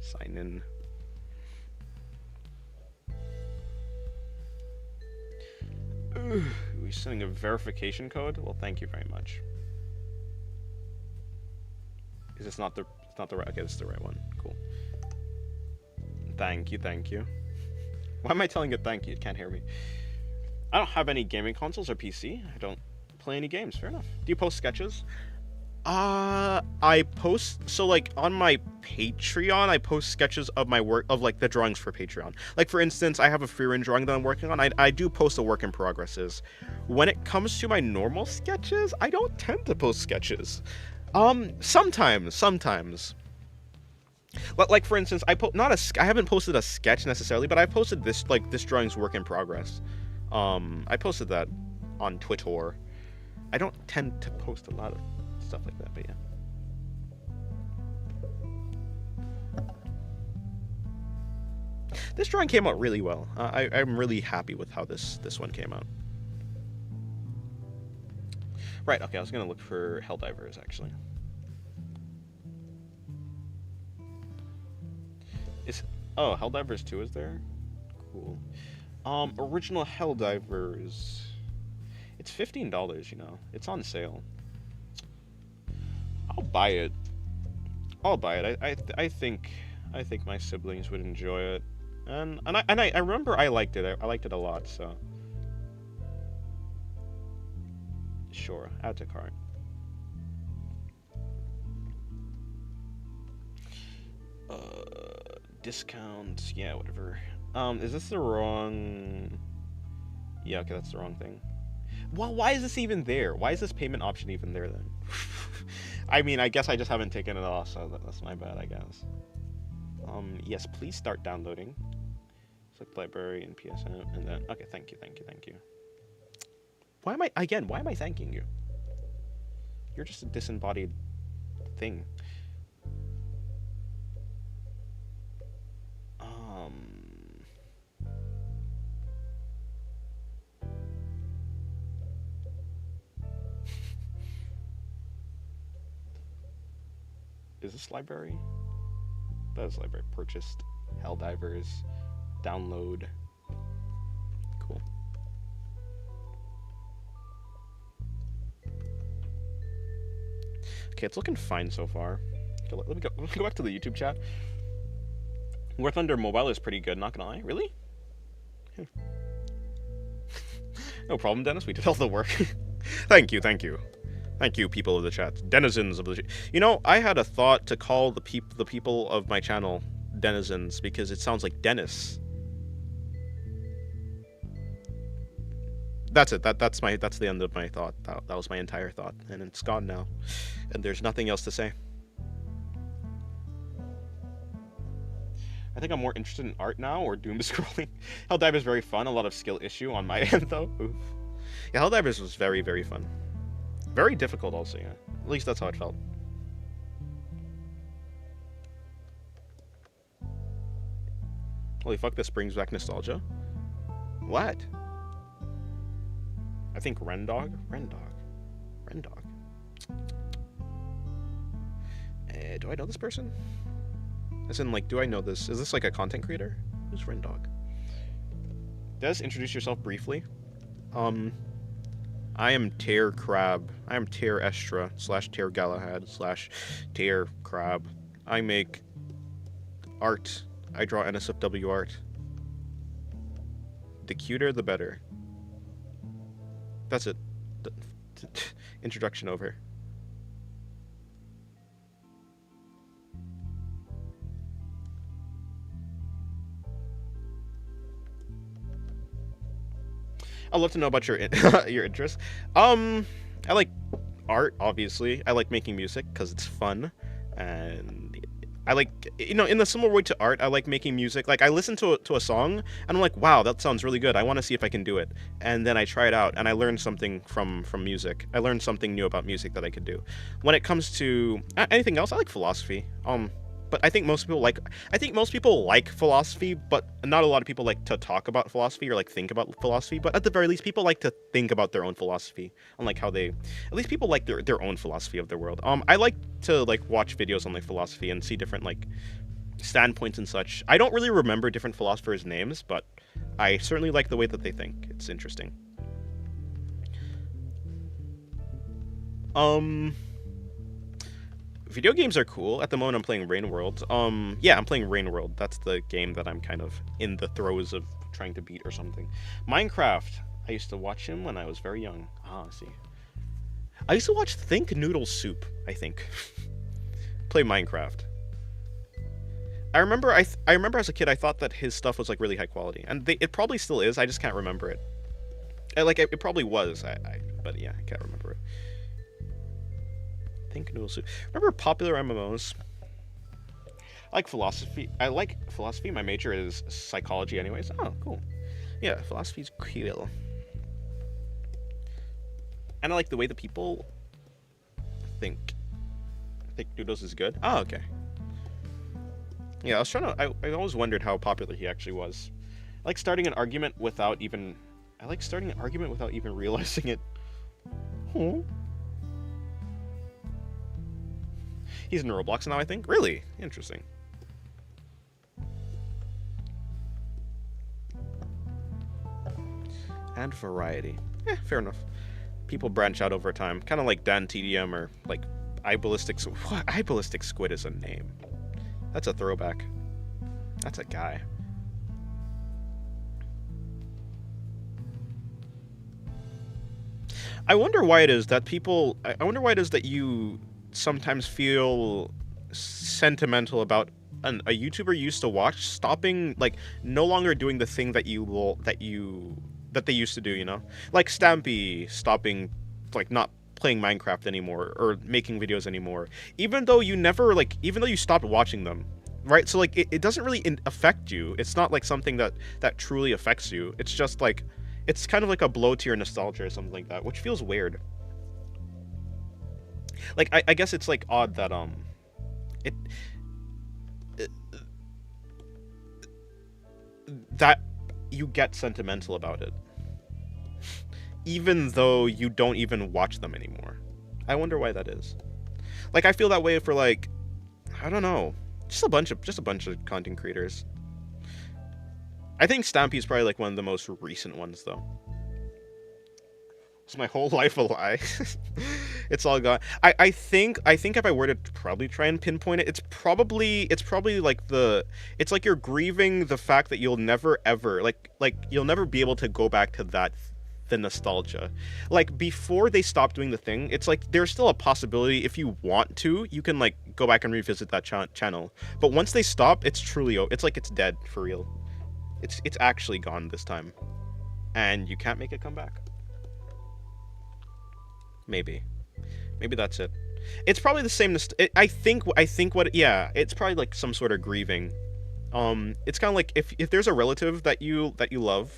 Sign in. Are we sending a verification code? Well, thank you very much. Is this not the? It's not the right. Okay, this is the right one. Cool. Thank you. Why am I telling it thank you? It can't hear me. I don't have any gaming consoles or PC. I don't play any games. Fair enough. Do you post sketches? I post, so like on my Patreon, I post sketches of my work, of like the drawings for Patreon. Like for instance, I have a free run drawing that I'm working on. I do post the work in progresses. When it comes to my normal sketches, I don't tend to post sketches. Sometimes. But like for instance, I haven't posted a sketch necessarily, but I posted this drawing's work in progress. I posted that on Twitter. I don't tend to post a lot of stuff like that, but yeah. This drawing came out really well. I'm really happy with how this one came out. Right, okay, I was gonna look for Helldivers actually. Oh, Helldivers 2 is there? Cool. Original Helldivers. It's $15, you know. It's on sale. I'll buy it. I think my siblings would enjoy it. And I remember I liked it. I liked it a lot, so sure, add to cart. Discounts, yeah, whatever. Is this the wrong? Yeah, okay, that's the wrong thing. Well, why is this even there? Why is this payment option even there then? I mean, I guess I just haven't taken it off, so that's my bad, I guess. Yes, please start downloading. Select library and PSN, and then okay, thank you. Why am I thanking you? You're just a disembodied thing. is this library? That is library. Purchased. Helldivers. Download. Cool. Okay, it's looking fine so far. Okay, let me go back to the YouTube chat. War Thunder Mobile is pretty good, not gonna lie. Really? No problem, Dennis. We did all the work. Thank you, thank you. Thank you, people of the chat. Denizens of the chat. You know, I had a thought to call the people of my channel denizens because it sounds like Dennis. That's it. That's the end of my thought. That was my entire thought, and it's gone now. And there's nothing else to say. I think I'm more interested in art now or doom scrolling. Helldivers is very fun. A lot of skill issue on my end though. Oof. Yeah, Helldivers was very, very fun. Very difficult also, yeah. At least that's how it felt. Holy fuck, this brings back nostalgia. What? I think Rendog? Rendog. Do I know this person? As in, like, do I know this? Is this like a content creator? Who's Rendog? Des, introduce yourself briefly. I am Tear Crab. I am Tear Estra / Tear Galahad / Tear Crab. I make art. I draw NSFW art. The cuter, the better. That's it. Introduction over. I'd love to know about your your interests. I like art, obviously. I like making music because it's fun, and I like, you know, in the similar way to art, I like making music. Like, I listen to a song, and I'm like, wow, that sounds really good. I want to see if I can do it, and then I try it out, and I learn something from music. I learned something new about music that I could do. When it comes to anything else, I like philosophy. But I think most people like philosophy, but not a lot of people like to talk about philosophy or like think about philosophy. But at the very least, people like to think about their own philosophy and like how they, at least people like their own philosophy of their world. I like to like watch videos on like philosophy and see different like standpoints and such. I don't really remember different philosophers' names, but I certainly like the way that they think. It's interesting. Video games are cool. At the moment, I'm playing Rain World. Yeah, I'm playing Rain World. That's the game that I'm kind of in the throes of trying to beat or something. Minecraft. I used to watch him when I was very young. Ah, I see. I used to watch Think Noodle Soup, I think. Play Minecraft. I remember as a kid, I thought that his stuff was like really high quality, and it probably still is. I just can't remember it. It probably was. But yeah, I can't remember it. Think Noodle Soup. Remember popular MMOs? I like philosophy. My major is psychology anyways. Oh, cool. Yeah, philosophy's cool. And I like the way the people think. Think Noodles is good? Oh, okay. Yeah, I always wondered how popular he actually was. I like starting an argument without even realizing it. Huh? He's in Roblox now, I think. Really? Interesting. And variety. Fair enough. People branch out over time. Kind of like Dan TDM or like iBallistic. What? iBallistic Squid is a name. That's a throwback. That's a guy. I wonder why it is that you sometimes feel sentimental about a YouTuber you used to watch stopping, like no longer doing the thing that they used to do, you know, like Stampy stopping, like not playing Minecraft anymore or making videos anymore, even though you stopped watching them, right? So like it doesn't really affect you. It's not like something that truly affects you. It's just like, it's kind of like a blow to your nostalgia or something like that, which feels weird. Like, I guess it's, like, odd that, that you get sentimental about it. Even though you don't even watch them anymore. I wonder why that is. Like, I feel that way for, like, I don't know. Just a bunch of content creators. I think Stampy's probably like one of the most recent ones though. Is my whole life a lie? It's all gone. I think if I were to probably try and pinpoint it, it's probably like it's like you're grieving the fact that you'll never ever like you'll never be able to go back to the nostalgia. Like before they stopped doing the thing, it's like there's still a possibility if you want to, you can like go back and revisit that channel. But once they stop, it's truly it's like it's dead for real. It's actually gone this time, and you can't make it come back. Maybe that's it. It's probably the same. I think what. Yeah, it's probably like some sort of grieving. It's kind of like if there's a relative that you love,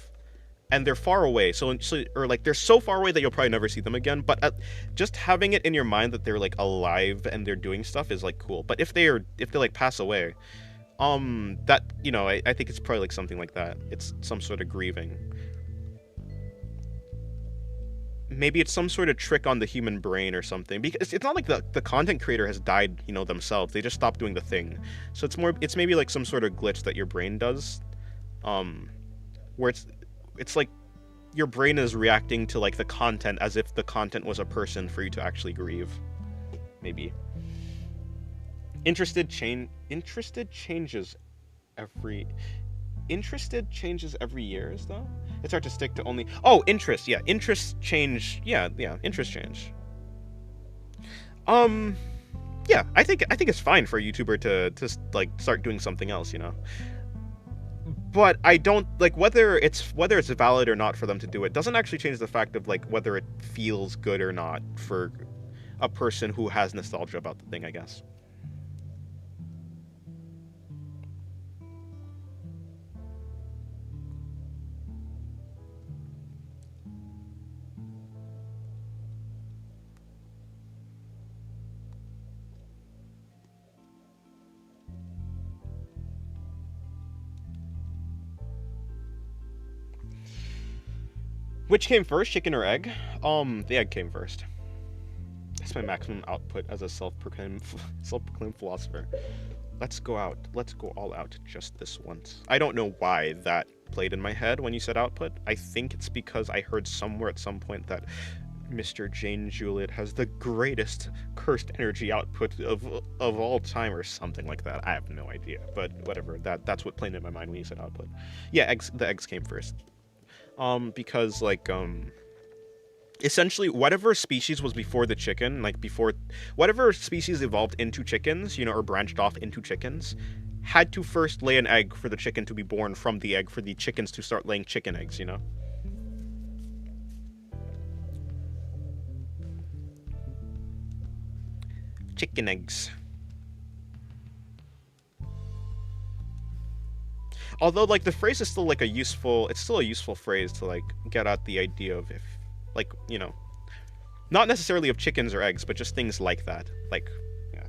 and they're far away. So or like they're so far away that you'll probably never see them again. But just having it in your mind that they're like alive and they're doing stuff is like cool. But if they like pass away, that I think it's probably like something like that. It's some sort of grieving. Maybe it's some sort of trick on the human brain or something, because it's not like the content creator has died themselves. They just stopped doing the thing. So it's maybe like some sort of glitch that your brain does, where it's like your brain is reacting to like the content as if the content was a person for you to actually grieve. Maybe. Interested changes every years though. It's hard to stick to only interest. Yeah, interest change. Yeah, interest change. Yeah, I think it's fine for a YouTuber to like start doing something else, But I don't like whether it's valid or not for them to do it. Doesn't actually change the fact of like whether it feels good or not for a person who has nostalgia about the thing, I guess. Which came first, chicken or egg? The egg came first. That's my maximum output as a self-proclaimed philosopher. Let's go all out just this once. I don't know why that played in my head when you said output. I think it's because I heard somewhere at some point that Mr. Jane Juliet has the greatest cursed energy output of all time or something like that. I have no idea, but whatever. That's what played in my mind when you said output. Yeah, the eggs came first. Because like essentially whatever species was before the chicken, like before whatever species evolved into chickens, or branched off into chickens, had to first lay an egg for the chicken to be born from the egg for the chickens to start laying chicken eggs, Chicken eggs. Although, like, the phrase is still, like, it's still a useful phrase to, like, get at the idea of if, like, not necessarily of chickens or eggs, but just things like that. Like, yeah.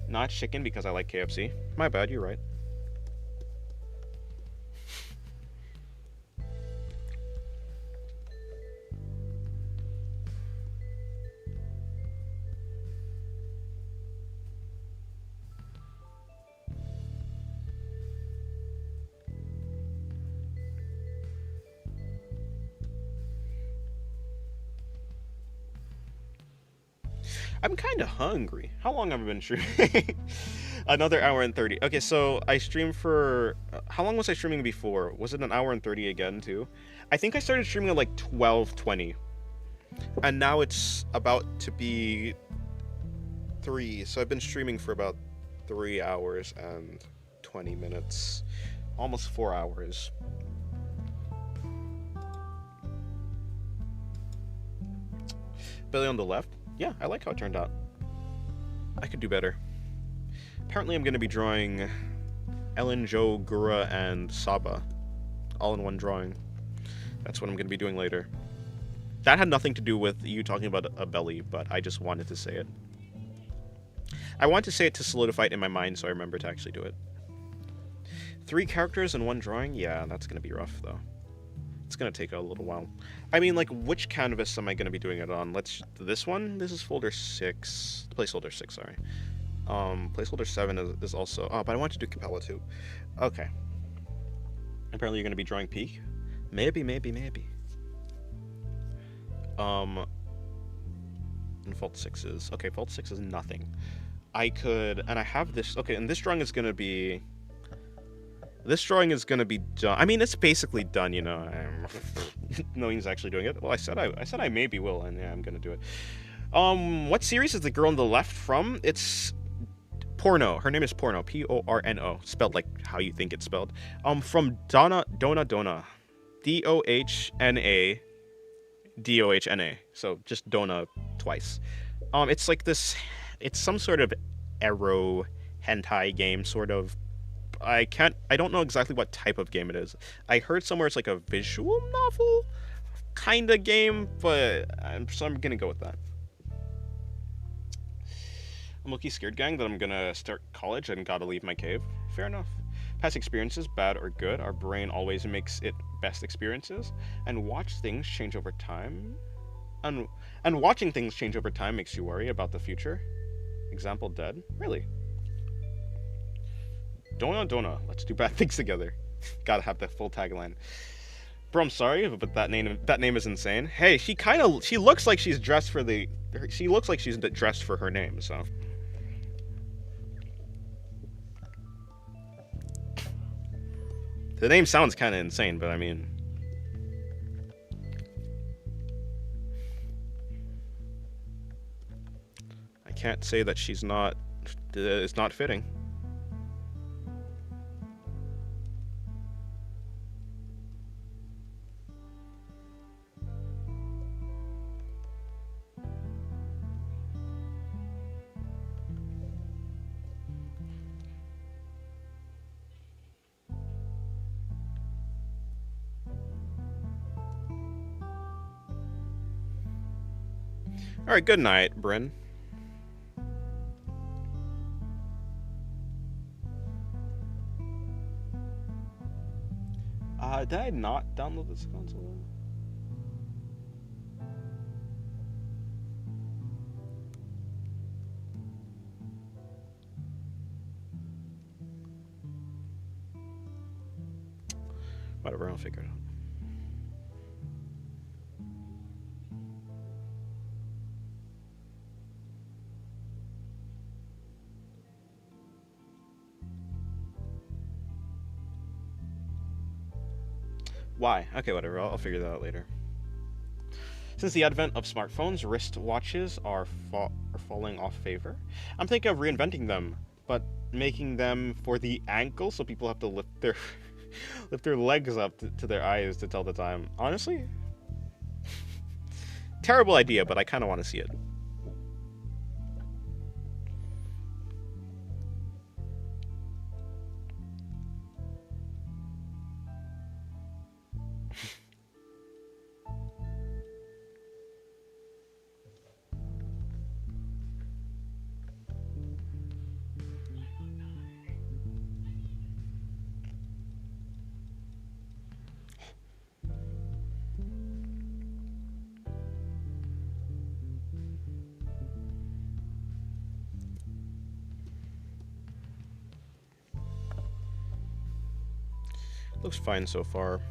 Not chicken because I like KFC. My bad, you're right. I'm kind of hungry. How long have I been streaming? Another hour and 30. Okay, so I streamed for... how long was I streaming before? Was it an hour and 30 again, too? I think I started streaming at, like, 12:20. And now it's about to be 3. So I've been streaming for about 3 hours and 20 minutes. Almost 4 hours. Billy on the left. Yeah, I like how it turned out. I could do better. Apparently I'm going to be drawing Ellen, Joe, Gura, and Saba. All in one drawing. That's what I'm going to be doing later. That had nothing to do with you talking about a belly, but I just wanted to say it. I want to say it to solidify it in my mind so I remember to actually do it. 3 characters in one drawing? Yeah, that's going to be rough, though. It's going to take a little while. I mean, like, which canvas am I going to be doing it on? This one? This is folder 6. Placeholder 6, sorry. Placeholder 7 is also. Oh, but I want to do Capella too. Okay. Apparently, you're gonna be drawing Peak. Maybe, maybe, maybe. Um, and Fault 6 is okay. Fault 6 is nothing. I could, and I have this. Okay, and this drawing is gonna be. This drawing is gonna be done. I mean, it's basically done. You know, no one's actually doing it. Well, I said I maybe will, and yeah, I'm gonna do it. What series is the girl on the left from? It's Porno. Her name is Porno. Porno. Spelled like how you think it's spelled. From Dona. Dohna. Dohna. So just Dona twice. It's like this. It's some sort of ero hentai game, sort of. I don't know exactly what type of game it is. I heard somewhere it's like a visual novel kind of game, but so I'm gonna go with that. I'm low-key scared, gang, that I'm gonna start college and gotta leave my cave. Fair enough. Past experiences, bad or good, our brain always makes it best experiences, and watch things change over time. And watching things change over time makes you worry about the future. Example, dead. Really? Dona, let's do bad things together. Gotta have that full tagline. Bro, I'm sorry, but that name is insane. Hey, she looks like she's dressed for she looks like she's dressed for her name, so. The name sounds kind of insane, but I mean, I can't say that she's not. It's not fitting. All right, good night, Bryn. Did I not download this console? Whatever, I'll figure it out. Why? Okay, whatever. I'll figure that out later. Since the advent of smartphones, wrist watches are falling off favor. I'm thinking of reinventing them, but making them for the ankle, so people have to lift their lift their legs up to their eyes to tell the time. Honestly, terrible idea, but I kind of want to see it. Looks fine so far.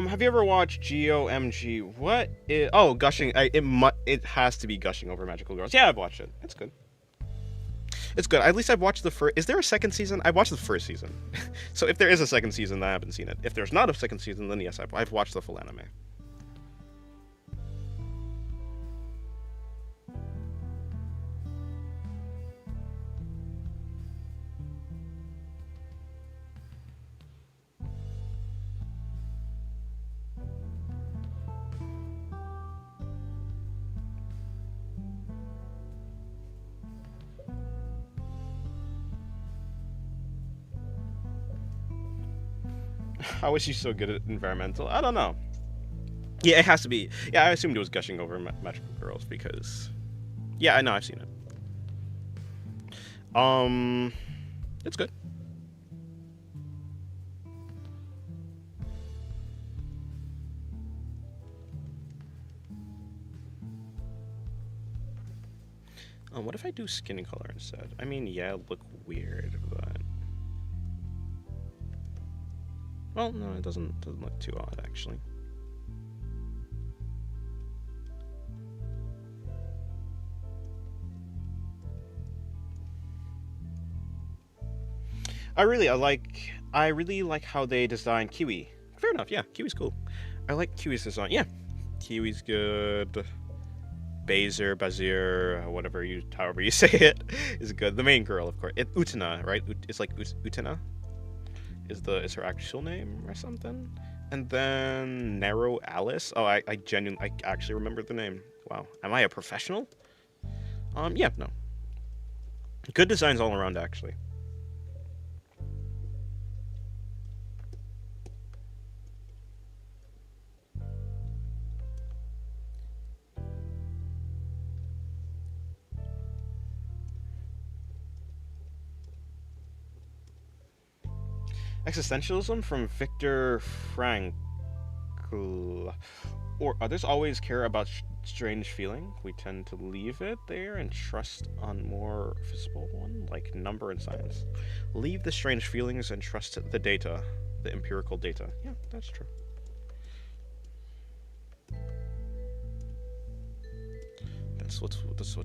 Have you ever watched GOMG? What is... Oh, gushing. It has to be gushing over magical girls. Yeah, I've watched it. It's good. It's good. At least I've watched the first... Is there a second season? I watched the first season. So if there is a second season, then I haven't seen it. If there's not a second season, then yes, I've watched the full anime. How is she so good at environmental? I don't know. Yeah, it has to be. Yeah, I assumed it was gushing over magical girls because. Yeah, I know. I've seen it. It's good. What if I do skin color instead? I mean, yeah, it'll look weird, but well, no, it doesn't look too odd actually. I really like how they design Kiwi. Fair enough, yeah, Kiwi's cool. I like Kiwi's design. Yeah, Kiwi's good. Bazir, however you say it, is good. The main girl, of course. Utena, right? It's like Utena is her actual name or something. And then Narrow Alice. Oh, I actually remember the name. Wow, am I a professional? Yeah, no. Good designs all around, actually. Existentialism from Viktor Frankl. Or others always care about strange feeling. We tend to leave it there and trust on more visible one, like number and science. Leave the strange feelings and trust the data, the empirical data. Yeah, that's true. That's what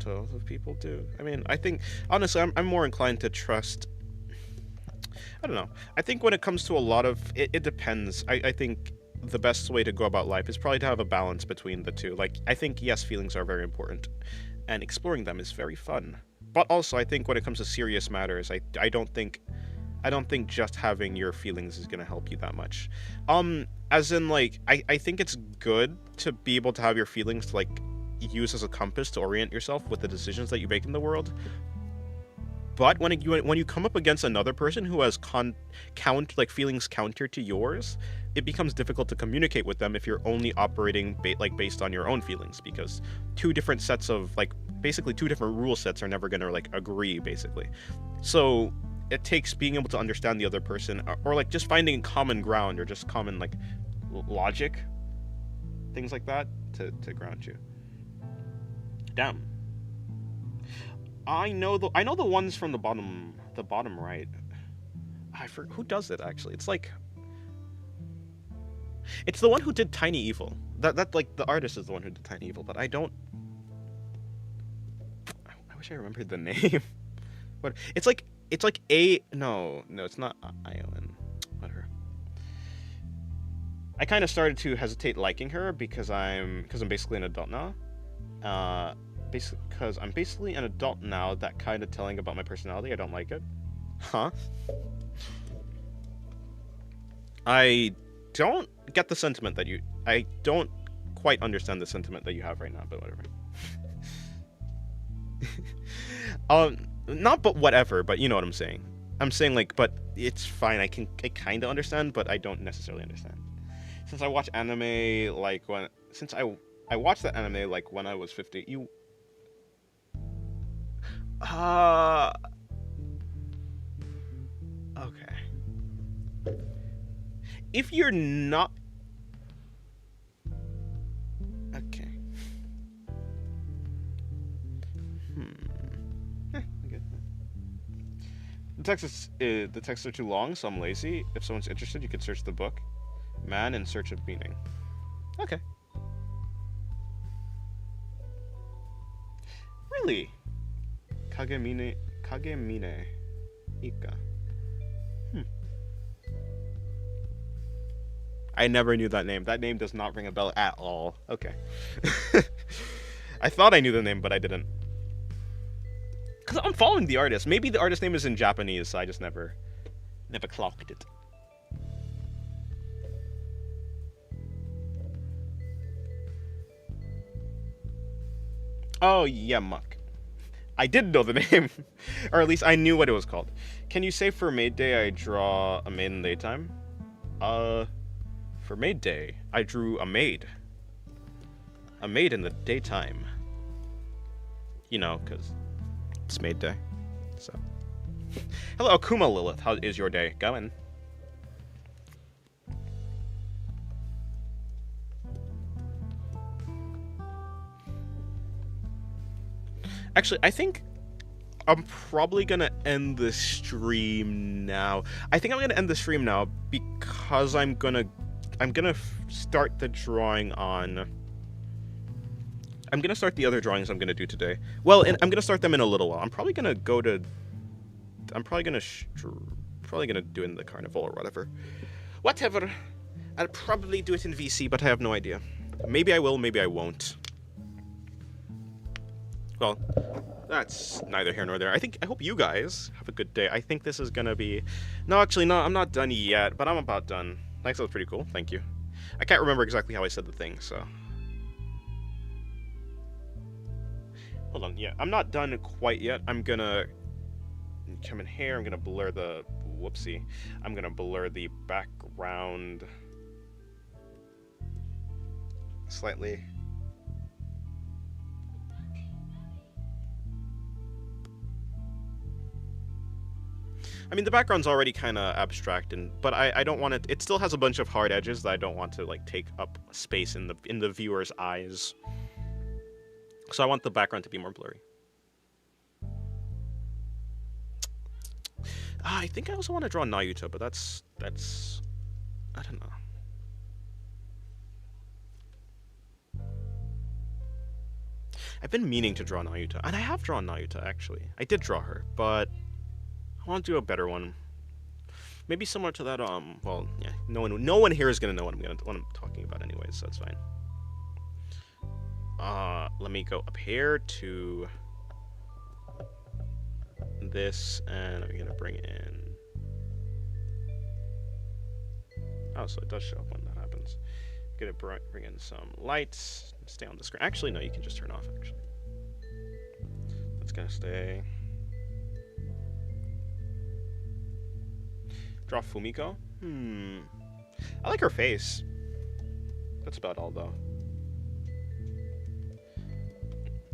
a lot of people do. I mean, I think honestly, I'm more inclined to trust. I don't know. I think when it comes to a lot of it depends. I think the best way to go about life is probably to have a balance between the two. Like, I think yes, feelings are very important, and exploring them is very fun. But also, I think when it comes to serious matters, I don't think just having your feelings is gonna help you that much. As in, like, I think it's good to be able to have your feelings to, like, use as a compass to orient yourself with the decisions that you make in the world. But when you come up against another person who has feelings counter to yours, it becomes difficult to communicate with them if you're only operating based on your own feelings, because two different sets of basically two different rule sets are never gonna agree basically. So it takes being able to understand the other person, or just finding common ground, or just common logic, things like that to ground you. Damn. I know the ones from the bottom right. I forget who does it actually. It's the one who did Tiny Evil. That the artist is the one who did Tiny Evil, but I wish I remembered the name. But it's like no, it's not Ion. Whatever. I kind of started to hesitate liking her because I'm basically an adult now. Because I'm basically an adult now, that kind of telling about my personality, I don't like it. Huh? I don't get the sentiment that I don't quite understand the sentiment that you have right now, but whatever. Not but whatever, but you know what I'm saying. I'm saying but it's fine, I kind of understand, but I don't necessarily understand. Since I watch anime, I watched that anime when I was 50, okay. If you're not... Okay. Okay. The texts are too long, so I'm lazy. If someone's interested, you can search the book. Man in Search of Meaning. Okay. Really? Kagemine Ika. I never knew that name. That name does not ring a bell at all. Okay. I thought I knew the name, but I didn't. Because I'm following the artist. Maybe the artist name is in Japanese, so I just never clocked it. Oh, yeah, Muck. I did know the name. Or at least I knew what it was called. Can you say for Maid Day I draw a maid in daytime? Uh, for maid day, I drew a maid. A maid in the daytime. You know, because it's maid day. So. Hello, Akuma Lilith. How is your day going? Actually, I think I'm probably gonna end the stream now. I think I'm gonna end the stream now because I'm gonna start the drawing on. I'm gonna start the other drawings I'm gonna do today. Well, and I'm gonna start them in a little while. I'm probably gonna go to. I'm probably gonna do it in the carnival or whatever. Whatever. I'll probably do it in VC, but I have no idea. Maybe I will, maybe I won't. Well, that's neither here nor there. I hope you guys have a good day. I think this is gonna be... No, actually, no, I'm not done yet, but I'm about done. Thanks, that was pretty cool. Thank you. I can't remember exactly how I said the thing, so... Hold on, yeah, I'm not done quite yet. I'm gonna come in here, I'm gonna blur the... Whoopsie. I'm gonna blur the background... slightly. I mean, the background's already kind of abstract, but I don't want it. It still has a bunch of hard edges that I don't want to like take up space in the viewer's eyes. So I want the background to be more blurry. I think I also want to draw Nayuta, but that's I don't know. I've been meaning to draw Nayuta, and I have drawn Nayuta actually. I did draw her, but I want to do a better one. Maybe similar to that. Well, yeah. No one here is gonna know what I'm talking about, anyways. So it's fine. Let me go up here to this, and I'm gonna bring in. Oh, so it does show up when that happens. I'm gonna bring in some lights. Stay on the screen. Actually, no, you can just turn off. Actually, that's gonna stay. Draw Fumiko? I like her face. That's about all, though.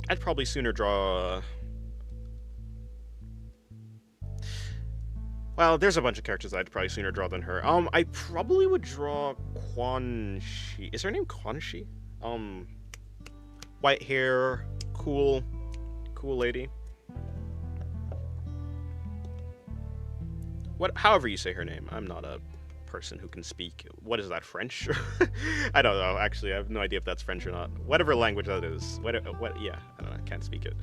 I'd probably sooner draw... Well, there's a bunch of characters I'd probably sooner draw than her. I probably would draw Quan Shi. Is her name Quan Shi? White hair, cool lady. However you say her name. I'm not a person who can speak. What is that, French? I don't know. Actually, I have no idea if that's French or not. Whatever language that is. Yeah, I don't know. I can't speak it.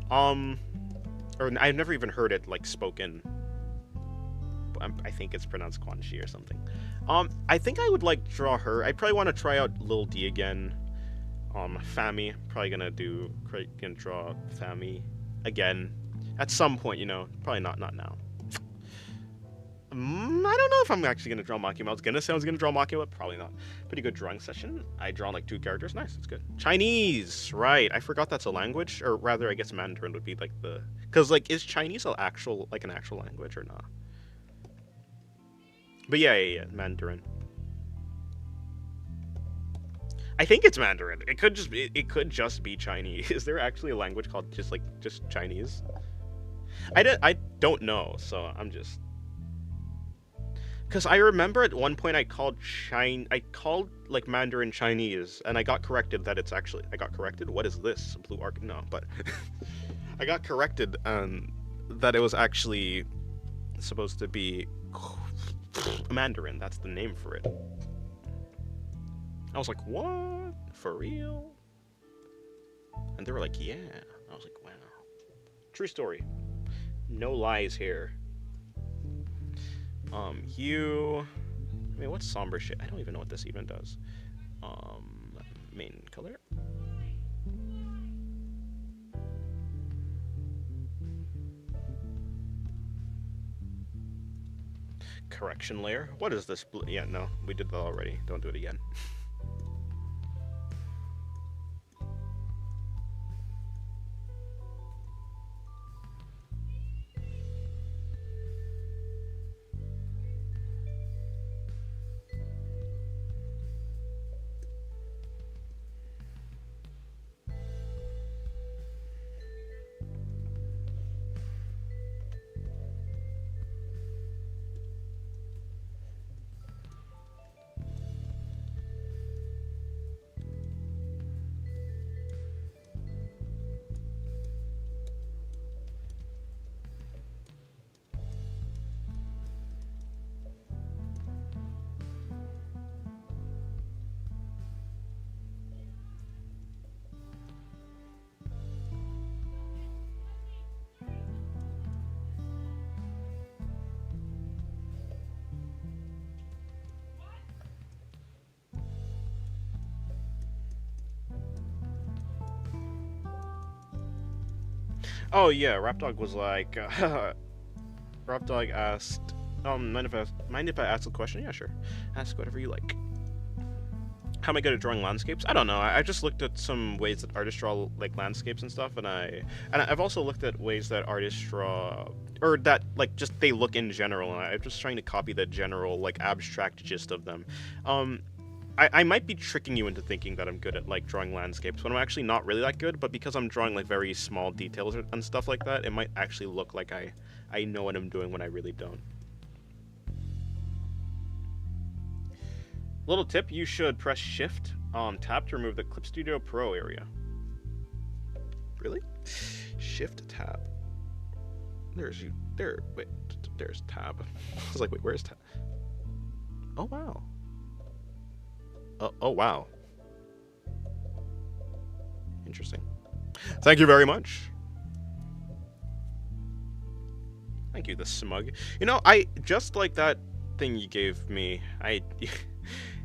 Or I've never even heard it like spoken. I think it's pronounced Quan Shi or something. I think I would like draw her. I probably want to try out Lil D again. Fami. Probably gonna draw Fami again at some point. You know, probably not now. I don't know if I'm actually going to draw Makima. I was going to say I was going to draw Makima, but probably not. Pretty good drawing session. I draw like 2 characters. Nice, that's good. Chinese, right. I forgot that's a language. Or rather, I guess Mandarin would be like the... Because, like, is Chinese an actual language or not? But yeah, Mandarin. I think it's Mandarin. It could just be Chinese. Is there actually a language called just Chinese? I don't know, so I'm just... Because I remember at one point I called like Mandarin Chinese, and I got corrected that it's actually... I got corrected? What is this? Blue arc? No, but... I got corrected that it was actually supposed to be Mandarin. That's the name for it. I was like, what? For real? And they were like, yeah. I was like, wow. True story. No lies here. I mean, what's somber shit? I don't even know what this even does. Main color. Correction layer. What is this? Yeah, no, we did that already. Don't do it again. Oh yeah, Rapdog was like, Rapdog asked, mind if I ask a question? Yeah, sure. Ask whatever you like. How am I good at drawing landscapes? I don't know. I just looked at some ways that artists draw like landscapes and stuff, and I've also looked at ways that artists draw, or that like just they look in general, and I'm just trying to copy the general like abstract gist of them. Um, I might be tricking you into thinking that I'm good at like drawing landscapes when I'm actually not really that good, but because I'm drawing like very small details and stuff like that, it might actually look like I know what I'm doing when I really don't. Little tip, you should press shift tab to remove the Clip Studio Pro area. Really? Shift tab. There's you. There. Wait. There's tab. I was like, wait, where's tab? Oh wow. Oh wow. Interesting. Thank you very much. Thank you, the smug. You know, I just like that thing you gave me.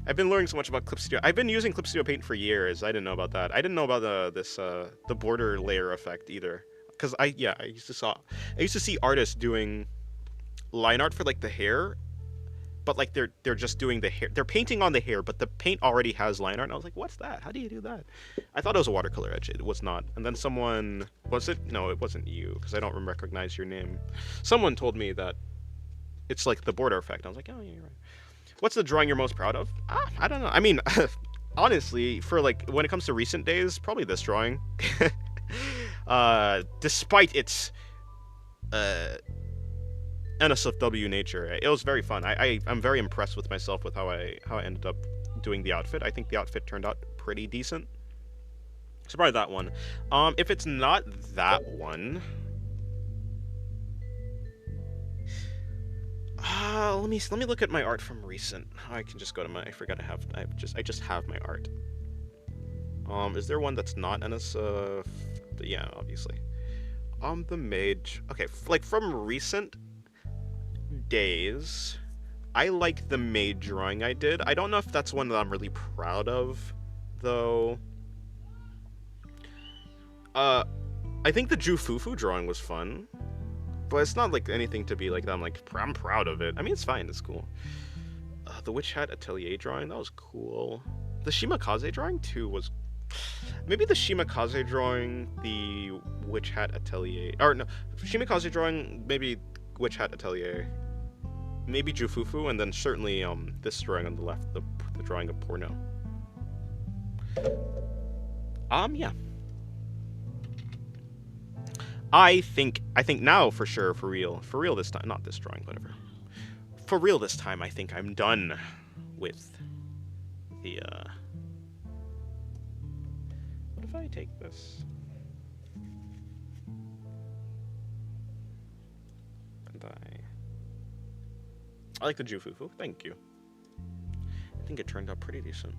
I've been learning so much about Clip Studio. I've been using Clip Studio Paint for years. I didn't know about that. I didn't know about the border layer effect either. Cause I used to see artists doing line art for like the hair, but like they're just doing the hair. They're painting on the hair, but the paint already has line art. And I was like, what's that? How do you do that? I thought it was a watercolor edge. It was not. And then someone was it? No, it wasn't you, because I don't recognize your name. Someone told me that it's like the border effect. I was like, oh yeah, you're right. What's the drawing you're most proud of? I don't know. I mean, honestly, for like when it comes to recent days, probably this drawing. Despite its NSFW nature, it was very fun. I'm very impressed with myself with how I ended up doing the outfit. I think the outfit turned out pretty decent. So probably that one. If it's not that one, let me look at my art from recent. I can just go to my. I forgot I just have my art. Is there one that's not NSF? Yeah, obviously. The mage. Okay, like from recent days, I like the maid drawing I did. I don't know if that's one that I'm really proud of, though. I think the Jufufu drawing was fun, but it's not like anything to be like that. I'm proud of it. I mean, it's fine. It's cool. The Witch Hat Atelier drawing, that was cool. The Shimakaze drawing too was. Maybe the Shimakaze drawing, the Witch Hat Atelier, or no, Shimakaze drawing, maybe Witch Hat Atelier, maybe Jufufu, and then certainly this drawing on the left, the drawing of porno. Yeah. I think now for sure, for real this time, not this drawing, whatever. For real this time, I think I'm done with the. What if I take this? And I like the Jufufu. Thank you. I think it turned out pretty decent.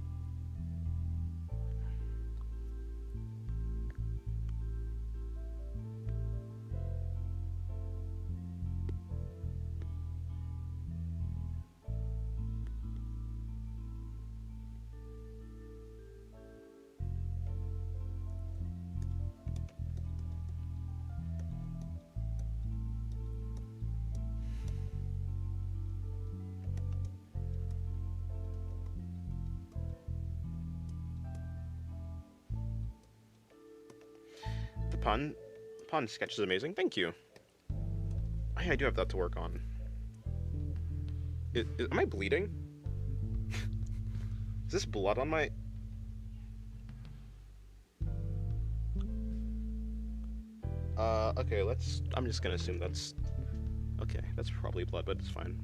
The pun sketch is amazing. Thank you. I do have that to work on. Am I bleeding? Is this blood on my... Okay, I'm just gonna assume that's... Okay, that's probably blood, but it's fine.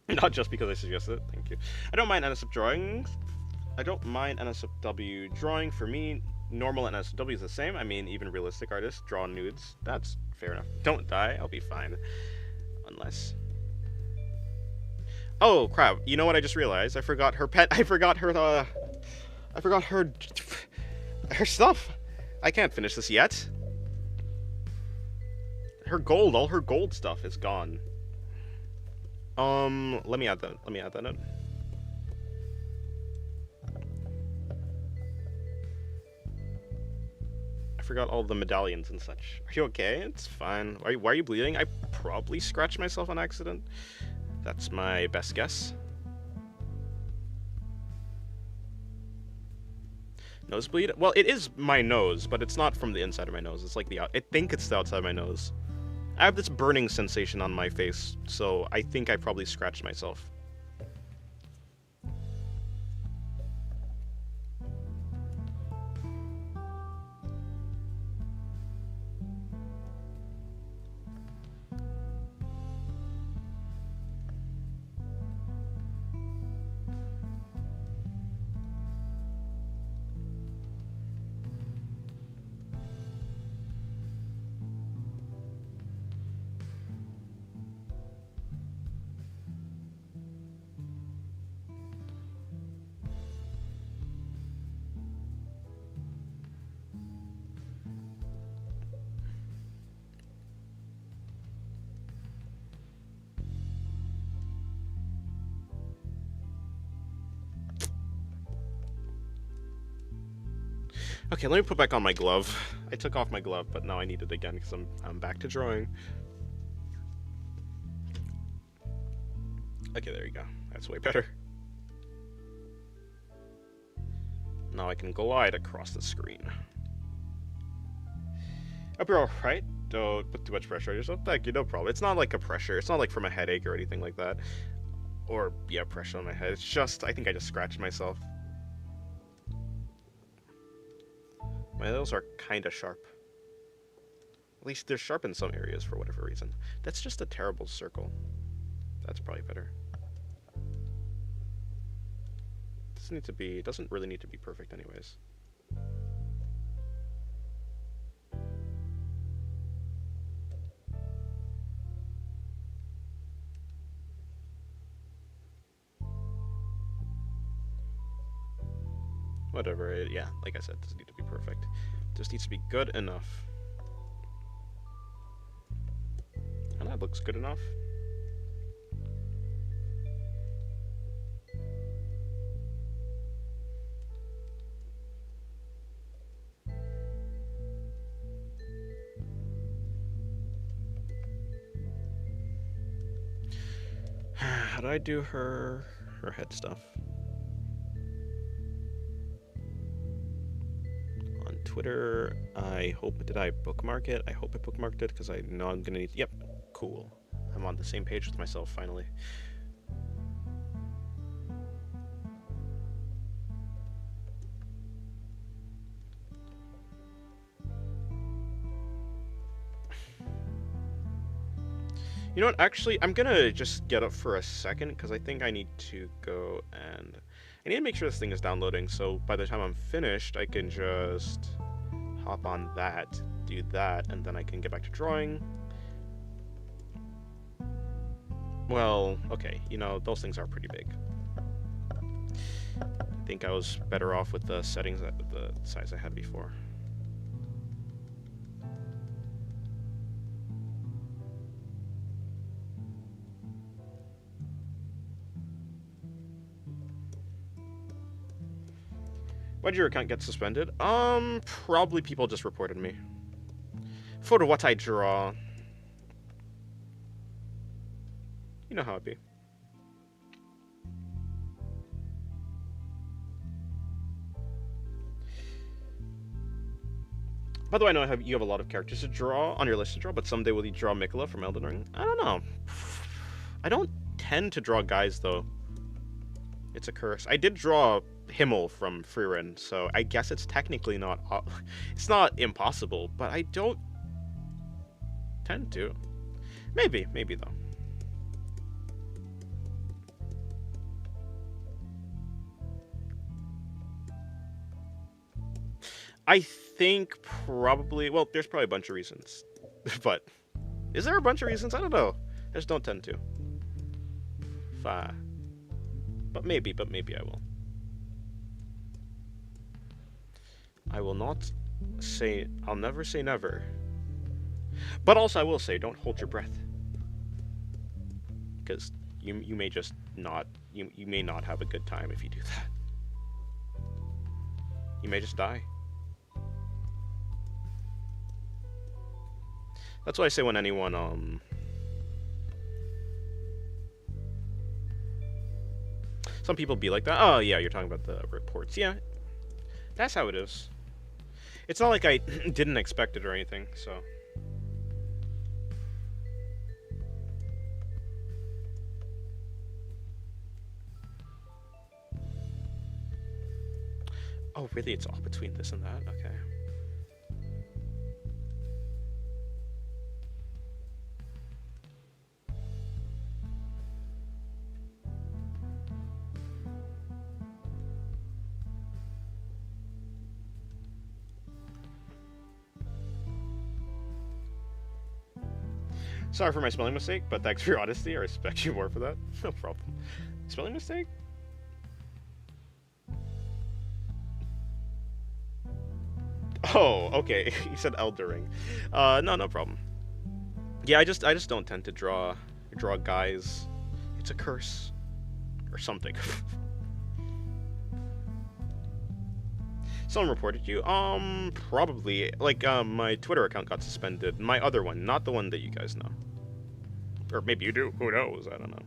Not just because I suggested it, thank you. I don't mind NSF drawings. I don't mind NSFW drawing. For me, normal and NSFW is the same. I mean, even realistic artists draw nudes. That's fair enough. Don't die, I'll be fine. Unless... Oh, crap. You know what I just realized? I forgot her pet. I forgot her stuff. I can't finish this yet. All her gold stuff is gone. Let me add that note. forgot all the medallions and such. Are you okay? It's fine. Why are you bleeding? I probably scratched myself on accident. That's my best guess. Nosebleed? Well, it is my nose, but it's not from the inside of my nose. It's like I think it's the outside of my nose. I have this burning sensation on my face, so I think I probably scratched myself. Okay, let me put back on my glove. I took off my glove, but now I need it again because I'm back to drawing. Okay, there you go. That's way better. Now I can glide across the screen. Hope you're alright. Don't put too much pressure on yourself. Thank you, no problem. It's not like a pressure. It's not like from a headache or anything like that. Or, yeah, pressure on my head. It's just, I think I just scratched myself. My nails are kind of sharp. At least they're sharp in some areas for whatever reason. That's just a terrible circle. That's probably better. Doesn't really need to be perfect anyways. Whatever, yeah, like I said, doesn't need to be perfect. Just needs to be good enough. And that looks good enough. How do I do her head stuff? Twitter, did I bookmark it? I hope I bookmarked it because I know I'm gonna need, yep, cool. I'm on the same page with myself finally. You know what, actually, I'm gonna just get up for a second because I think I need to go and I need to make sure this thing is downloading, so by the time I'm finished, I can just hop on that, do that, and then I can get back to drawing. Well, okay, you know, those things are pretty big. I think I was better off with the settings at the size I had before. Why did your account get suspended? Probably people just reported me. For what I draw. You know how it be. By the way, I know you have a lot of characters to draw on your list to draw, but someday will you draw Mikola from Elden Ring? I don't know. I don't tend to draw guys, though. It's a curse. I did draw Himmel from Frieren, so I guess it's technically not... It's not impossible, but I don't tend to. Maybe though. I think probably... Well, there's probably a bunch of reasons. But is there a bunch of reasons? I don't know. I just don't tend to. But maybe I will. I will not say... I'll never say never. But also I will say, don't hold your breath. Because you may just not... You may not have a good time if you do that. You may just die. That's what I say when anyone some people be like that. Oh yeah, you're talking about the reports. Yeah, that's how it is. It's not like I didn't expect it or anything. So. Oh really? It's all between this and that. Okay. Sorry for my spelling mistake, but thanks for your honesty. I respect you more for that. No problem. Spelling mistake? Oh, okay. You said Eldering. No, no problem. Yeah, I just don't tend to draw guys. It's a curse or something. Someone reported you. Probably. Like, my Twitter account got suspended. My other one, not the one that you guys know. Or maybe you do. Who knows? I don't know.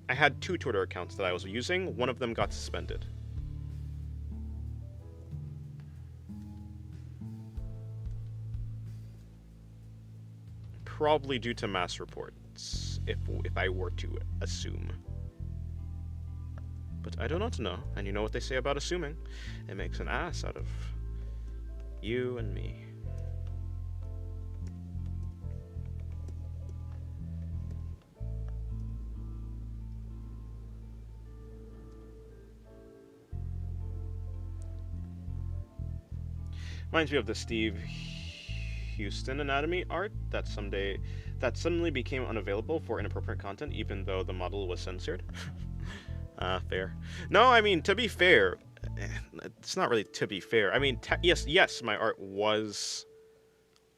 I had 2 Twitter accounts that I was using. One of them got suspended. Probably due to mass reports, if I were to assume. But I do not know, and you know what they say about assuming. It makes an ass out of you and me. Reminds me of the Steve Houston anatomy art that suddenly became unavailable for inappropriate content, even though the model was censored. Fair. No, I mean, to be fair, it's not really to be fair. I mean, yes, my art was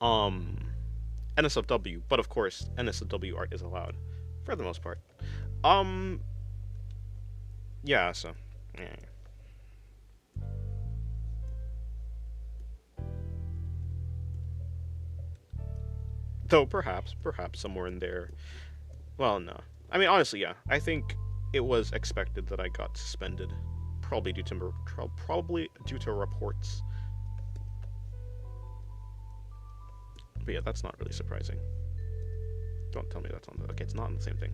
NSFW, but of course, NSFW art is allowed for the most part. Yeah, so yeah. Though perhaps somewhere in there. Well, no. I mean, honestly, yeah. I think it was expected that I got suspended, probably due to reports. But yeah, that's not really surprising. Don't tell me that's on the. Okay, it's not on the same thing.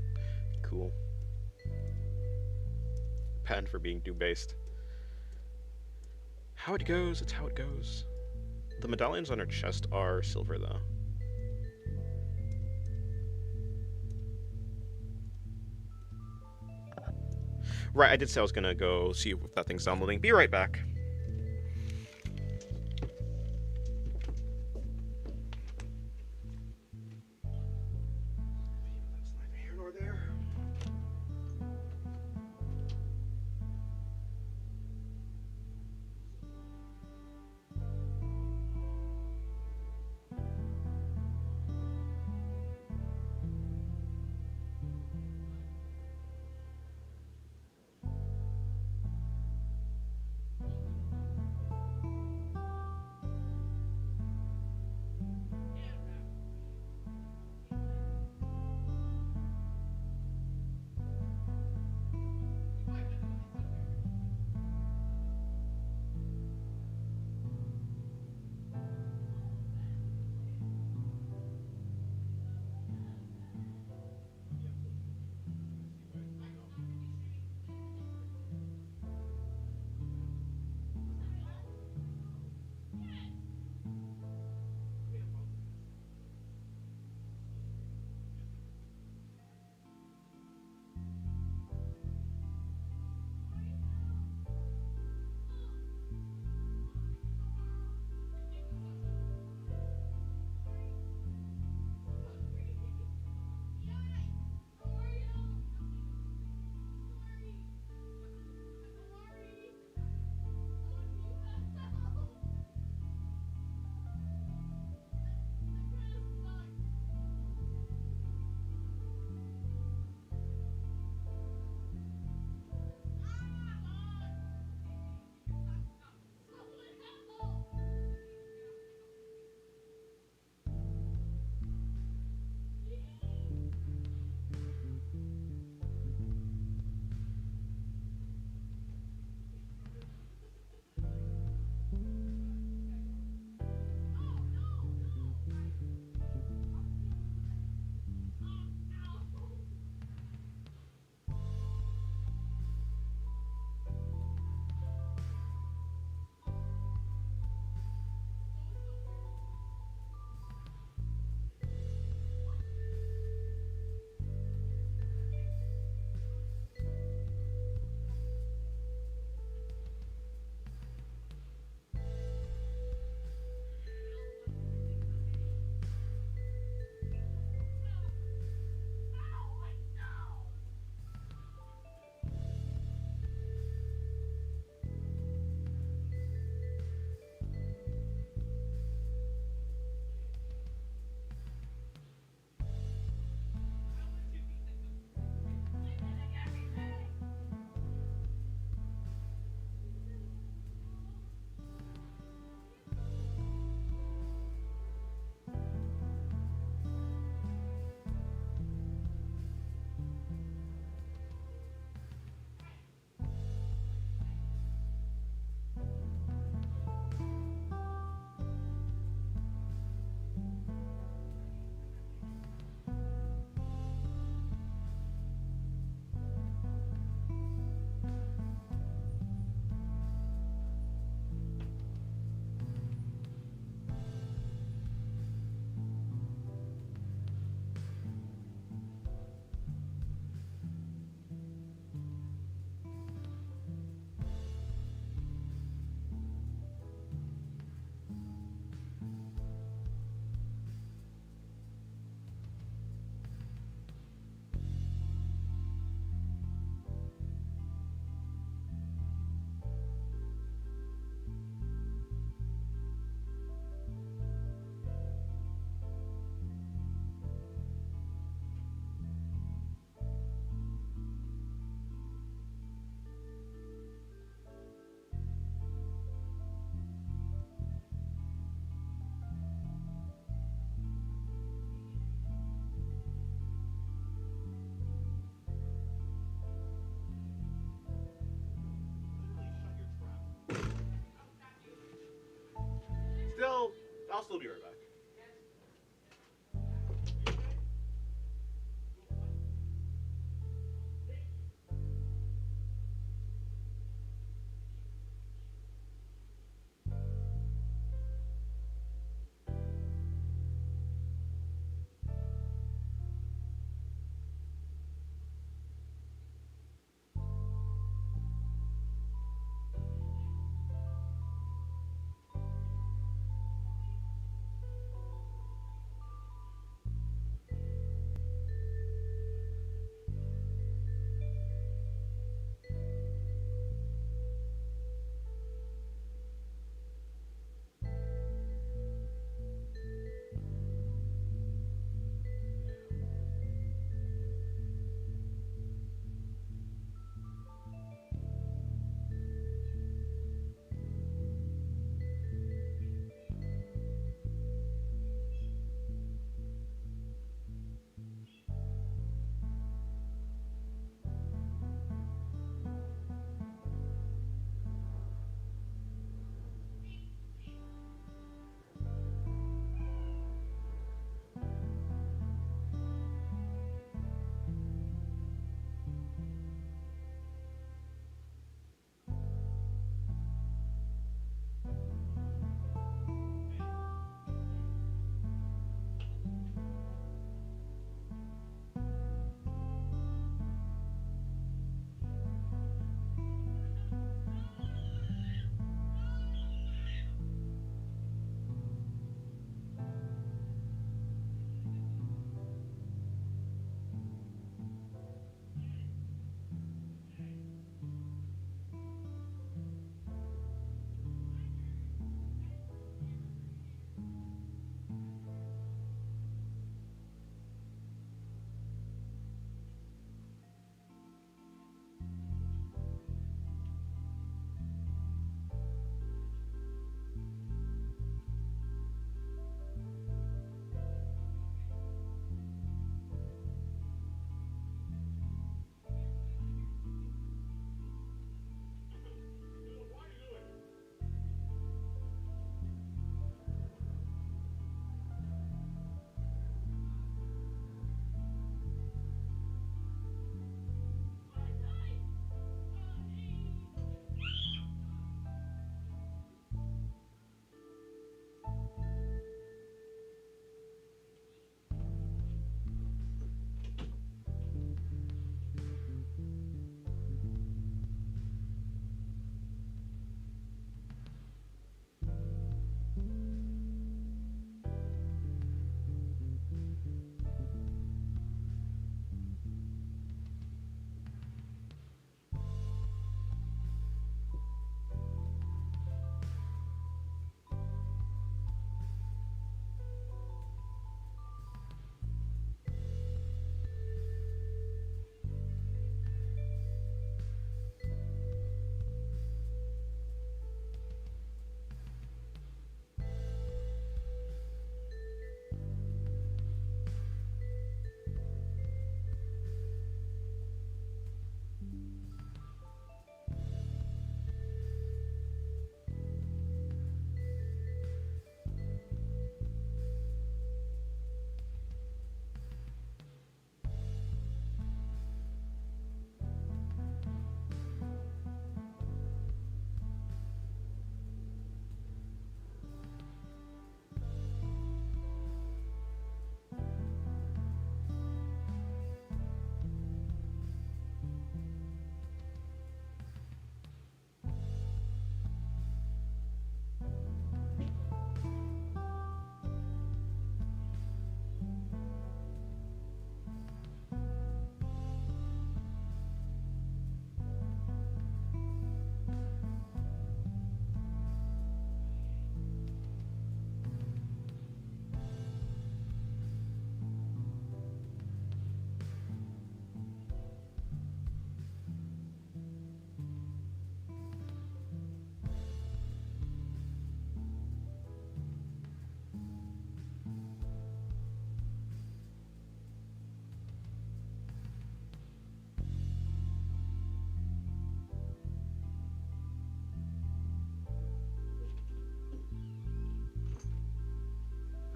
Cool. Patent for being due-based. How it goes, it's how it goes. The medallions on her chest are silver, though. Right, I did say I was gonna go see if that thing's downloading. Be right back. That's neither here nor there.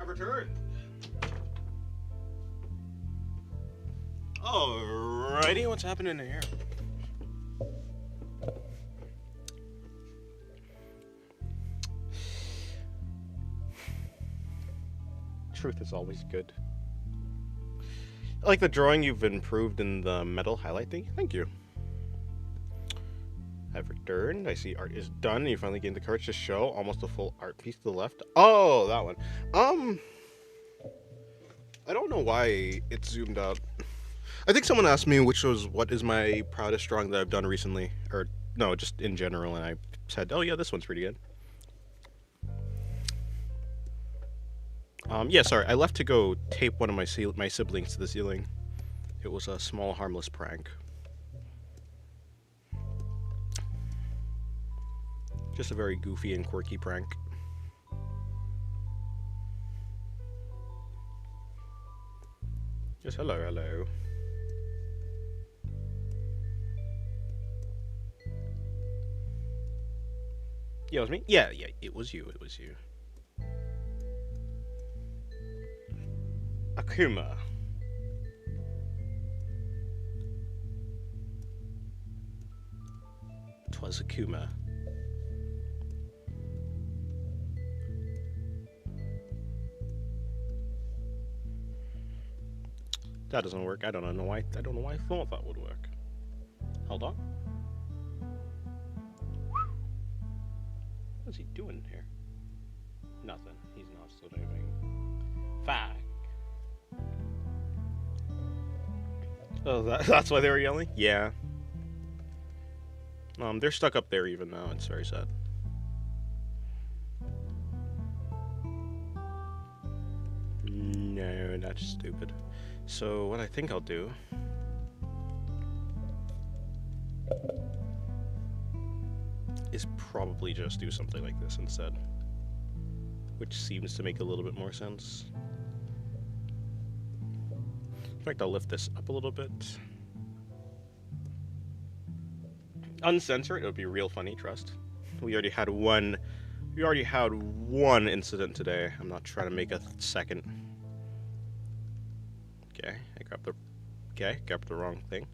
returned. Alrighty, what's happening here? Truth is always good. I like the drawing you've improved in the metal highlight thing. Thank you. I've returned. I see art is done. You finally gained the courage to show almost a full art piece to the left. Oh, that one. I don't know why it zoomed out. I think someone asked me what is my proudest drawing that I've done recently, or no, just in general, and I said, oh yeah, this one's pretty good. Yeah, sorry, I left to go tape one of my siblings to the ceiling. It was a small, harmless prank. Just a very goofy and quirky prank. Just hello, hello. Yeah, it was me? Yeah, it was you, it was you. Akuma. Twas Akuma. That doesn't work. I don't know why I thought that would work. Hold on. What's he doing here? Nothing. He's not still moving. Fuck. Oh, that's why they were yelling? Yeah. They're stuck up there even now. It's very sad. No, that's stupid. So what I think I'll do is probably just do something like this instead, which seems to make a little bit more sense. In fact, I'll lift this up a little bit. Uncensor it would be real funny, trust. We already had one incident today. I'm not trying to make a second. Okay, I grabbed the wrong thing.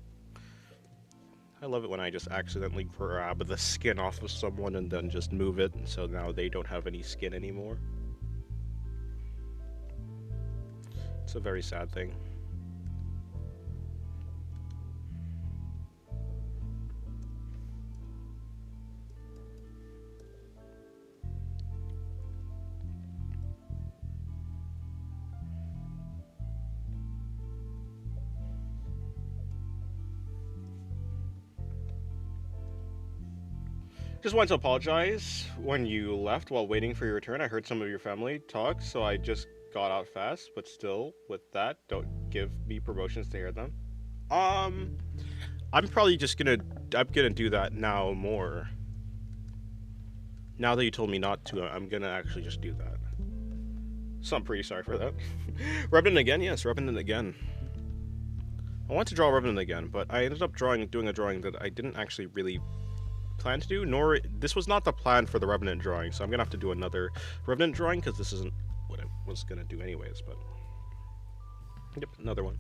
I love it when I just accidentally grab the skin off of someone and then just move it, so now they don't have any skin anymore. It's a very sad thing. Just wanted to apologize when you left while waiting for your return. I heard some of your family talk, so I just got out fast, but still, with that, don't give me promotions to hear them. I'm probably just gonna do that now more. Now that you told me not to, I'm gonna actually just do that. So I'm pretty sorry for that. Revenant again? Yes, Revenant again. I want to draw Revenant again, but I ended up doing a drawing that I didn't actually really plan to do, nor this was not the plan for the Revenant drawing, so I'm gonna have to do another Revenant drawing because this isn't what I was gonna do anyways. But yep, another one.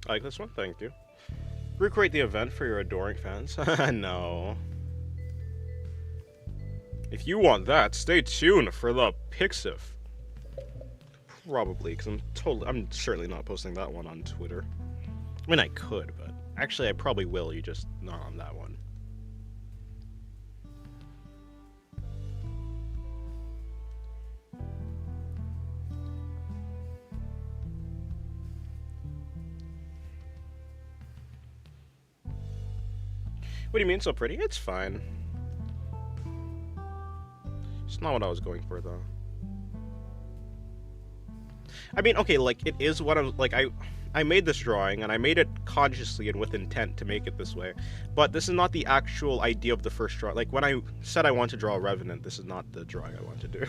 I like this one, thank you. Recreate the event for your adoring fans. No. If you want that, stay tuned for the Pixif. Probably, because I'm certainly not posting that one on Twitter. I mean, I could, but actually I probably will, you just not on that one. What do you mean so pretty? It's fine. It's not what I was going for, though. I mean, okay, like it is what I'm like. I made this drawing and I made it consciously and with intent to make it this way, but this is not the actual idea of the first drawing. Like when I said I want to draw a Revenant, this is not the drawing I want to do.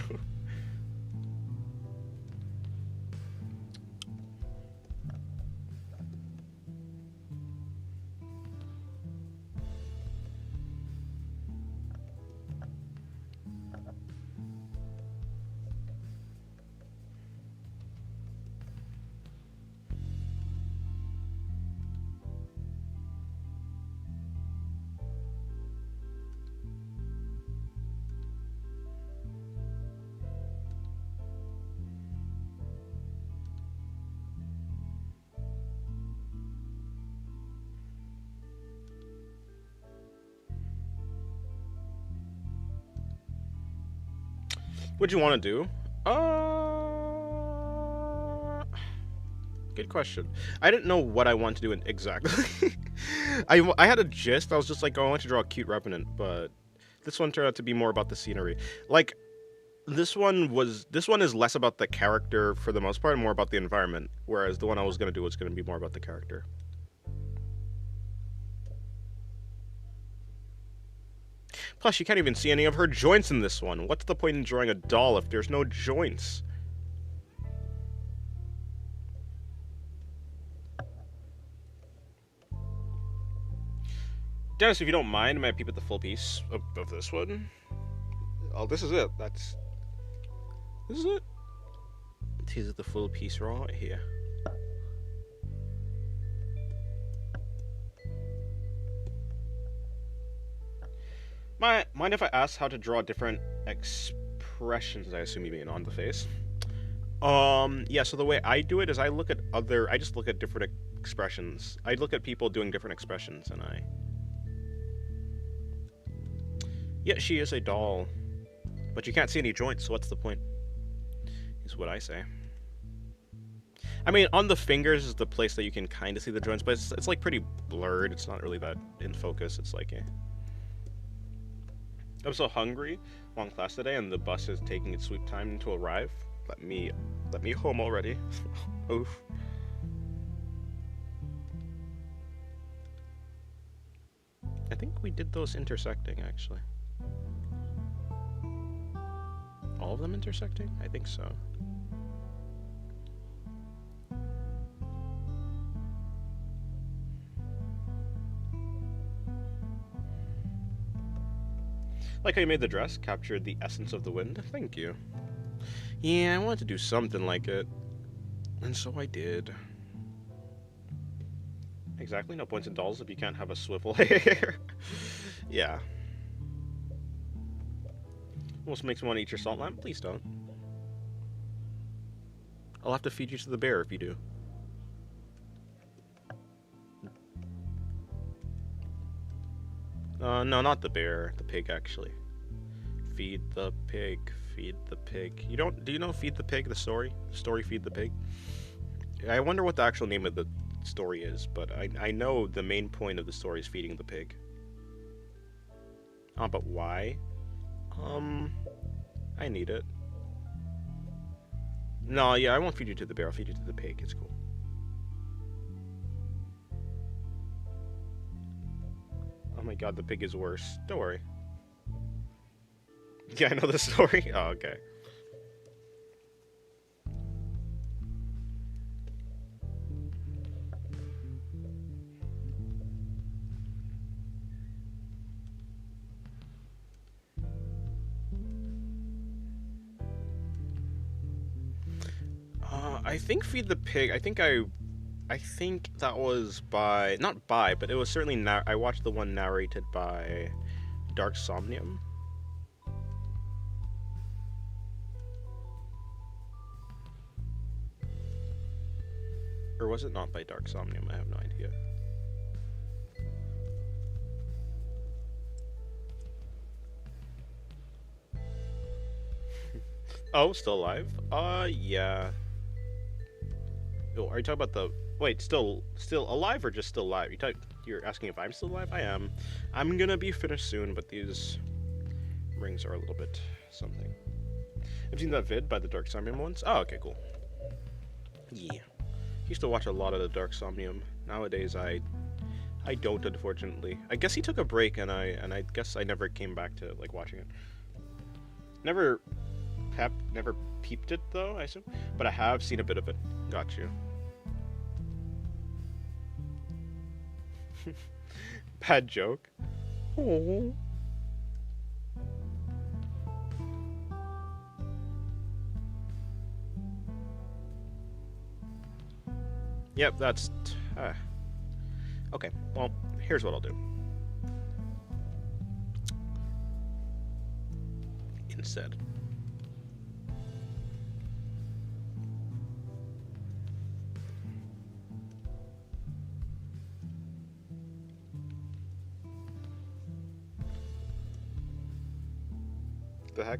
What'd you want to do? Good question. I didn't know what I wanted to do exactly. I had a gist. I was just like, oh, I want to draw a cute Revenant, but this one turned out to be more about the scenery. Like, this one is less about the character for the most part, and more about the environment. Whereas the one I was gonna do was gonna be more about the character. Plus, you can't even see any of her joints in this one. What's the point in drawing a doll if there's no joints? Dennis, if you don't mind, may I peep at the full piece of this one? Oh, this is it. This is it. This is the full piece right here. Mind if I ask how to draw different expressions? I assume you mean on the face. Yeah, so the way I do it is I just look at different expressions. I look at people doing different expressions, and yeah, she is a doll. But you can't see any joints, so what's the point? Is what I say. I mean, on the fingers is the place that you can kind of see the joints, but it's like pretty blurred. It's not really that in focus. It's like, I'm so hungry. Long class today, and the bus is taking its sweet time to arrive. Let me home already. Oof. I think we did those intersecting, actually. All of them intersecting? I think so. Like how you made the dress, captured the essence of the wind. Thank you. Yeah, I wanted to do something like it. And so I did. Exactly, no points in dolls if you can't have a swivel hair. Yeah. Almost makes me want to eat your salt lamp. Please don't. I'll have to feed you to the bear if you do. No, not the bear. The pig, actually. Feed the pig. Feed the pig. Do you know Feed the Pig, the story? Story Feed the Pig? I wonder what the actual name of the story is, but I know the main point of the story is feeding the pig. Oh, but why? I need it. No, yeah, I won't feed you to the bear. I'll feed you to the pig. It's cool. Oh my god, the pig is worse. Don't worry. Yeah, I know the story. Oh, okay. I think Feed the Pig. I think that was not by, but it was certainly I watched the one narrated by Dark Somnium. Or was it not by Dark Somnium? I have no idea. Oh, still alive? Yeah. Oh, are you talking about the... Wait, still alive or just still alive? You're asking if I'm still alive? I am. I'm gonna be finished soon, but these rings are a little bit something. I've seen that vid by the Dark Simon ones. Oh, okay, cool. Yeah. Used to watch a lot of the Dark Somnium. Nowadays, I don't, unfortunately. I guess he took a break, and I guess I never came back to like watching it. Never never peeped it though, I assume. But I have seen a bit of it. Got you. Bad joke. Oh. Yep, that's. Okay, well, here's what I'll do. Instead. The heck?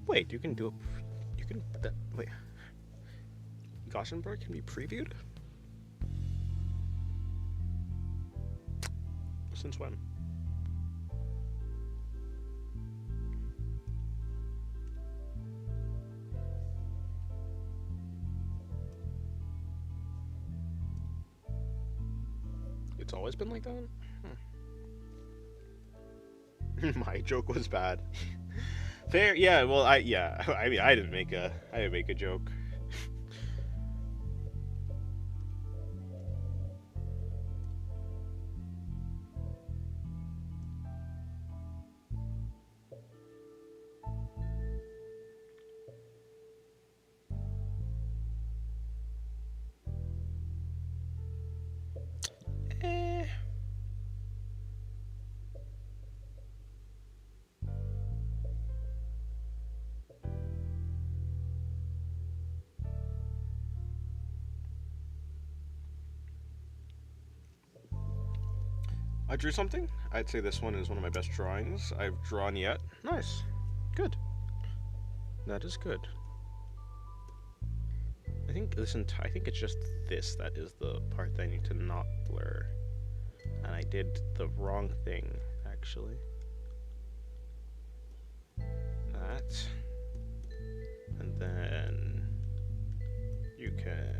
Wait, you can do a. You can. Wait. Goshenberg can be previewed? Since when? It's always been like that? My joke was bad. Fair, yeah. Well, yeah. I mean, I didn't make a joke. Eh. I drew something. I'd say this one is one of my best drawings I've drawn yet. Nice. Good. That is good. I think it's just this that is the part that I need to not blur. And I did the wrong thing, actually. That. And then you can.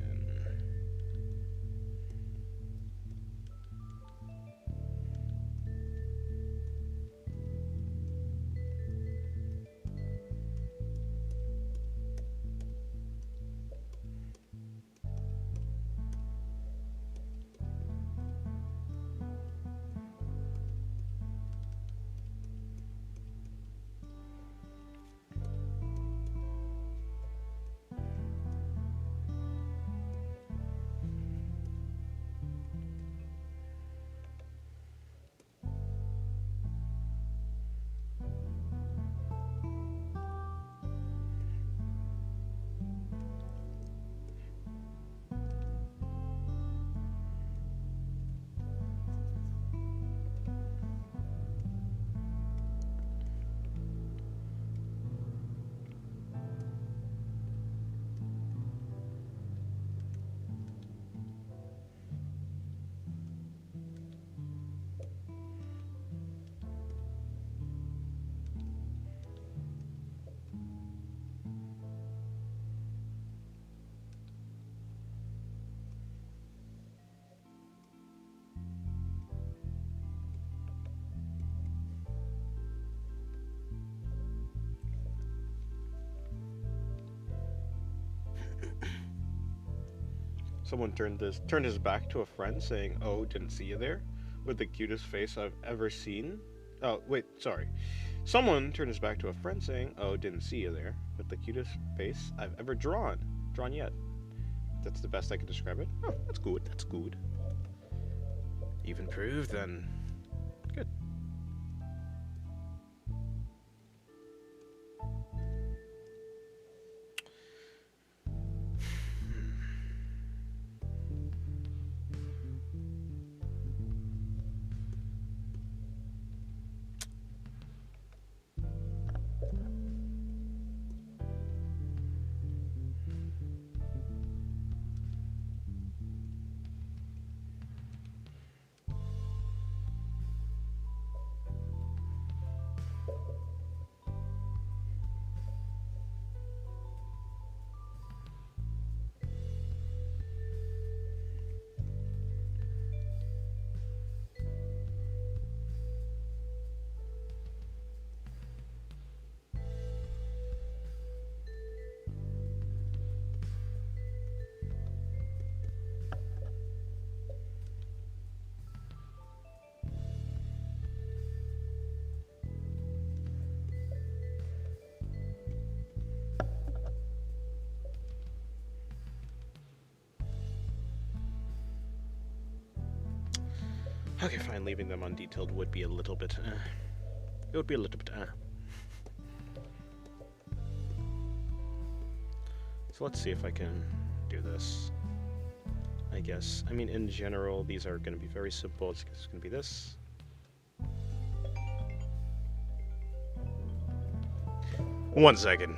Someone turned his back to a friend, saying, "Oh, didn't see you there," with the cutest face I've ever seen. Oh, wait, sorry. Someone turned his back to a friend, saying, "Oh, didn't see you there," with the cutest face I've ever drawn yet. That's the best I can describe it. Oh, that's good. That's good. You've improved, then. Good. Okay, fine, leaving them undetailed would be a little bit, it would be a little bit, So let's see if I can do this. I guess. I mean, in general, these are going to be very simple. It's going to be this. One second.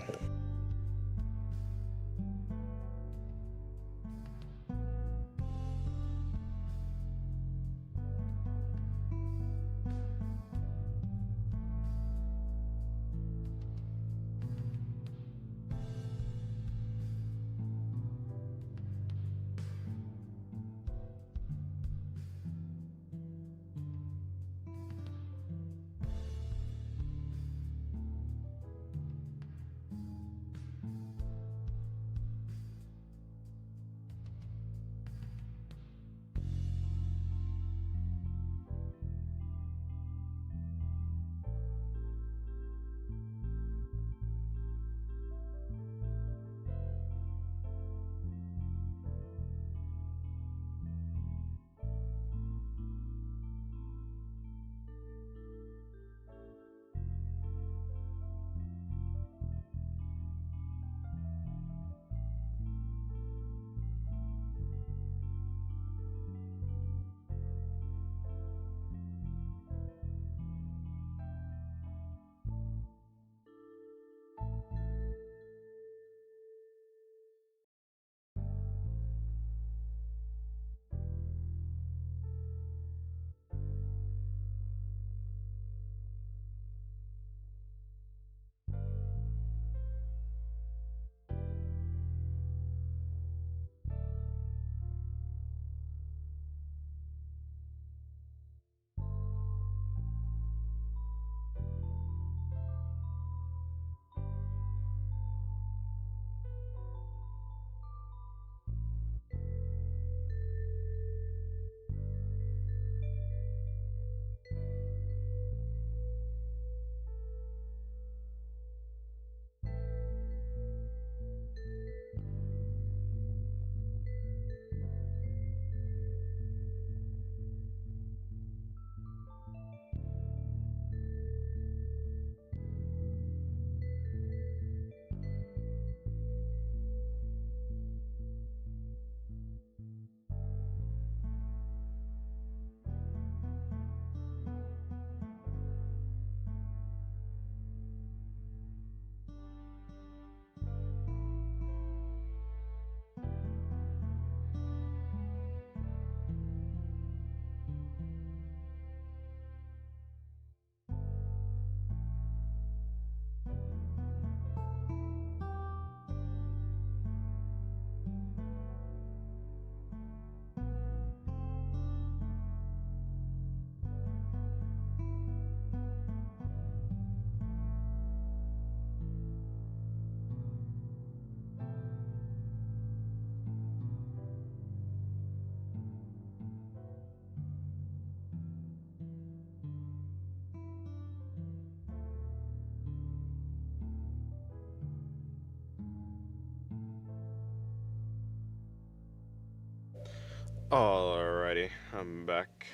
Alrighty, I'm back.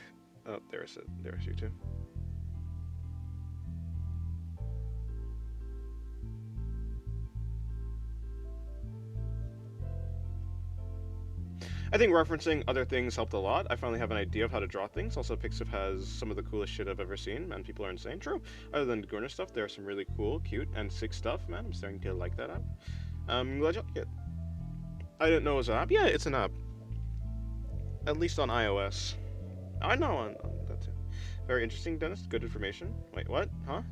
Oh, there's it. There's you two. I think referencing other things helped a lot. I finally have an idea of how to draw things. Also, Pixiv has some of the coolest shit I've ever seen, and people are insane. True. Other than the Gurner stuff, there's some really cool, cute, and sick stuff, man. I'm starting to like that app. I'm glad you like it. I didn't know it was an app. Yeah, it's an app. At least on iOS. I know on that too. Very interesting, Dennis. Good information. Wait, what? Huh?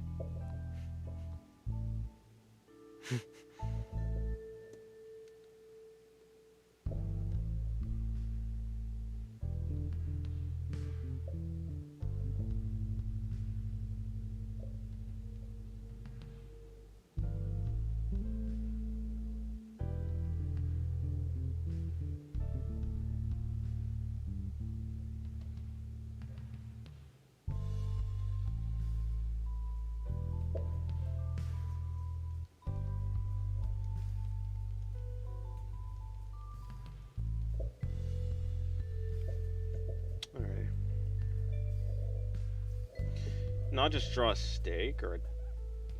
not just draw a steak or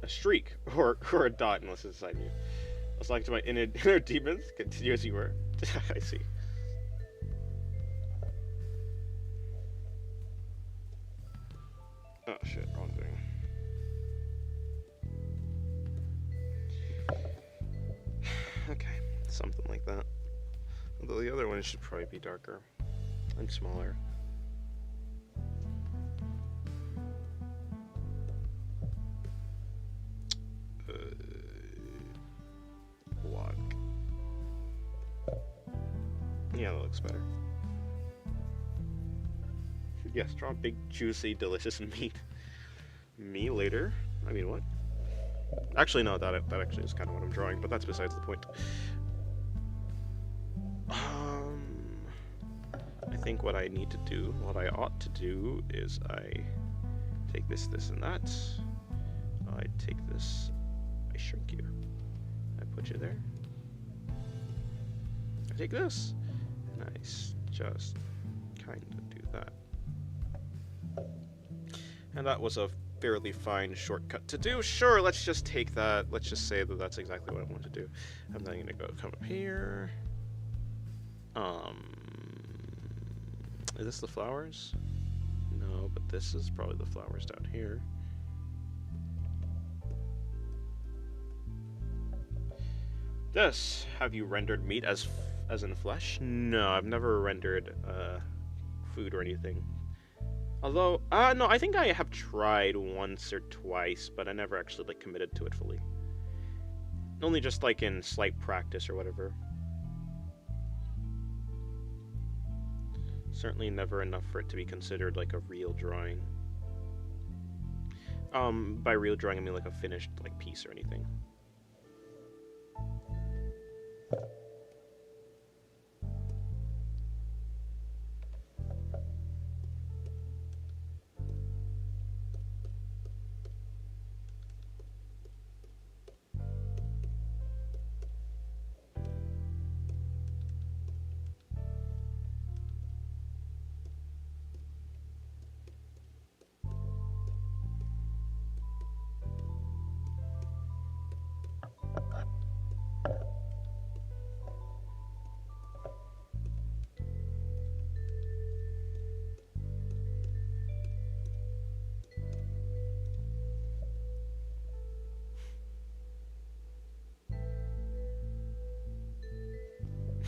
a streak or a dot unless it's inside you. I was like to my inner demons. Continue as you were. I see. Oh shit, wrong thing. Okay, something like that. Although the other one should probably be darker and smaller. Walk. Yeah, that looks better. Yes, draw big, juicy, delicious meat. Me later? I mean, what? Actually, no, that actually is kind of what I'm drawing, but that's besides the point. I think what I need to do, what I ought to do, is I take this, and that. I take this, I shrink you. I put you there. I take this, and I just kind of do that. And that was a fairly fine shortcut to do. Sure, let's just take that. Let's just say that that's exactly what I want to do. I'm then gonna come up here. Is this the flowers? No, but this is probably the flowers down here. This, have you rendered meat as in flesh? No, I've never rendered food or anything. Although, no, I think I have tried once or twice, but I never actually like committed to it fully. Only just like in slight practice or whatever. Certainly never enough for it to be considered like a real drawing. By real drawing I mean like a finished like piece or anything.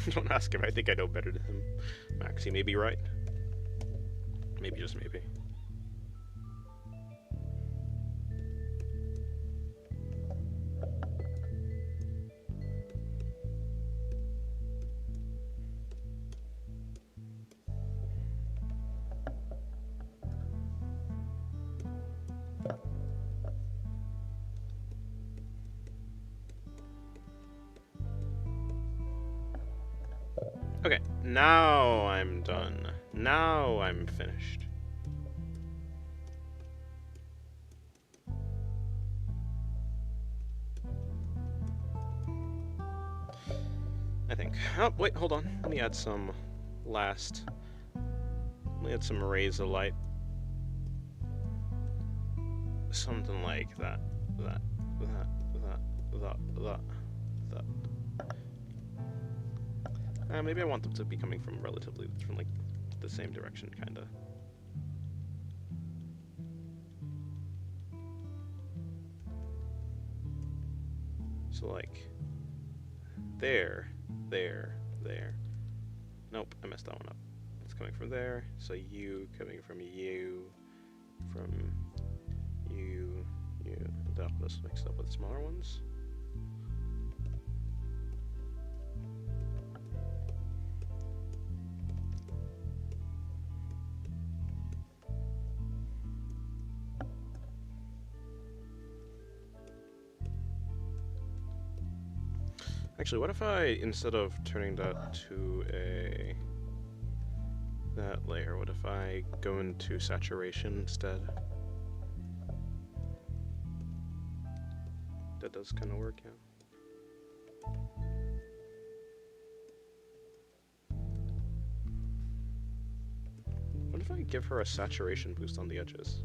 Don't ask him, I think I know better than him. Max, he may be right. Maybe, just maybe. Okay, now I'm done. Now I'm finished. I think. Oh, wait, hold on. Let me add some last. Let me add some rays of light. Something like that. That. Maybe I want them to be coming from like the same direction, kinda. So like, there. Nope, I messed that one up. It's coming from there, so you coming from you, that was mixed up with smaller ones. Actually, what if I, instead of turning that to that layer, what if I go into saturation instead? That does kind of work, yeah. What if I give her a saturation boost on the edges?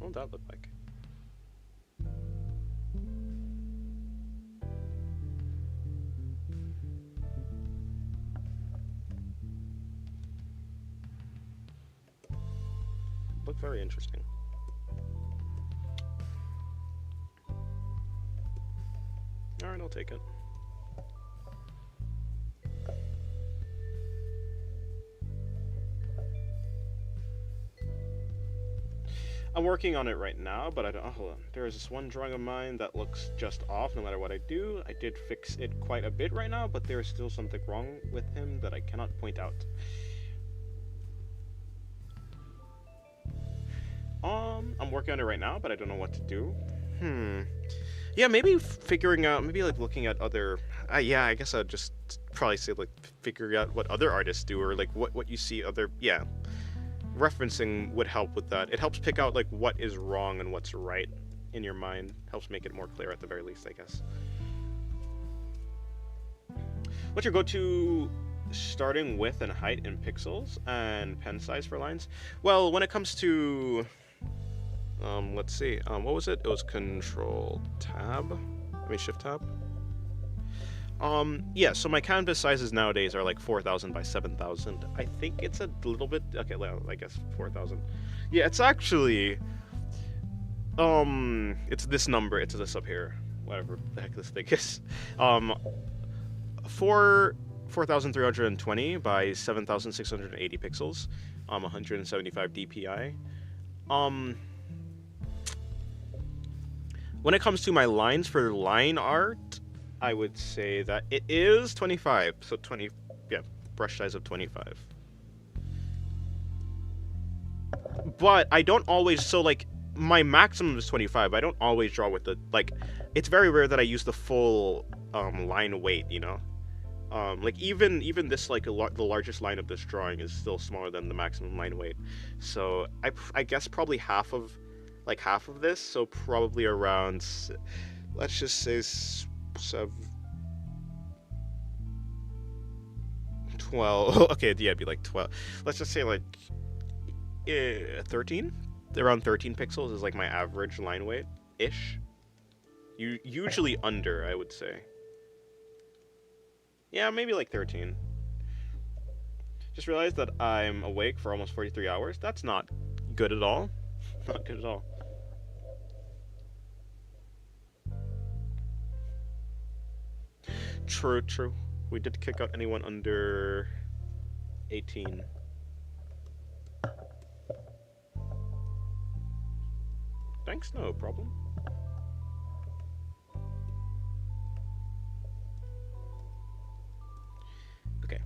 What would that look like? Look very interesting. Alright, I'll take it. I'm working on it right now, but I don't. Oh, hold on. There is this one drawing of mine that looks just off no matter what I do. I did fix it quite a bit right now, but there is still something wrong with him that I cannot point out. I'm working on it right now, but I don't know what to do. Yeah, maybe figuring out, maybe like looking at other. Yeah, I guess I'd just probably say like figuring out what other artists do, or like what you see other. Yeah. Referencing would help with that. It helps pick out like what is wrong and what's right in your mind. Helps make it more clear at the very least, I guess. What's your go-to starting width and height in pixels and pen size for lines? Well, when it comes to let's see, what was it? It was Control Tab. I mean Shift Tab. Yeah, so my canvas sizes nowadays are like 4,000 by 7,000. I think it's a little bit, okay, well, I guess 4,000. Yeah, it's actually, it's this number, it's this up here, whatever the heck this thing is. 4,320 by 7,680 pixels, 175 dpi. When it comes to my lines for line art, I would say that it is 25, so 20, yeah, brush size of 25. But I don't always, so like, my maximum is 25, but I don't always draw with the, like, it's very rare that I use the full line weight, you know? Like, even this, like, the largest line of this drawing is still smaller than the maximum line weight. So, I guess probably half of this, so probably around, let's just say 12. Okay, yeah, it'd be like 12. Let's just say like 13. Around 13 pixels is like my average line weight ish. Usually under, I would say. Yeah, maybe like 13. Just realized that I'm awake for almost 43 hours. That's not good at all. Not good at all. True, true. We did kick out anyone under 18. Thanks, no problem. Okay.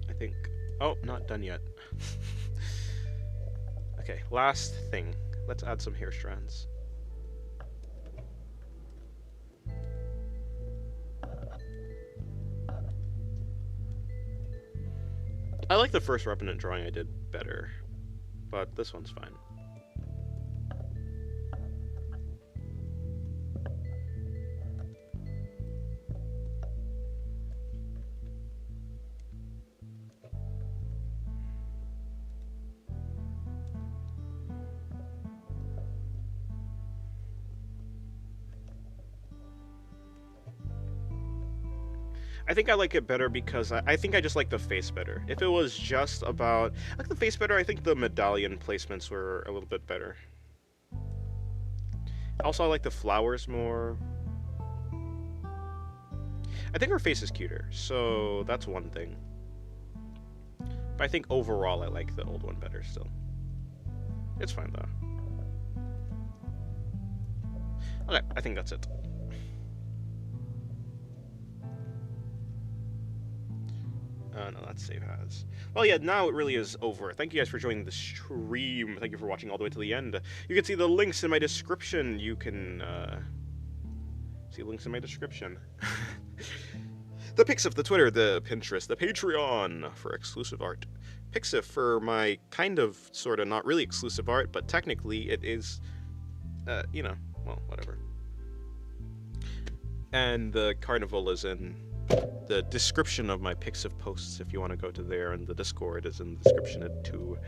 I think... Oh, not done yet. Okay, last thing. Let's add some hair strands. I like the first Revenant drawing I did better, but this one's fine. I think I like it better because I think I just like the face better. If it was just about... I like the face better, I think the medallion placements were a little bit better. Also, I like the flowers more. I think her face is cuter, so that's one thing. But I think overall I like the old one better still. It's fine though. Okay, I think that's it. No, that's save as. Well, yeah, now it really is over. Thank you guys for joining the stream. Thank you for watching all the way to the end. You can see the links in my description. You can, see links in my description. The Pixif, the Twitter, the Pinterest, the Patreon for exclusive art. Pixif for my kind of, sort of, not really exclusive art, but technically it is, you know, well, whatever. And the Carnival is in the description of my Pixif posts if you want to go to there, and the Discord is in the description too.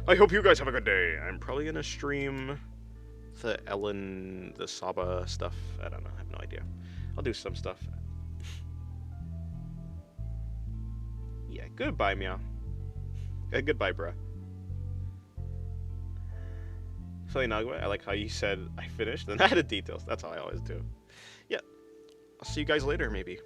I hope you guys have a good day. I'm probably gonna stream the Ellen, the Saba stuff. I don't know. I have no idea. I'll do some stuff. Yeah, goodbye, Meow. Goodbye, bruh. So, Inagwa, I like how you said I finished and added details. That's how I always do. Yeah, I'll see you guys later, maybe.